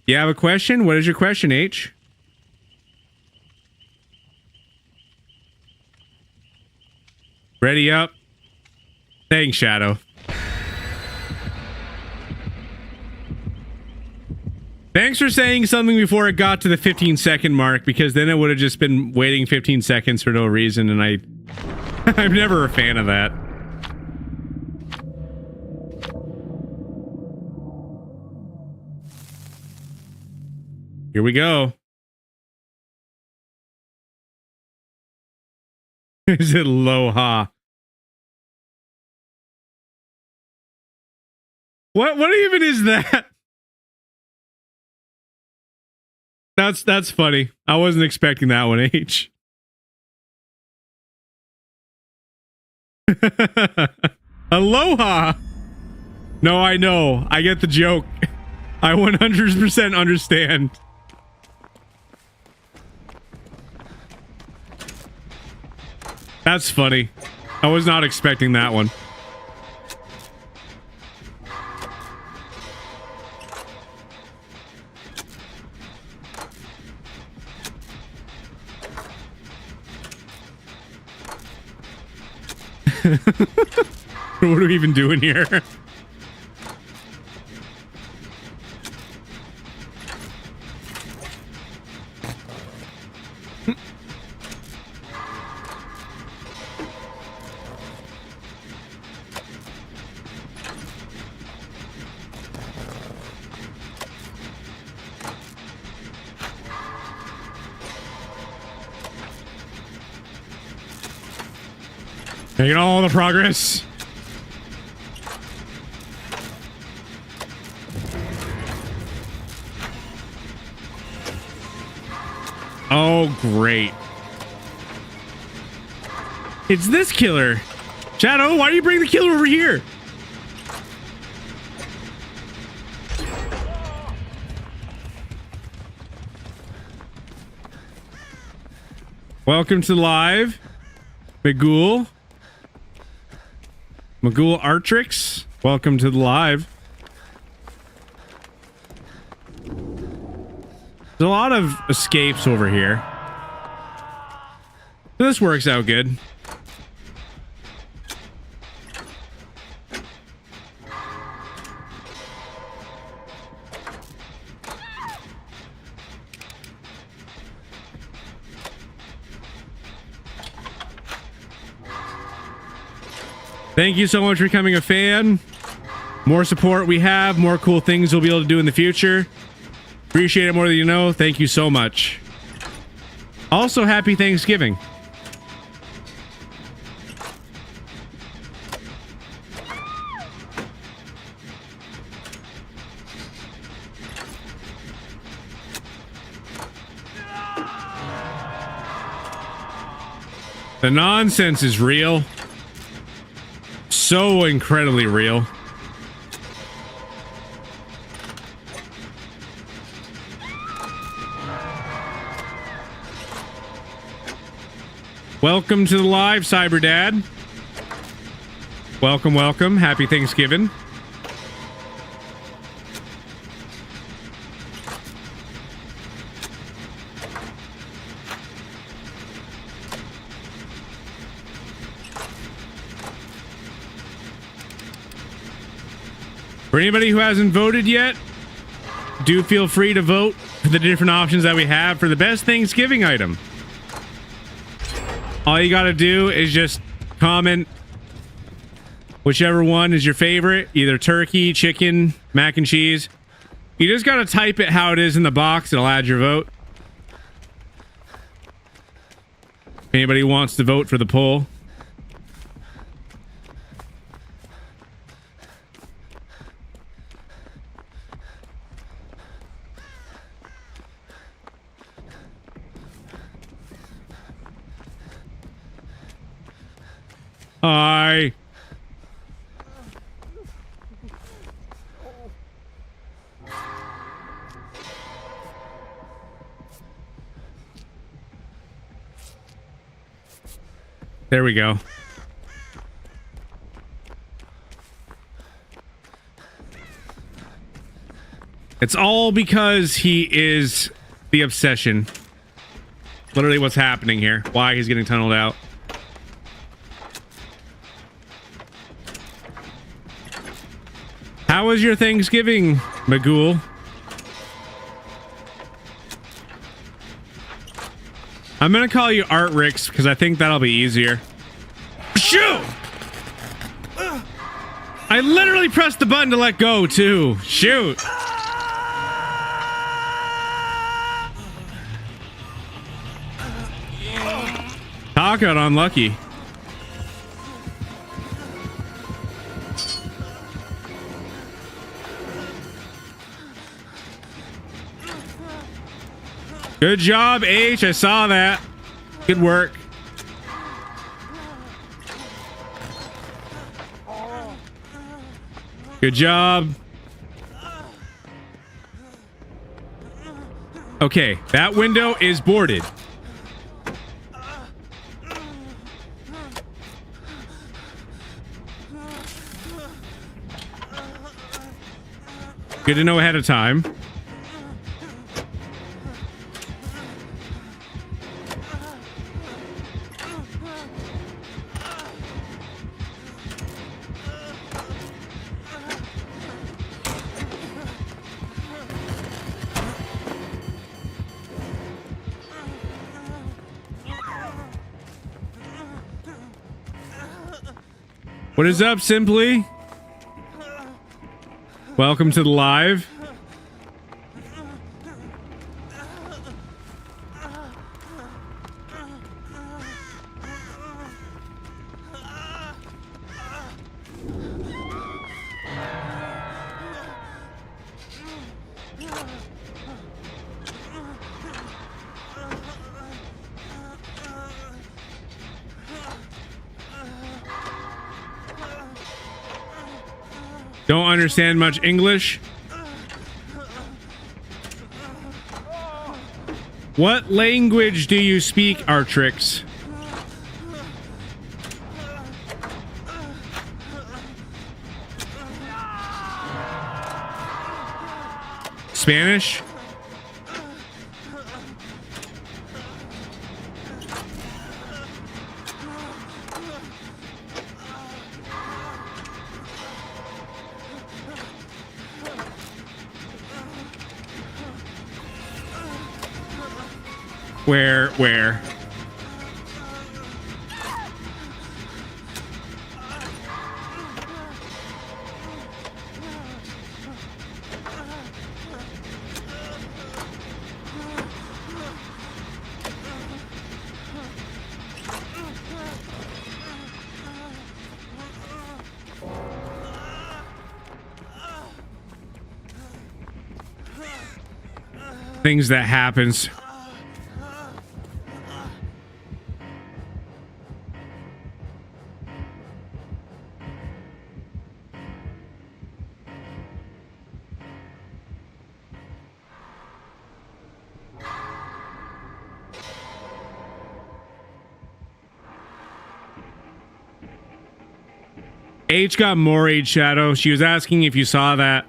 You have a question? What is your question, H? Ready up. Thanks, Shadow. Thanks for saying something before it got to the 15-second mark, because then it would have just been waiting 15 seconds for no reason, and I'm never a fan of that. Here we go. Is it Aloha? What even is that? That's funny. I wasn't expecting that one, H. Aloha. No, I know. I get the joke. I 100% understand. That's funny. I was not expecting that one. What are we even doing here? Making all the progress. Oh, great. It's this killer. Shadow, why do you bring the killer over here? Welcome to live, Magul. Magul Artrix. Welcome to the live. There's a lot of escapes over here. So this works out good. Thank you so much for becoming a fan. More support we have, more cool things we'll be able to do in the future. Appreciate it more than you know. Thank you so much. Also, happy Thanksgiving. The nonsense is real. So incredibly real. Welcome to the live, Cyber Dad. Welcome, welcome. Happy Thanksgiving. For anybody who hasn't voted yet, do feel free to vote for the different options that we have for the best Thanksgiving item. All you got to do is just comment whichever one is your favorite, either turkey, chicken, mac and cheese. You just got to type it how it is in the box. It'll add your vote. If anybody wants to vote for the poll. Hi. There we go. It's all because he is the obsession. Literally what's happening here. Why he's getting tunneled out. How was your Thanksgiving, Magul? I'm gonna call you Art Rix because I think that'll be easier. Shoot! I literally pressed the button to let go too. Shoot! Talk about unlucky. Good job, H. I saw that. Good work. Good job. Okay, that window is boarded. Good to know ahead of time. What is up, Simply? Welcome to the live. Don't understand much English. What language do you speak, Artrix? Spanish? Where? Things that happens. H got more Raid Shadow. She was asking if you saw that.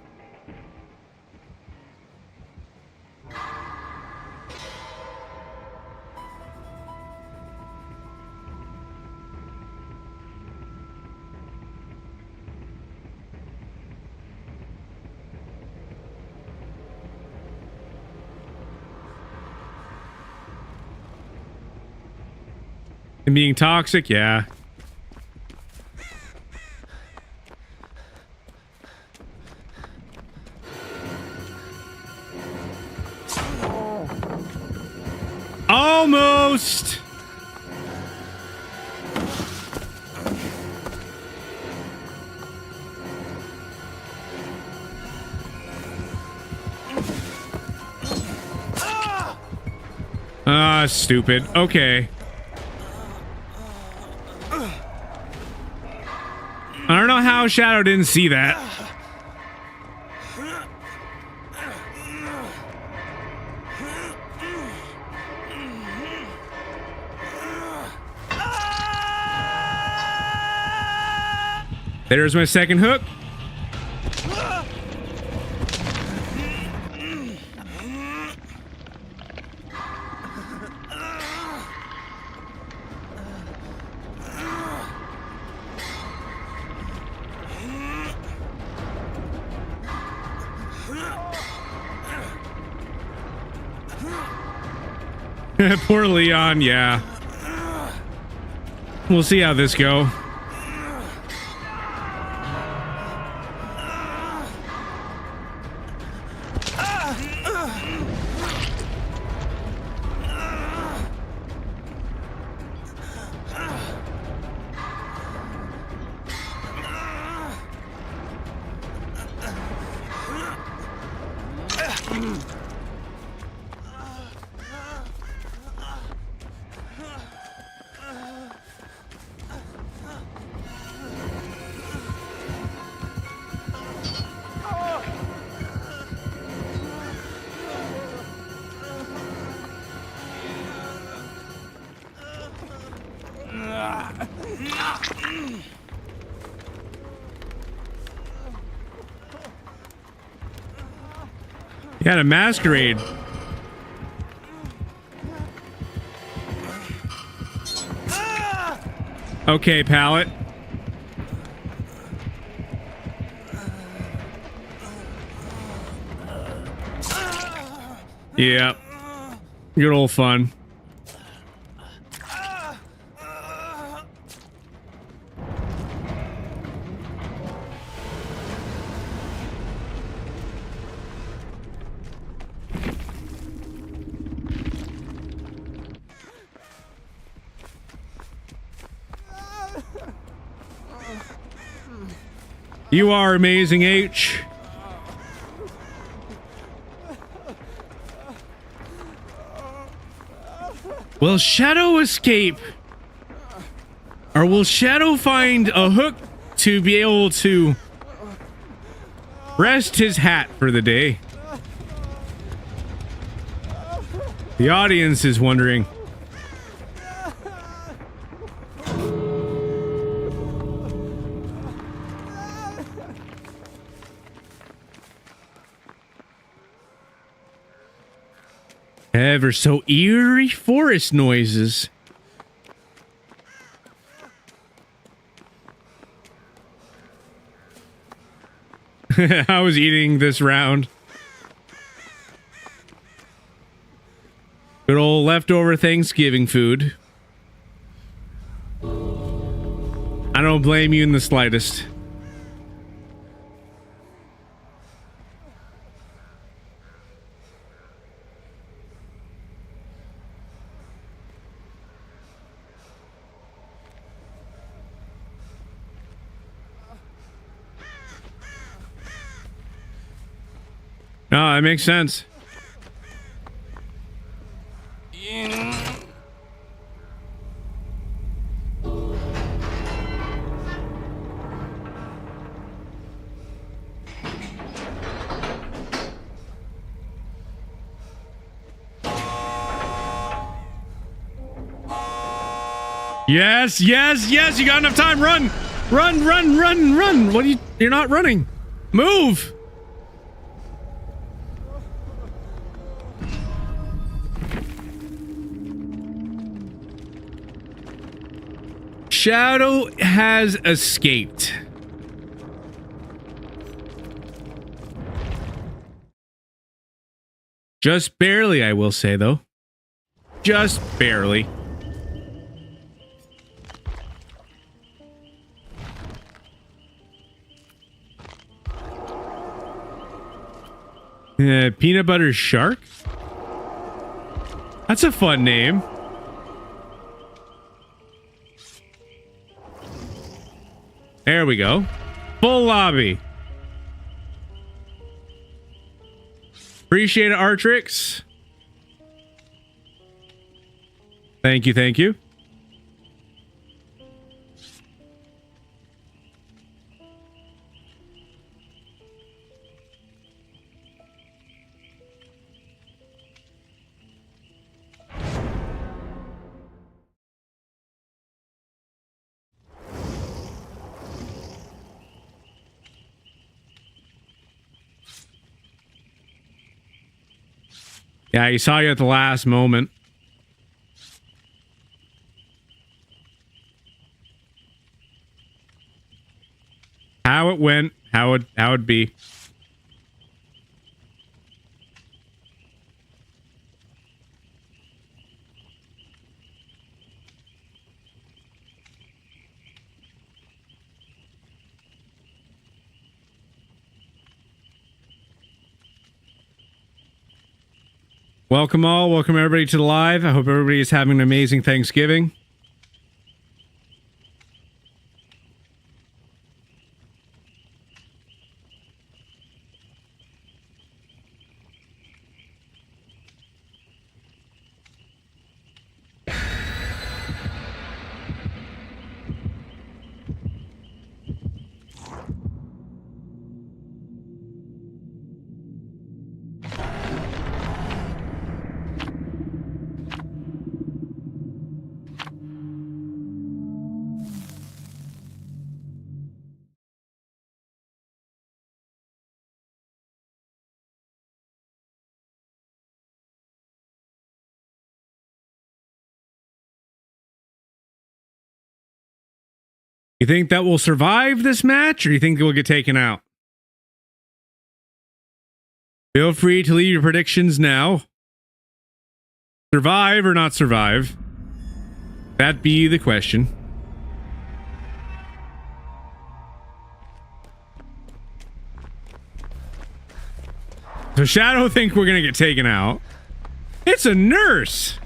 And being toxic, yeah. Almost. Ah, stupid. Okay. I don't know how Shadow didn't see that. There's my second hook. Poor Leon, yeah. We'll see how this go. You had a masquerade. Okay, pallet. Yep. Good old fun. You are amazing, H. Will Shadow escape? Or will Shadow find a hook to be able to Rest his hat for the day. The audience is wondering. Ever so eerie forest noises. I was eating this round. Good old leftover Thanksgiving food. I don't blame you in the slightest. No, that makes sense. Yes, yes, yes, you got enough time. Run, run, run, run, run. What are you? You're not running. Move. Shadow has escaped. Just barely, I will say, though. Just barely. Peanut Butter Shark? That's a fun name. There we go. Full lobby. Appreciate it, Artrix. Thank you, thank you. Yeah, he saw you at the last moment. How it went, how it'd be. Welcome all. Welcome everybody to the live. I hope everybody is having an amazing Thanksgiving. You think that will survive this match, or you think it will get taken out? Feel free to leave your predictions now. Survive or not survive? That be the question. So Shadow think we're gonna get taken out. It's a nurse.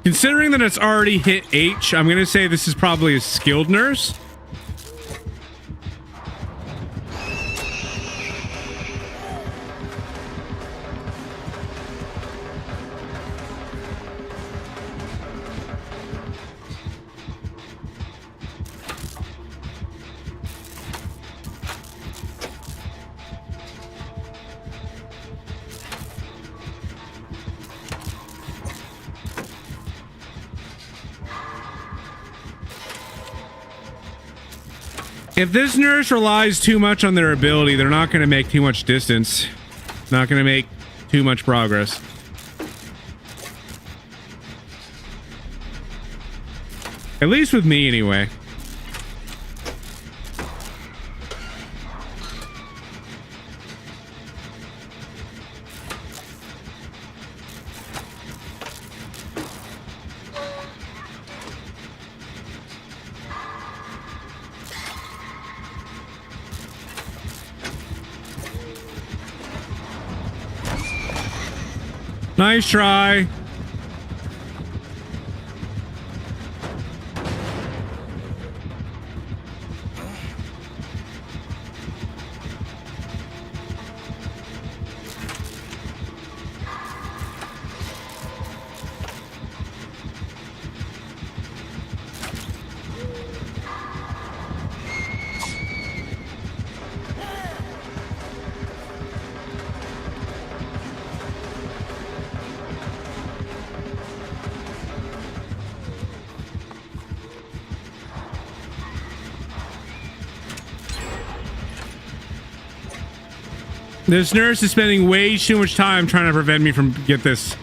Considering that it's already hit H, I'm gonna say this is probably a skilled nurse. If this nurse relies too much on their ability, they're not going to make too much distance. Not going to make too much progress. At least with me, anyway. Nice try. This nurse is spending way too much time trying to prevent me from get this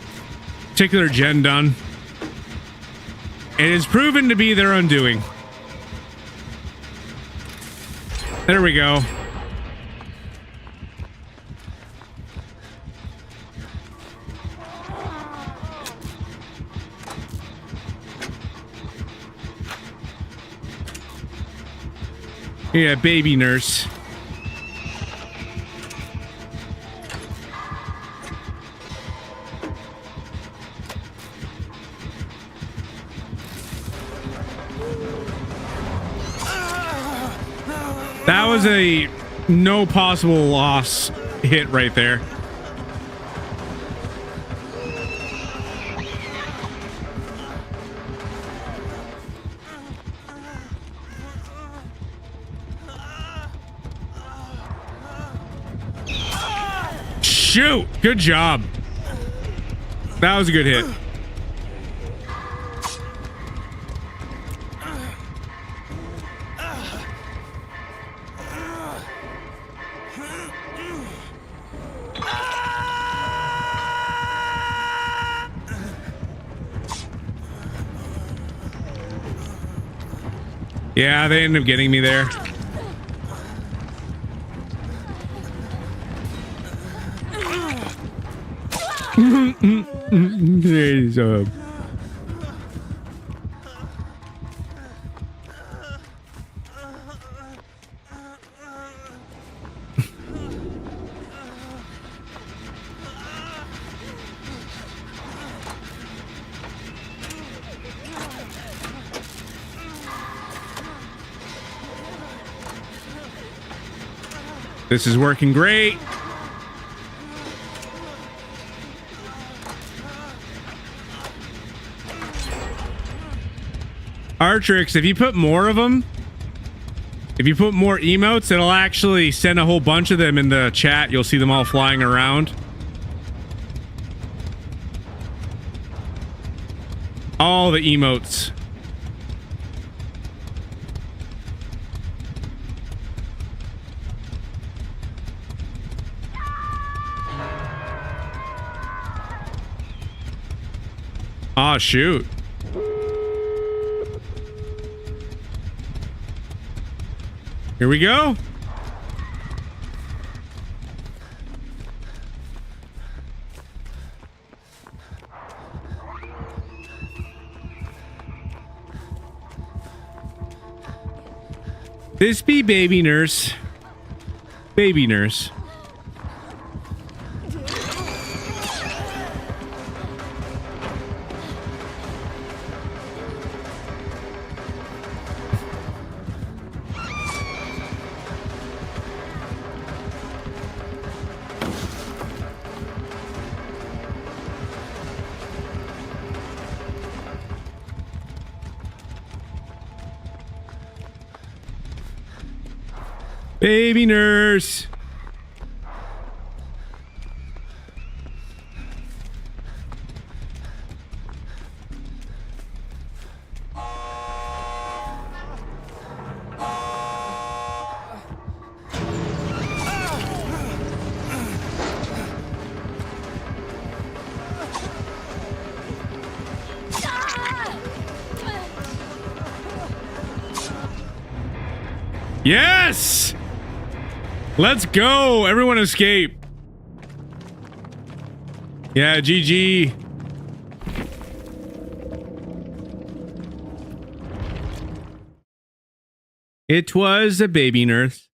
particular gen done. It is proven to be their undoing. There we go. Yeah, baby nurse. That was a no possible loss hit right there. Shoot! Good job. That was a good hit. Yeah, they ended up getting me there. This is working great. Artrix, if you put more of them, if you put more emotes, it'll actually send a whole bunch of them in the chat. You'll see them all flying around. All the emotes. Ah, shoot. Here we go. This be baby nurse. Baby nurse. Baby nurse. Yes! Let's go! Everyone escape. Yeah, GG. It was a baby nurse.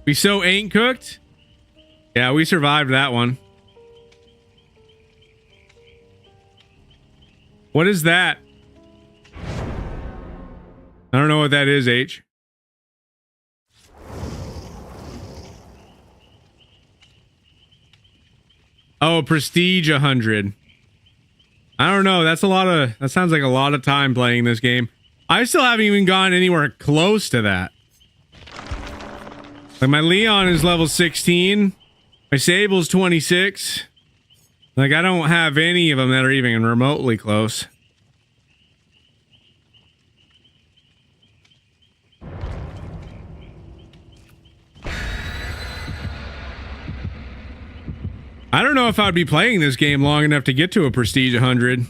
We so ain't cooked? Yeah, we survived that one. What is that? I don't know what that is, H. Oh, prestige 100. I don't know. That sounds like a lot of time playing this game. I still haven't even gone anywhere close to that. Like my Leon is level 16. My Sable's 26. Like I don't have any of them that are even remotely close. I don't know if I'd be playing this game long enough to get to a prestige 100.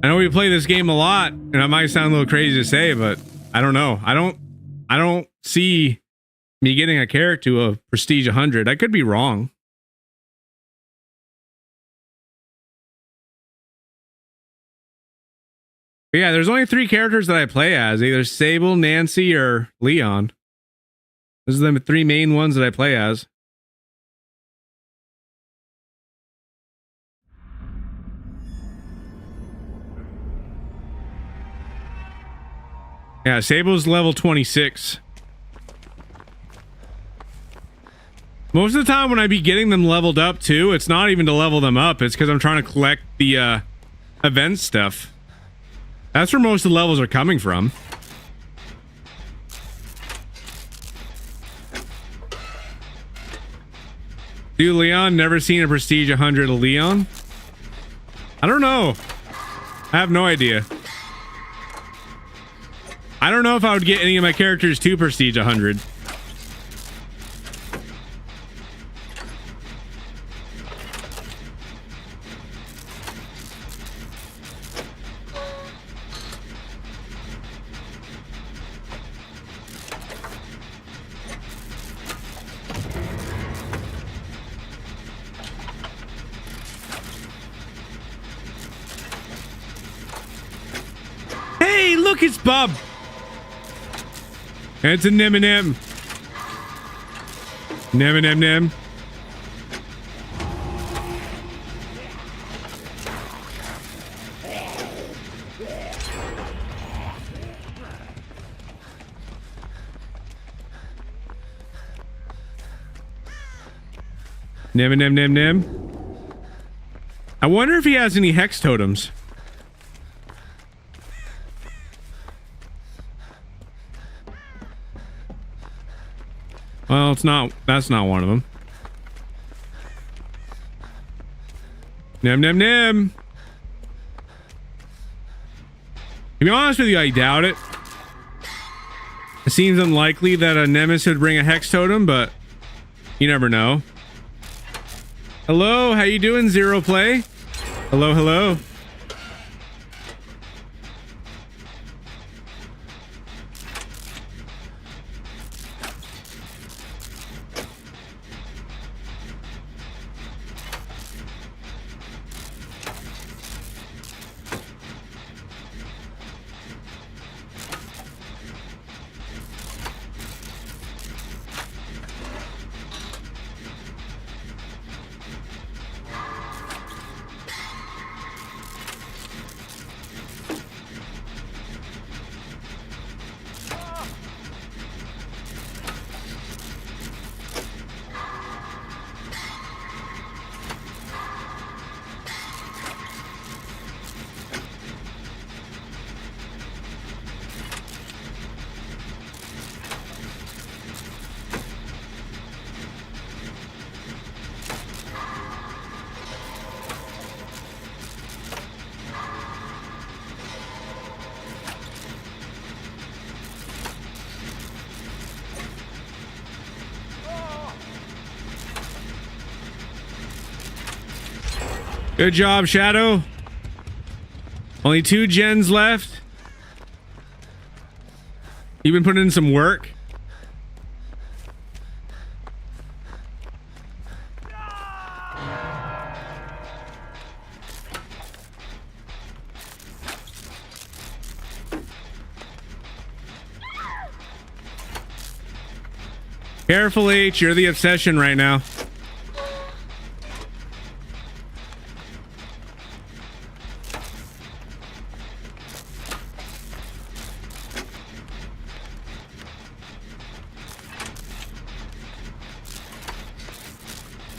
I know we play this game a lot, and it might sound a little crazy to say, but I don't know. I don't see me getting a character to a prestige 100. I could be wrong. But yeah, there's only 3 characters that I play as, either Sable, Nancy, or Leon. Those are the 3 main ones that I play as. Yeah, Sable's level 26. Most of the time when I be getting them leveled up too, it's not even to level them up. It's because I'm trying to collect the event stuff. That's where most of the levels are coming from. Dude, Leon, never seen a prestige 100 of Leon? I don't know. I have no idea. I don't know if I would get any of my characters to prestige 100. Hey, look, it's Bob. It's a Nim-a-Nim. Nim-a-Nim-Nim. Nim-a-Nim-Nim-Nim. I wonder if he has any hex totems. Well, it's not. That's not one of them. Nim, nim, nim. To be honest with you, I doubt it. It seems unlikely that a Nemesis would bring a hex totem, but you never know. Hello, how you doing, Zero Play? Hello, hello. Good job, Shadow. Only 2 gens left. You've been putting in some work. Careful, H. You're the obsession right now.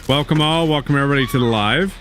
Welcome all. Welcome everybody to the live.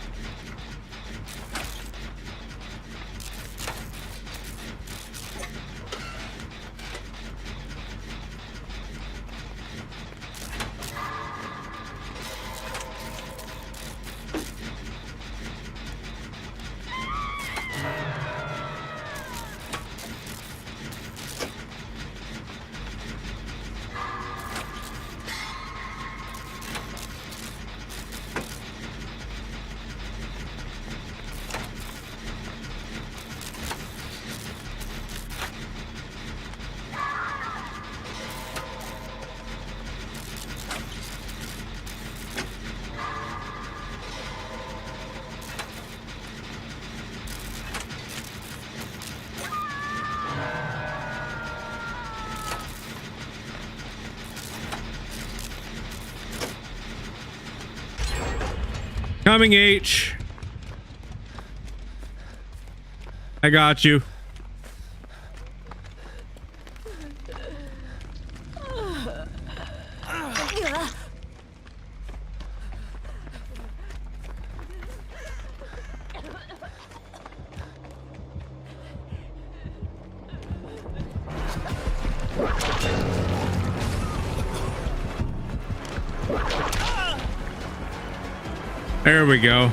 Coming, H. I got you. There we go.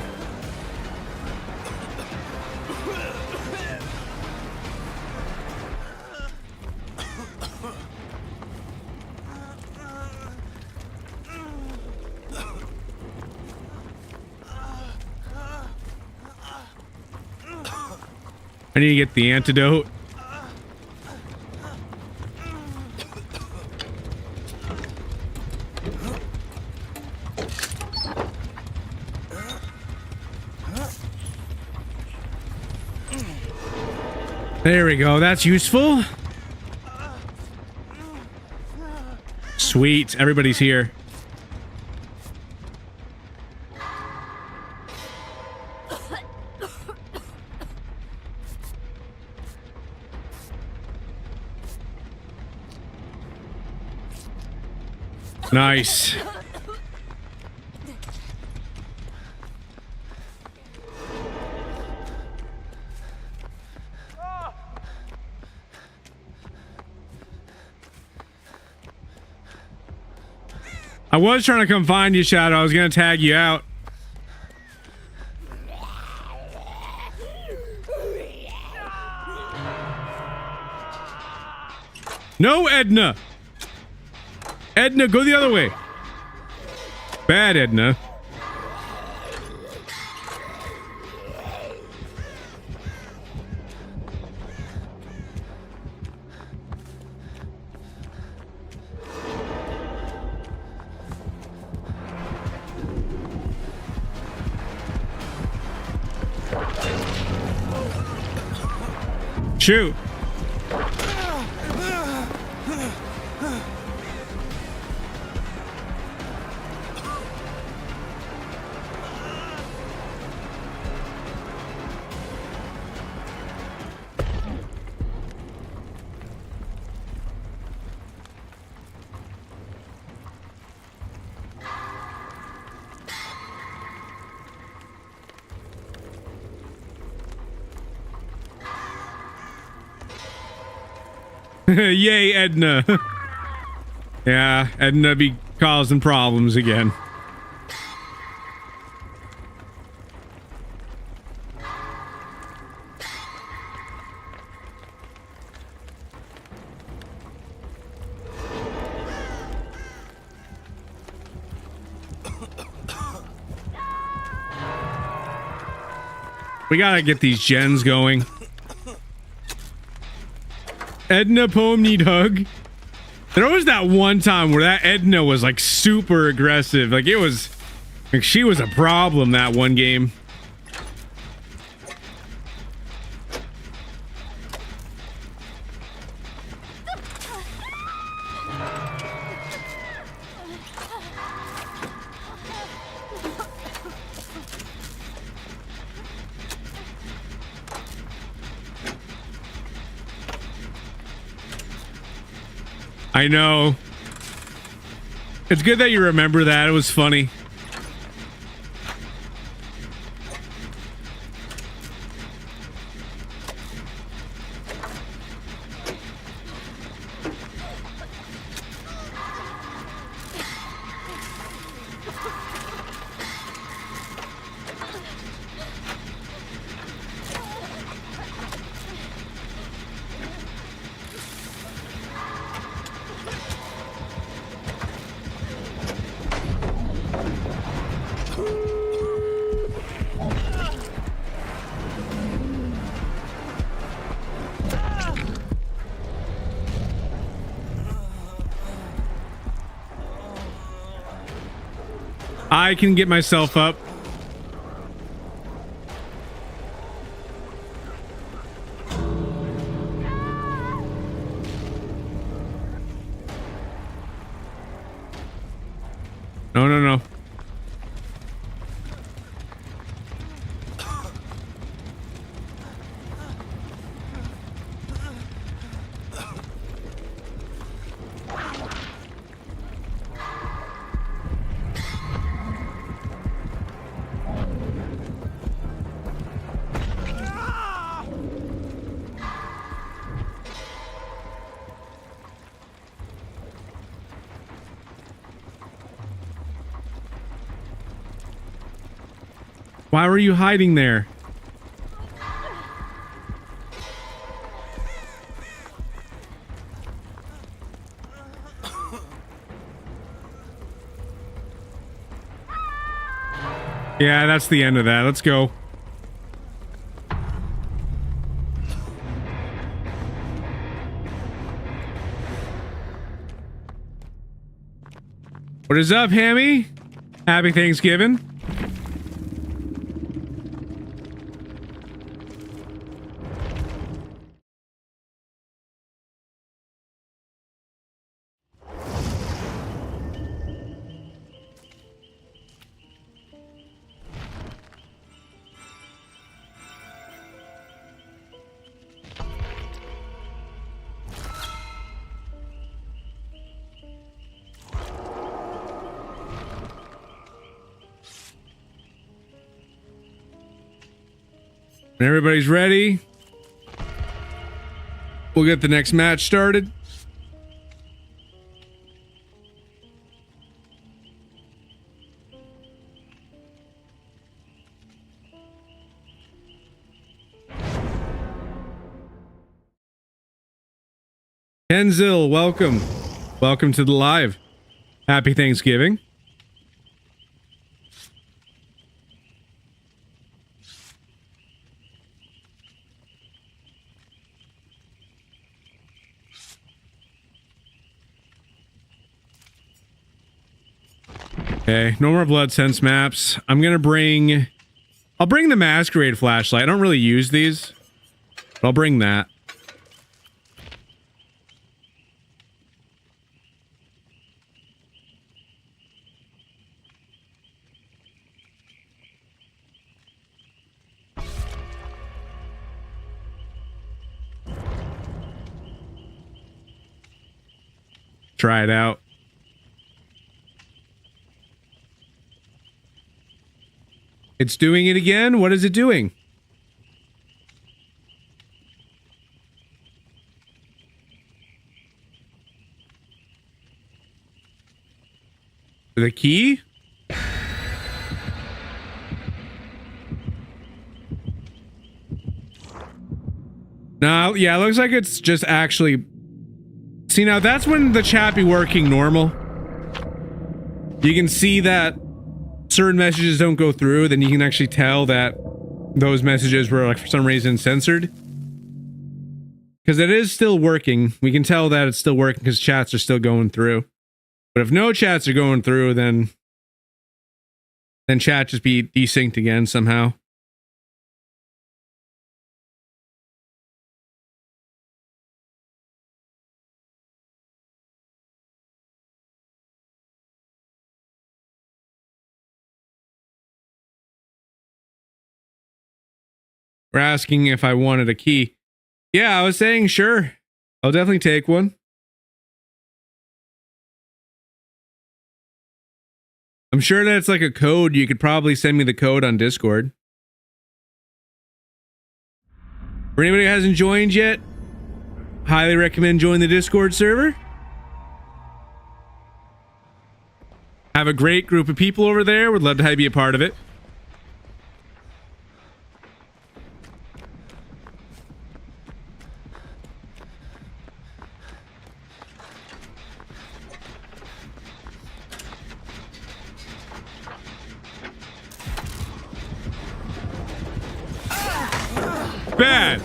I need to get the antidote. There we go. That's useful. Sweet. Everybody's here. Nice. I was trying to come find you, Shadow. I was gonna tag you out. No, Edna. Edna, go the other way. Bad Edna. Shoot. Yay, Edna. Yeah, Edna be causing problems again. We gotta get these gens going. Edna poem need hug. There was that one time where that Edna was like super aggressive. Like it was like she was a problem that one game. I know. It's good that you remember that. It was funny. I can get myself up. No, no, no. Why were you hiding there? Yeah, that's the end of that. Let's go. What is up, Hammy? Happy Thanksgiving. When everybody's ready, we'll get the next match started. Tenzil, welcome. Welcome to the live. Happy Thanksgiving. Okay, no more blood sense maps. I'll bring the masquerade flashlight. I don't really use these, but I'll bring that. Try it out. It's doing it again? What is it doing? The key? No, yeah, it looks like it's just actually... See, now that's when the chat be working normal. You can see that certain messages don't go through, then you can actually tell that those messages were like for some reason censored. Because it is still working. We can tell that it's still working because chats are still going through. But if no chats are going through, then chat just be desynced again somehow. We're asking if I wanted a key. Yeah, I was saying sure. I'll definitely take one. I'm sure that it's like a code. You could probably send me the code on Discord. For anybody who hasn't joined yet, highly recommend joining the Discord server. Have a great group of people over there. Would love to have you be a part of it. Bad.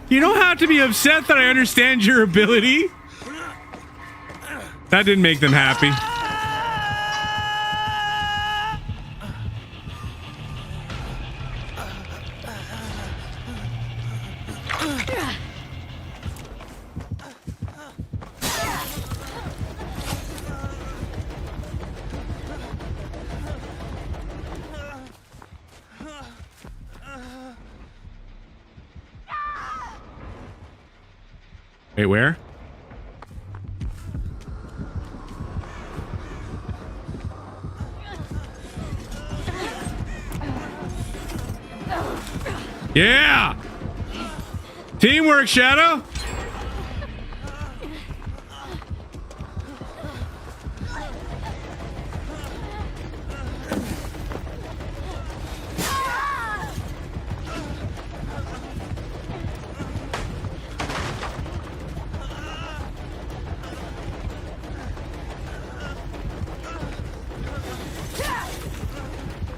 You don't have to be upset that I understand your ability. That didn't make them happy. Wait, where? Yeah! Teamwork, Shadow!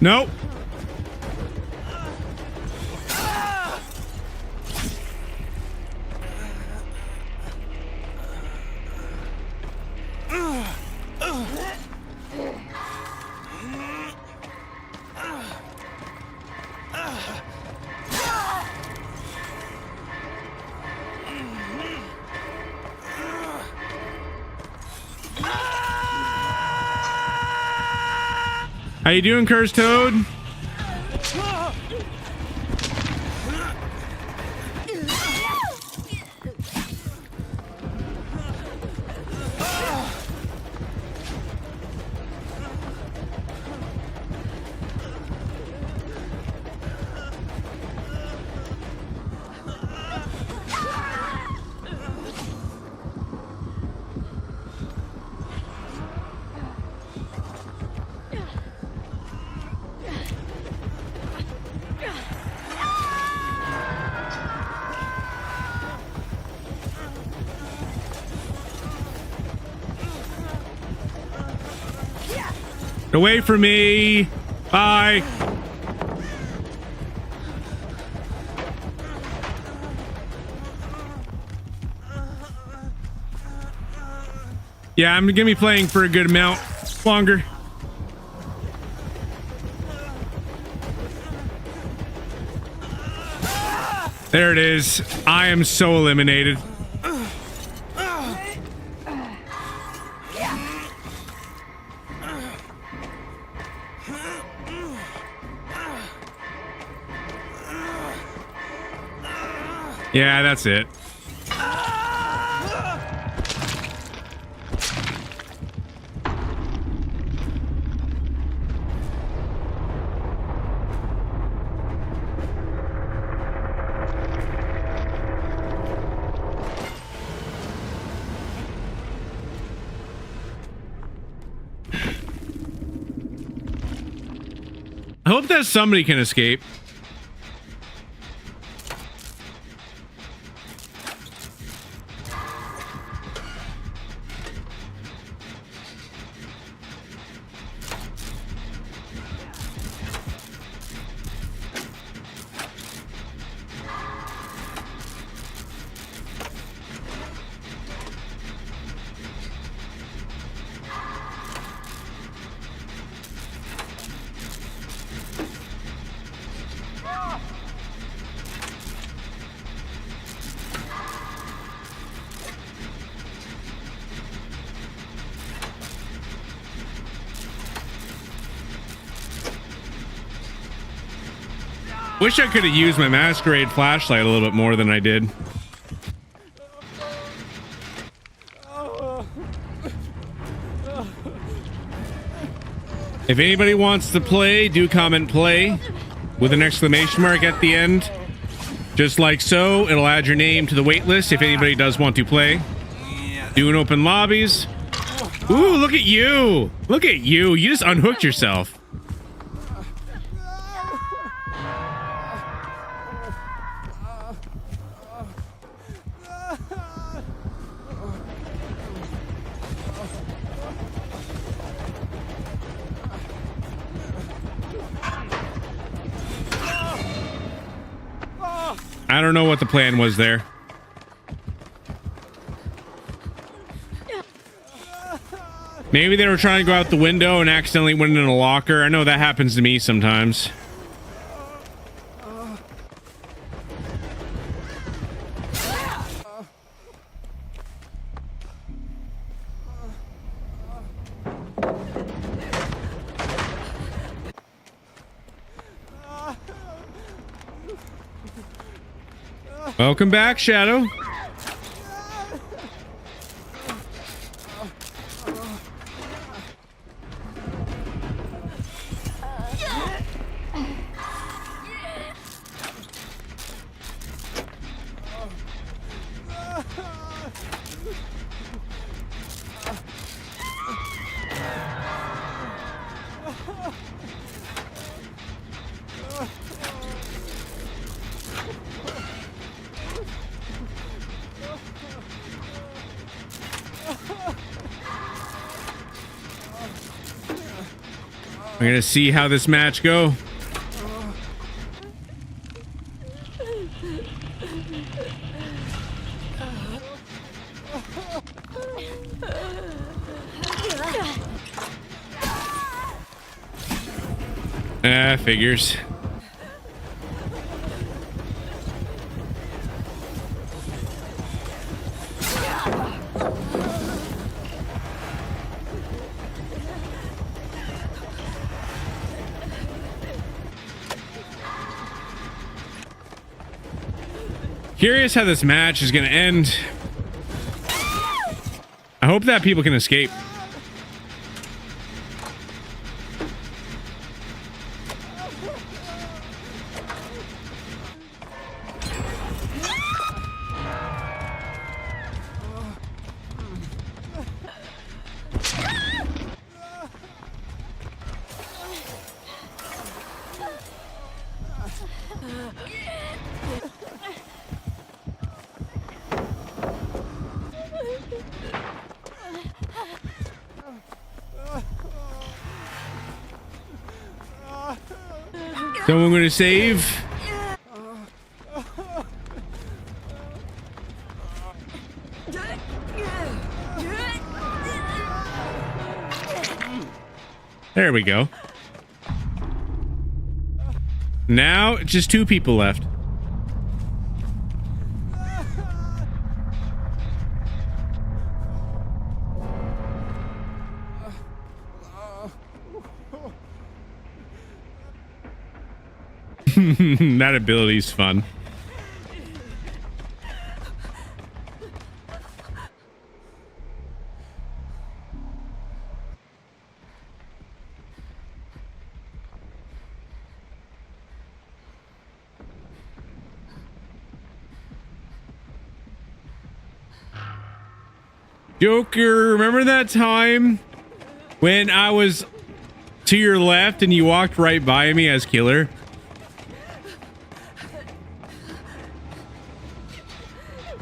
Nope. How you doing, Cursed Toad? Away from me. Bye. Yeah, I'm gonna be playing for a good amount longer. There it is. I am so eliminated. Yeah, that's it. I hope that somebody can escape. Wish I could have used my masquerade flashlight a little bit more than I did. If anybody wants to play, do comment play with an exclamation mark at the end. Just like so, it'll add your name to the wait list if anybody does want to play. Doing open lobbies. Ooh, look at you. Look at you. You just unhooked yourself. I don't know what the plan was there. Maybe they were trying to go out the window and accidentally went in a locker. I know that happens to me sometimes. Welcome back, Shadow. We're gonna see how this match go. Figures. Curious how this match is going to end. I hope that people can escape. Someone going to save? There we go. Now, just 2 people left. That ability's fun. Joker, remember that time when I was to your left and you walked right by me as killer.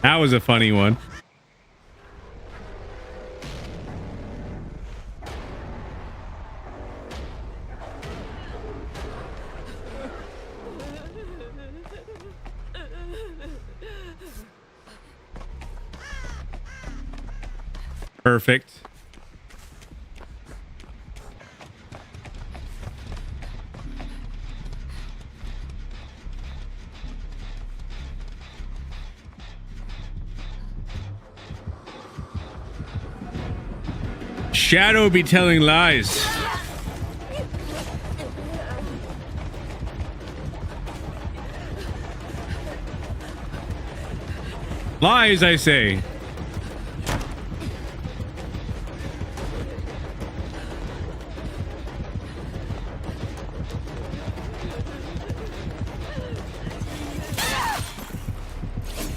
That was a funny one. Perfect. Shadow be telling lies. Lies, I say.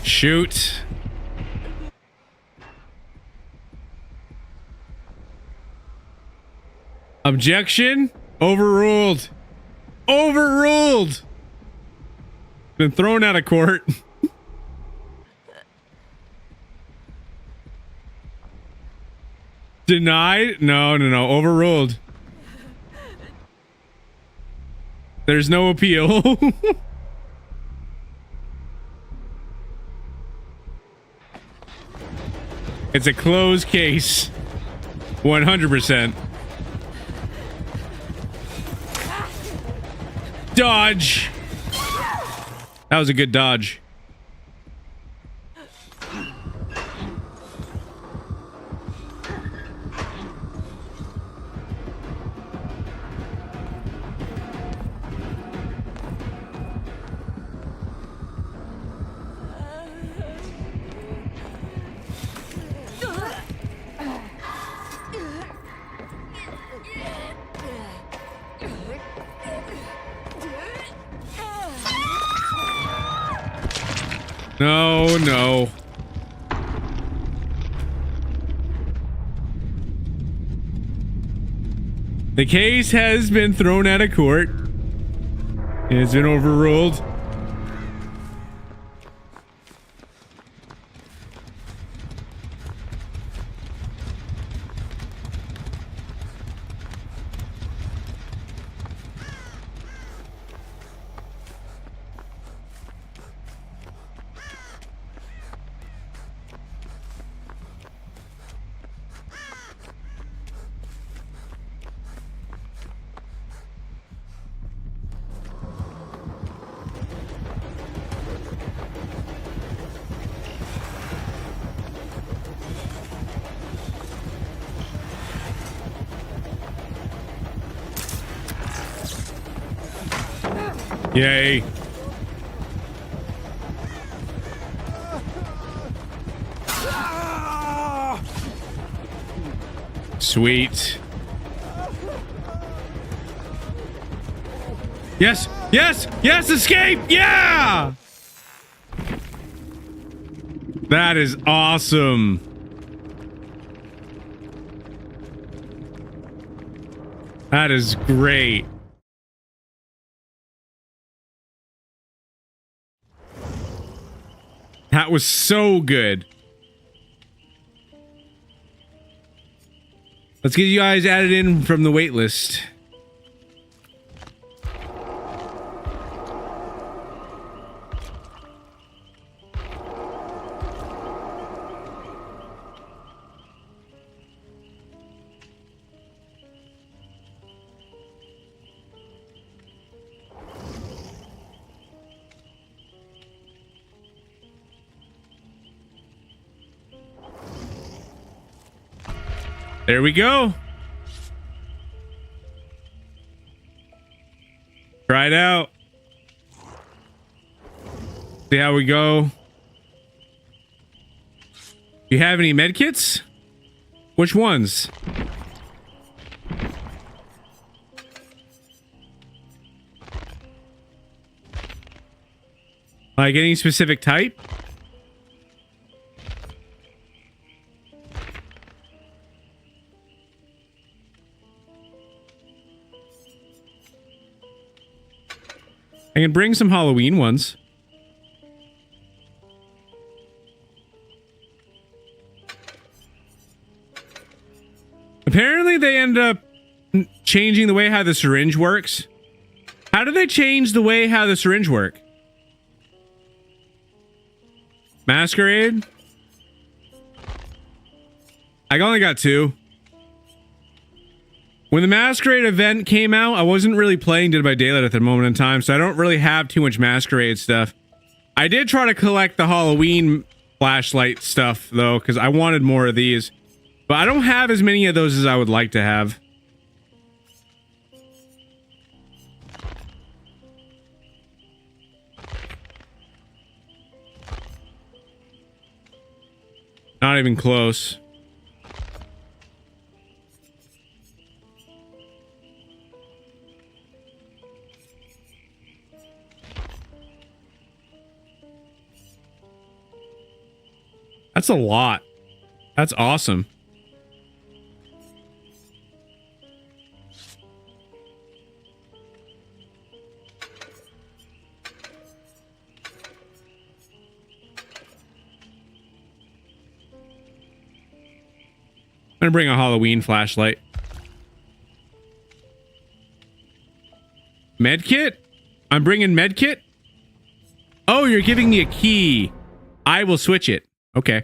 Shoot. Objection? Overruled. Overruled. Been thrown out of court. Denied? No. Overruled. There's no appeal. It's a closed case. 100%. Dodge. That was a good dodge. No. The case has been thrown out of court. It's been overruled. Yay. Sweet. Yes, escape. Yeah. That is awesome. That is great. That was so good. Let's get you guys added in from the wait list. There we go. Try it out. See how we go. Do you have any med kits? Which ones? Like any specific type? I can bring some Halloween ones. Apparently they end up changing the way how the syringe works. How do they change the way how the syringe work? Masquerade? I only got 2. When the Masquerade event came out, I wasn't really playing Dead by Daylight at the moment in time, so I don't really have too much Masquerade stuff. I did try to collect the Halloween flashlight stuff, though, because I wanted more of these. But I don't have as many of those as I would like to have. Not even close. That's a lot. That's awesome. I'm gonna bring a Halloween flashlight. Medkit? I'm bringing medkit? Oh, you're giving me a key. I will switch it. Okay.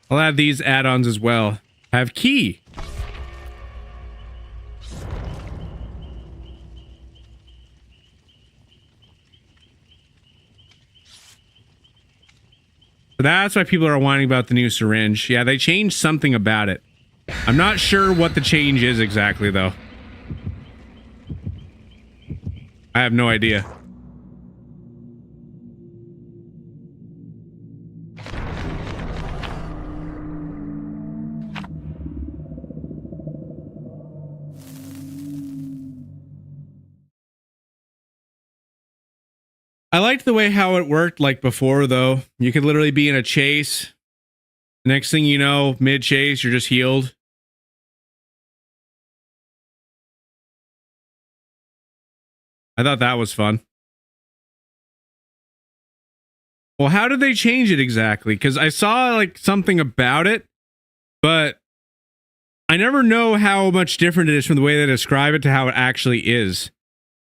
I'll add these add-ons as well. Have key. So that's why people are whining about the new syringe. Yeah, they changed something about it. I'm not sure what the change is exactly, though. I have no idea. I liked the way how it worked like before, though. You could literally be in a chase. Next thing you know, mid-chase, you're just healed. I thought that was fun. Well, how did they change it exactly? Because I saw like something about it, but I never know how much different it is from the way they describe it to how it actually is.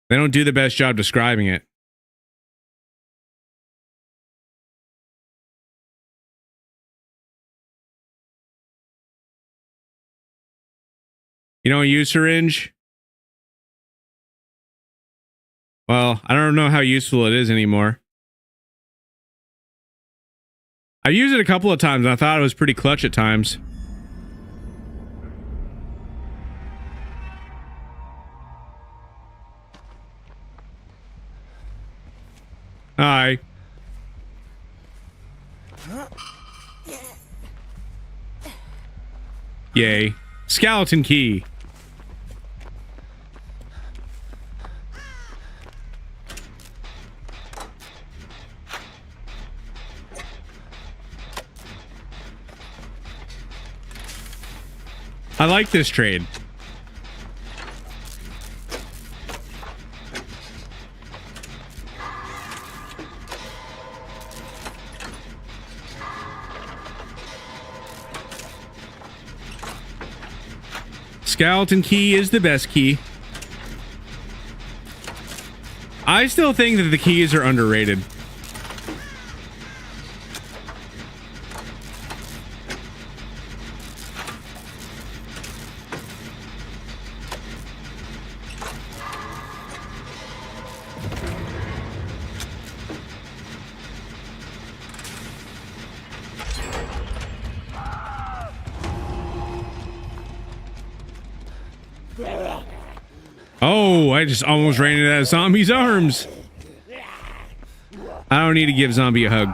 They don't do the best job describing it. You don't use syringe? Well, I don't know how useful it is anymore. I've used it a couple of times and I thought it was pretty clutch at times. Hi. Yay. Skeleton key. I like this trade. Skeleton key is the best key. I still think that the keys are underrated. Oh, I just almost ran into that zombie's arms. I don't need to give zombie a hug.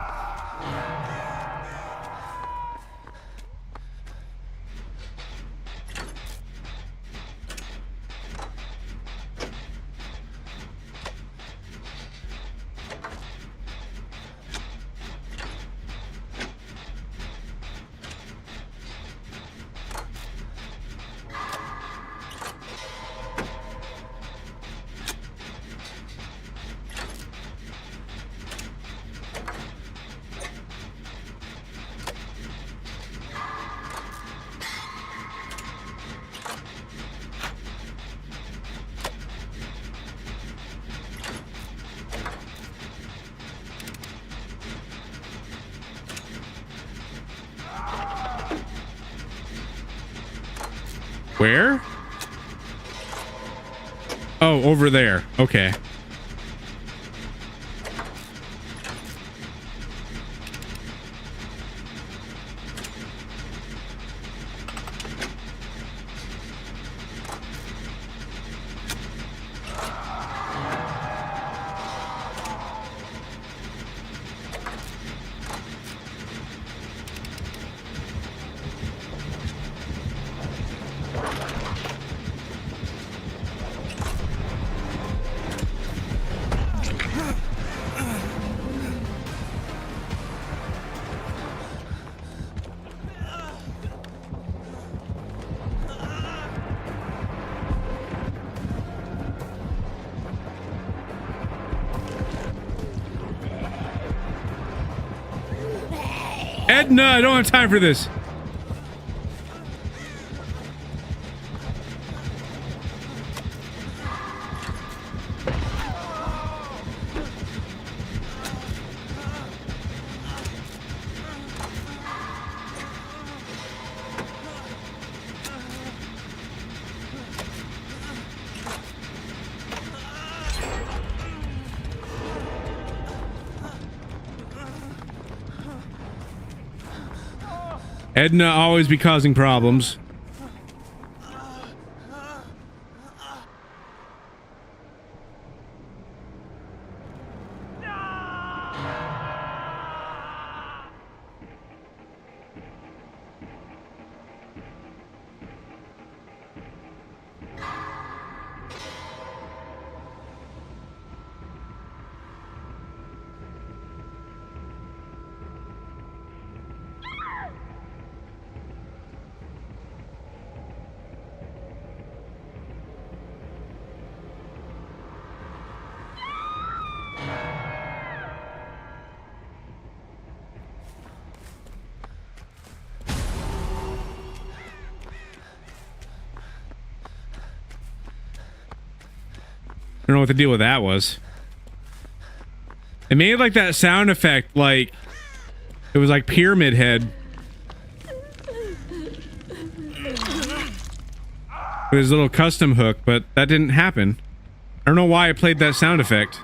Where? Oh, over there. Okay. Edna, I don't have time for this. Edna always be causing problems. I don't know what the deal with that was. It made like that sound effect, like it was like Pyramid Head. With his little custom hook, but that didn't happen. I don't know why I played that sound effect.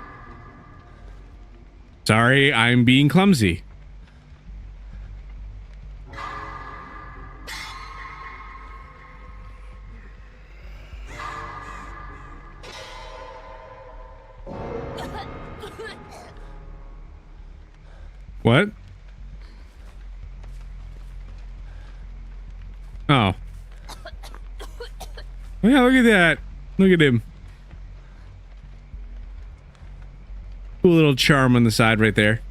Sorry, I'm being clumsy. What? Oh. Yeah, look at that. Look at him. Cool little charm on the side right there.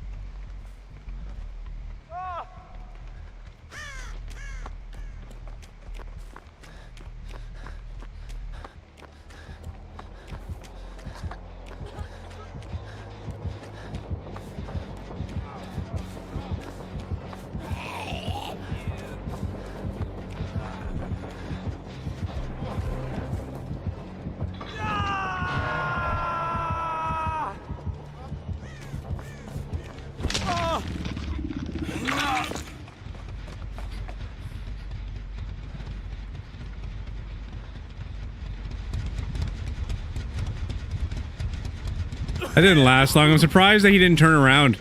That didn't last long. I'm surprised that he didn't turn around.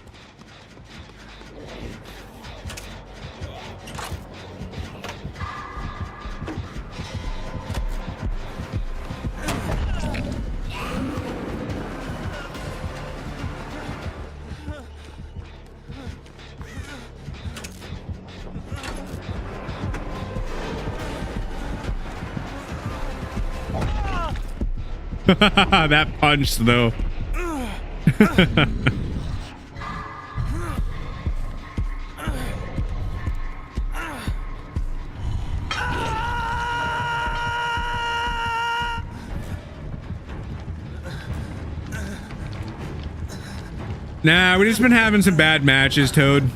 That punch, though. Nah, we've just been having some bad matches, Toad.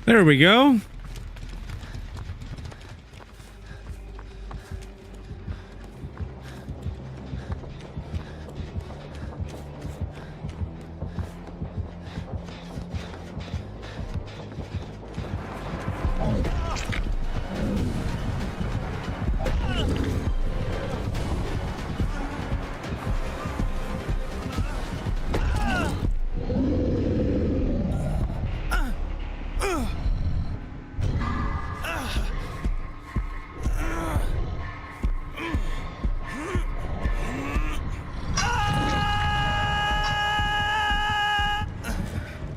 There we go.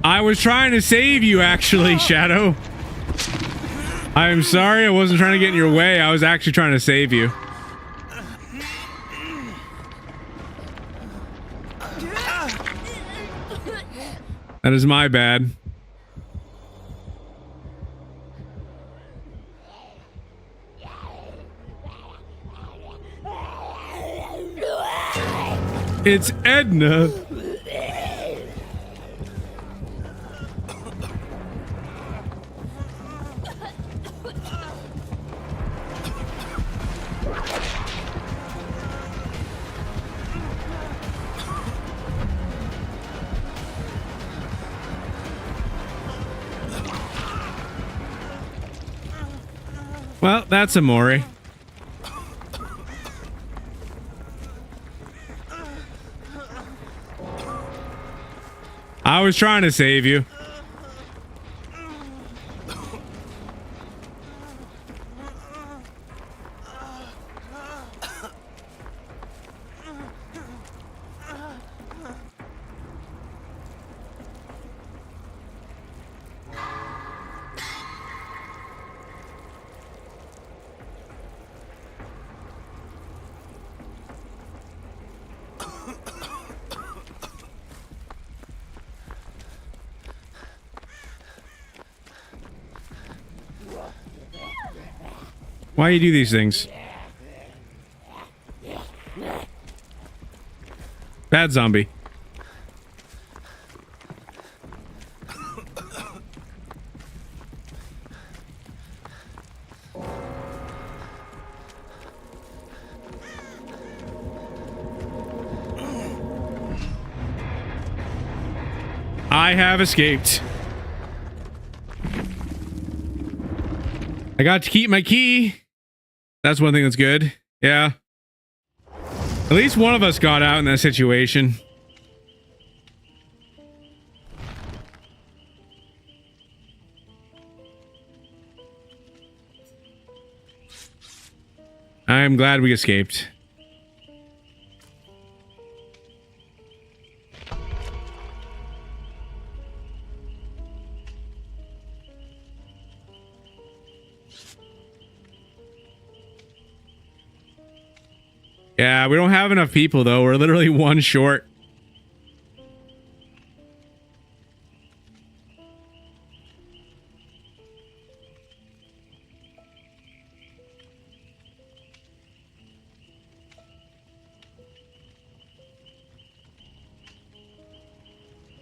I was trying to save you, actually, Shadow. I'm sorry, I wasn't trying to get in your way. I was actually trying to save you. That is my bad. It's Edna. Well, that's Amore. I was trying to save you. Why do you do these things? Bad zombie. I have escaped. I got to keep my key. That's one thing that's good. Yeah. At least one of us got out in that situation. I'm glad we escaped. Yeah, we don't have enough people, though. We're literally one short.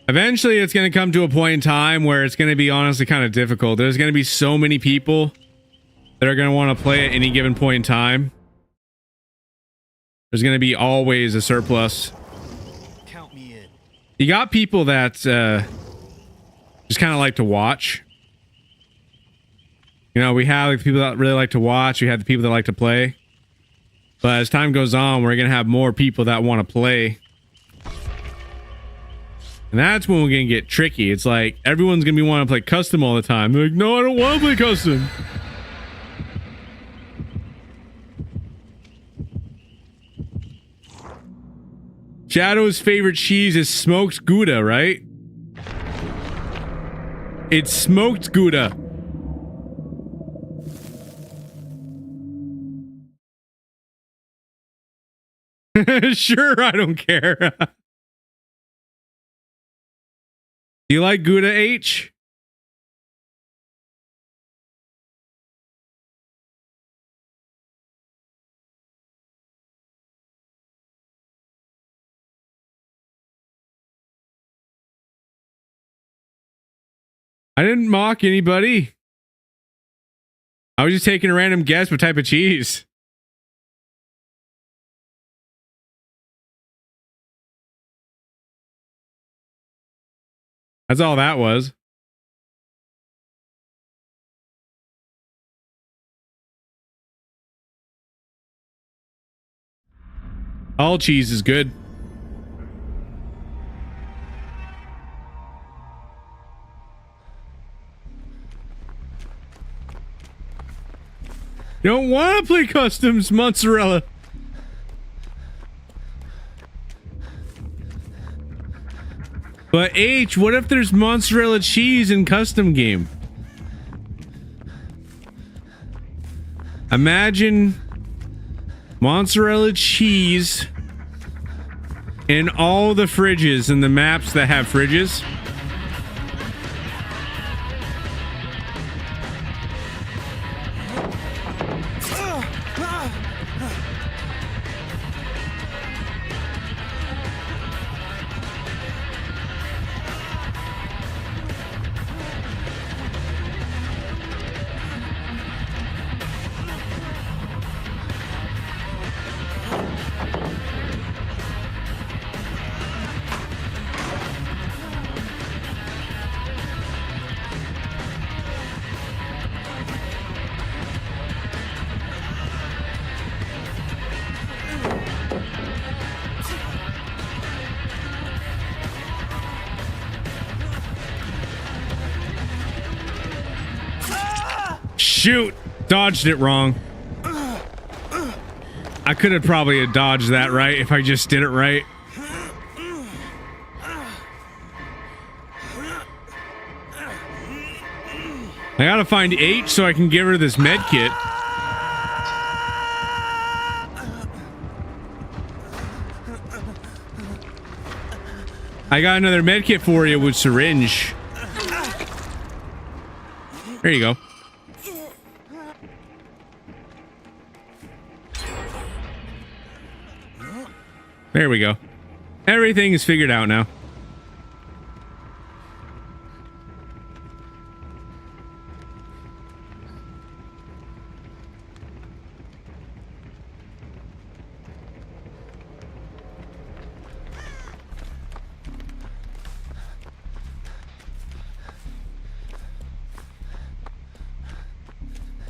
Eventually, it's going to come to a point in time where it's going to be honestly kind of difficult. There's going to be so many people that are going to want to play at any given point in time. There's going to be always a surplus. Count me in. You got people that just kind of like to watch. You know, we have like people that really like to watch. We have the people that like to play. But as time goes on, we're going to have more people that want to play. And that's when we're going to get tricky. It's like everyone's going to be wanting to play custom all the time. They're like, no, I don't want to play custom. Shadow's favorite cheese is smoked Gouda, right? It's smoked Gouda. Sure, I don't care. Do you like Gouda, H? I didn't mock anybody. I was just taking a random guess what type of cheese. That's all that was. All cheese is good. You don't want to play customs mozzarella. But H, what if there's mozzarella cheese in custom game? Imagine mozzarella cheese in all the fridges and the maps that have fridges. Shoot! Dodged it wrong. I could have probably dodged that right if I just did it right. I gotta find H so I can give her this med kit. I got another med kit for you with syringe. There you go. There we go. Everything is figured out now.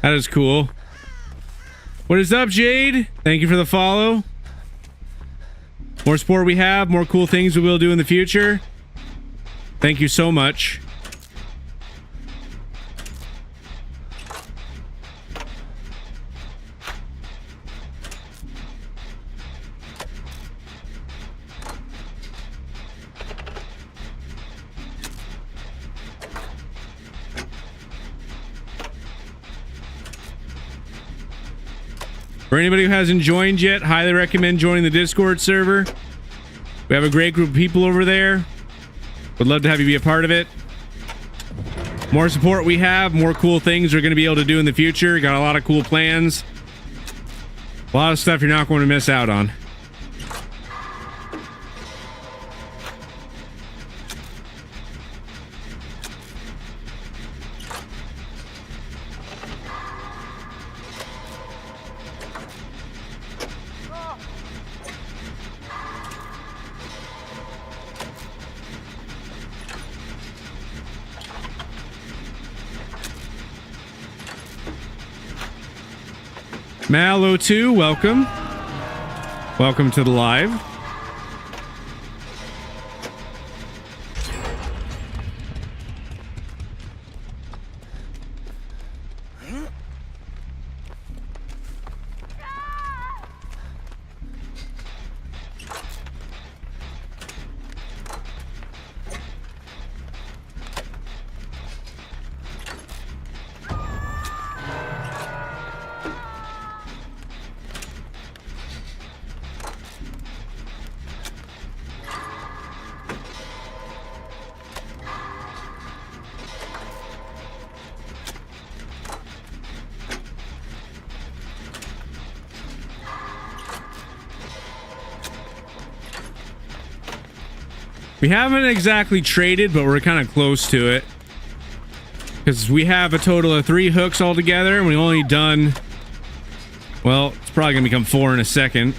That is cool. What is up, Jade? Thank you for the follow. More support we have, more cool things we will do in the future. Thank you so much. For anybody who hasn't joined yet, highly recommend joining the Discord server. We have a great group of people over there. Would love to have you be a part of it. More support we have, more cool things we're going to be able to do in the future. Got a lot of cool plans. A lot of stuff you're not going to miss out on. Mallow2, welcome. Welcome to the live. We haven't exactly traded, but we're kind of close to it. Because we have a total of 3 hooks altogether, and we only done... Well, it's probably going to become 4 in a second.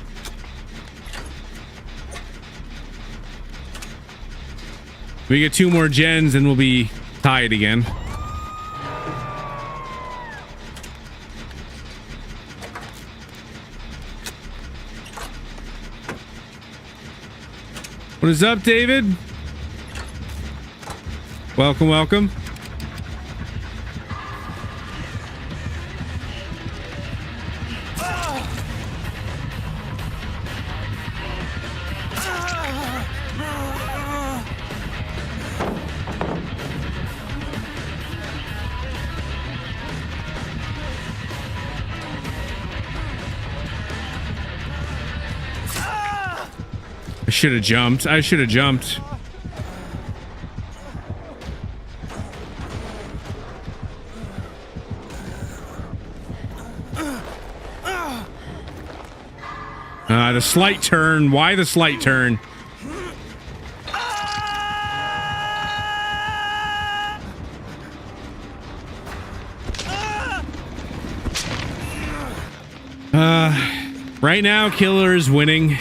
We get 2 more gens, and we'll be tied again. What is up, David? Welcome, welcome. I should have jumped. I should have jumped. The slight turn. Why the slight turn? Right now, Killer is winning.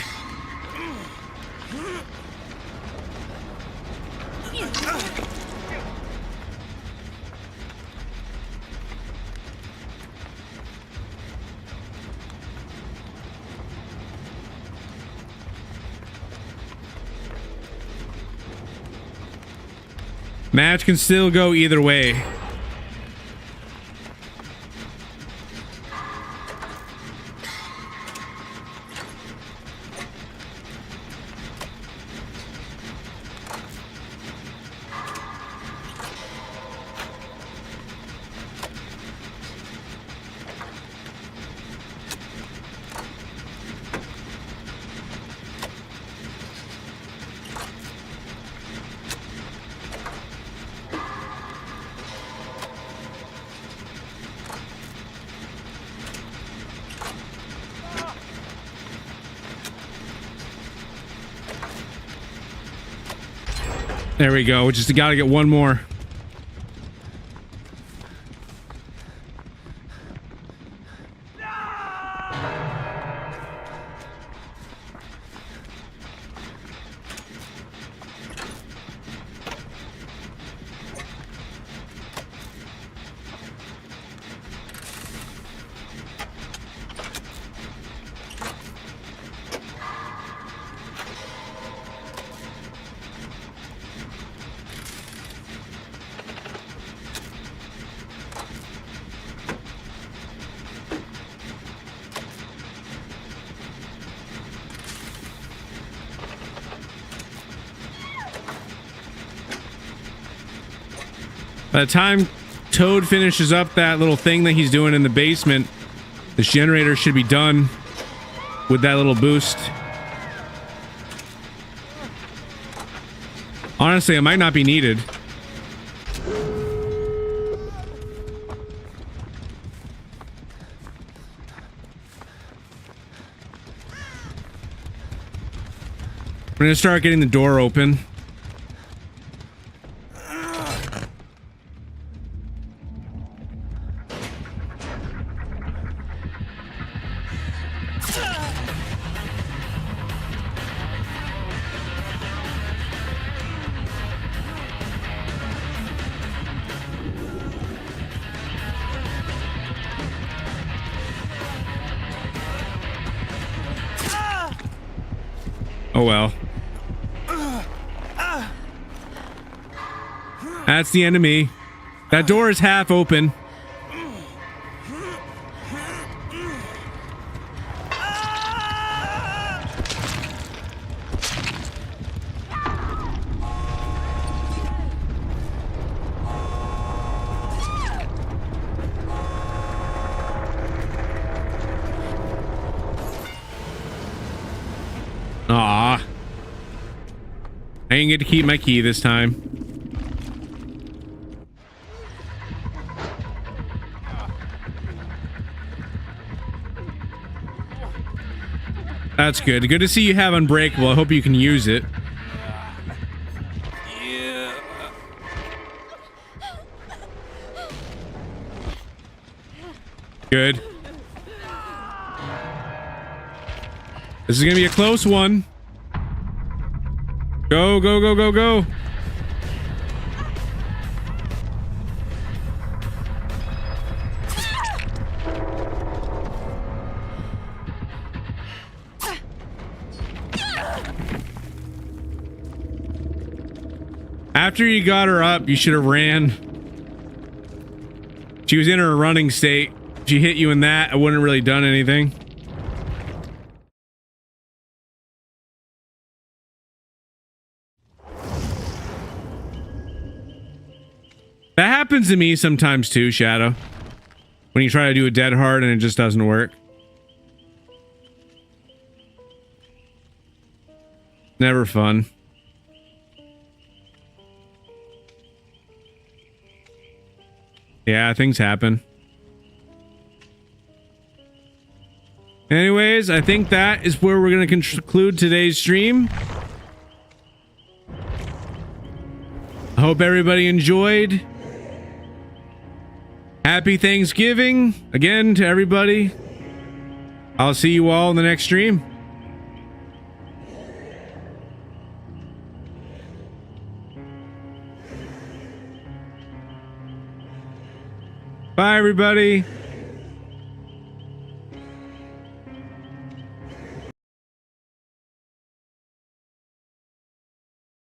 Match can still go either way. There we go. Just gotta get one more. By the time Toad finishes up that little thing that he's doing in the basement, this generator should be done with that little boost. Honestly, it might not be needed. We're gonna start getting the door open. Oh well. That's the enemy. That door is half open. Aw. I didn't get to keep my key this time. That's good. Good to see you have Unbreakable. I hope you can use it. Yeah. Good. This is gonna be a close one. Go, go, go, go, go. After you got her up, you should have ran. She was in her running state. She hit you in that, I wouldn't have really done anything. That happens to me sometimes too, Shadow. When you try to do a dead hard and it just doesn't work. Never fun. Yeah, things happen. Anyways, I think that is where we're going to conclude today's stream. I hope everybody enjoyed. Happy Thanksgiving again to everybody. I'll see you all in the next stream. Bye, everybody.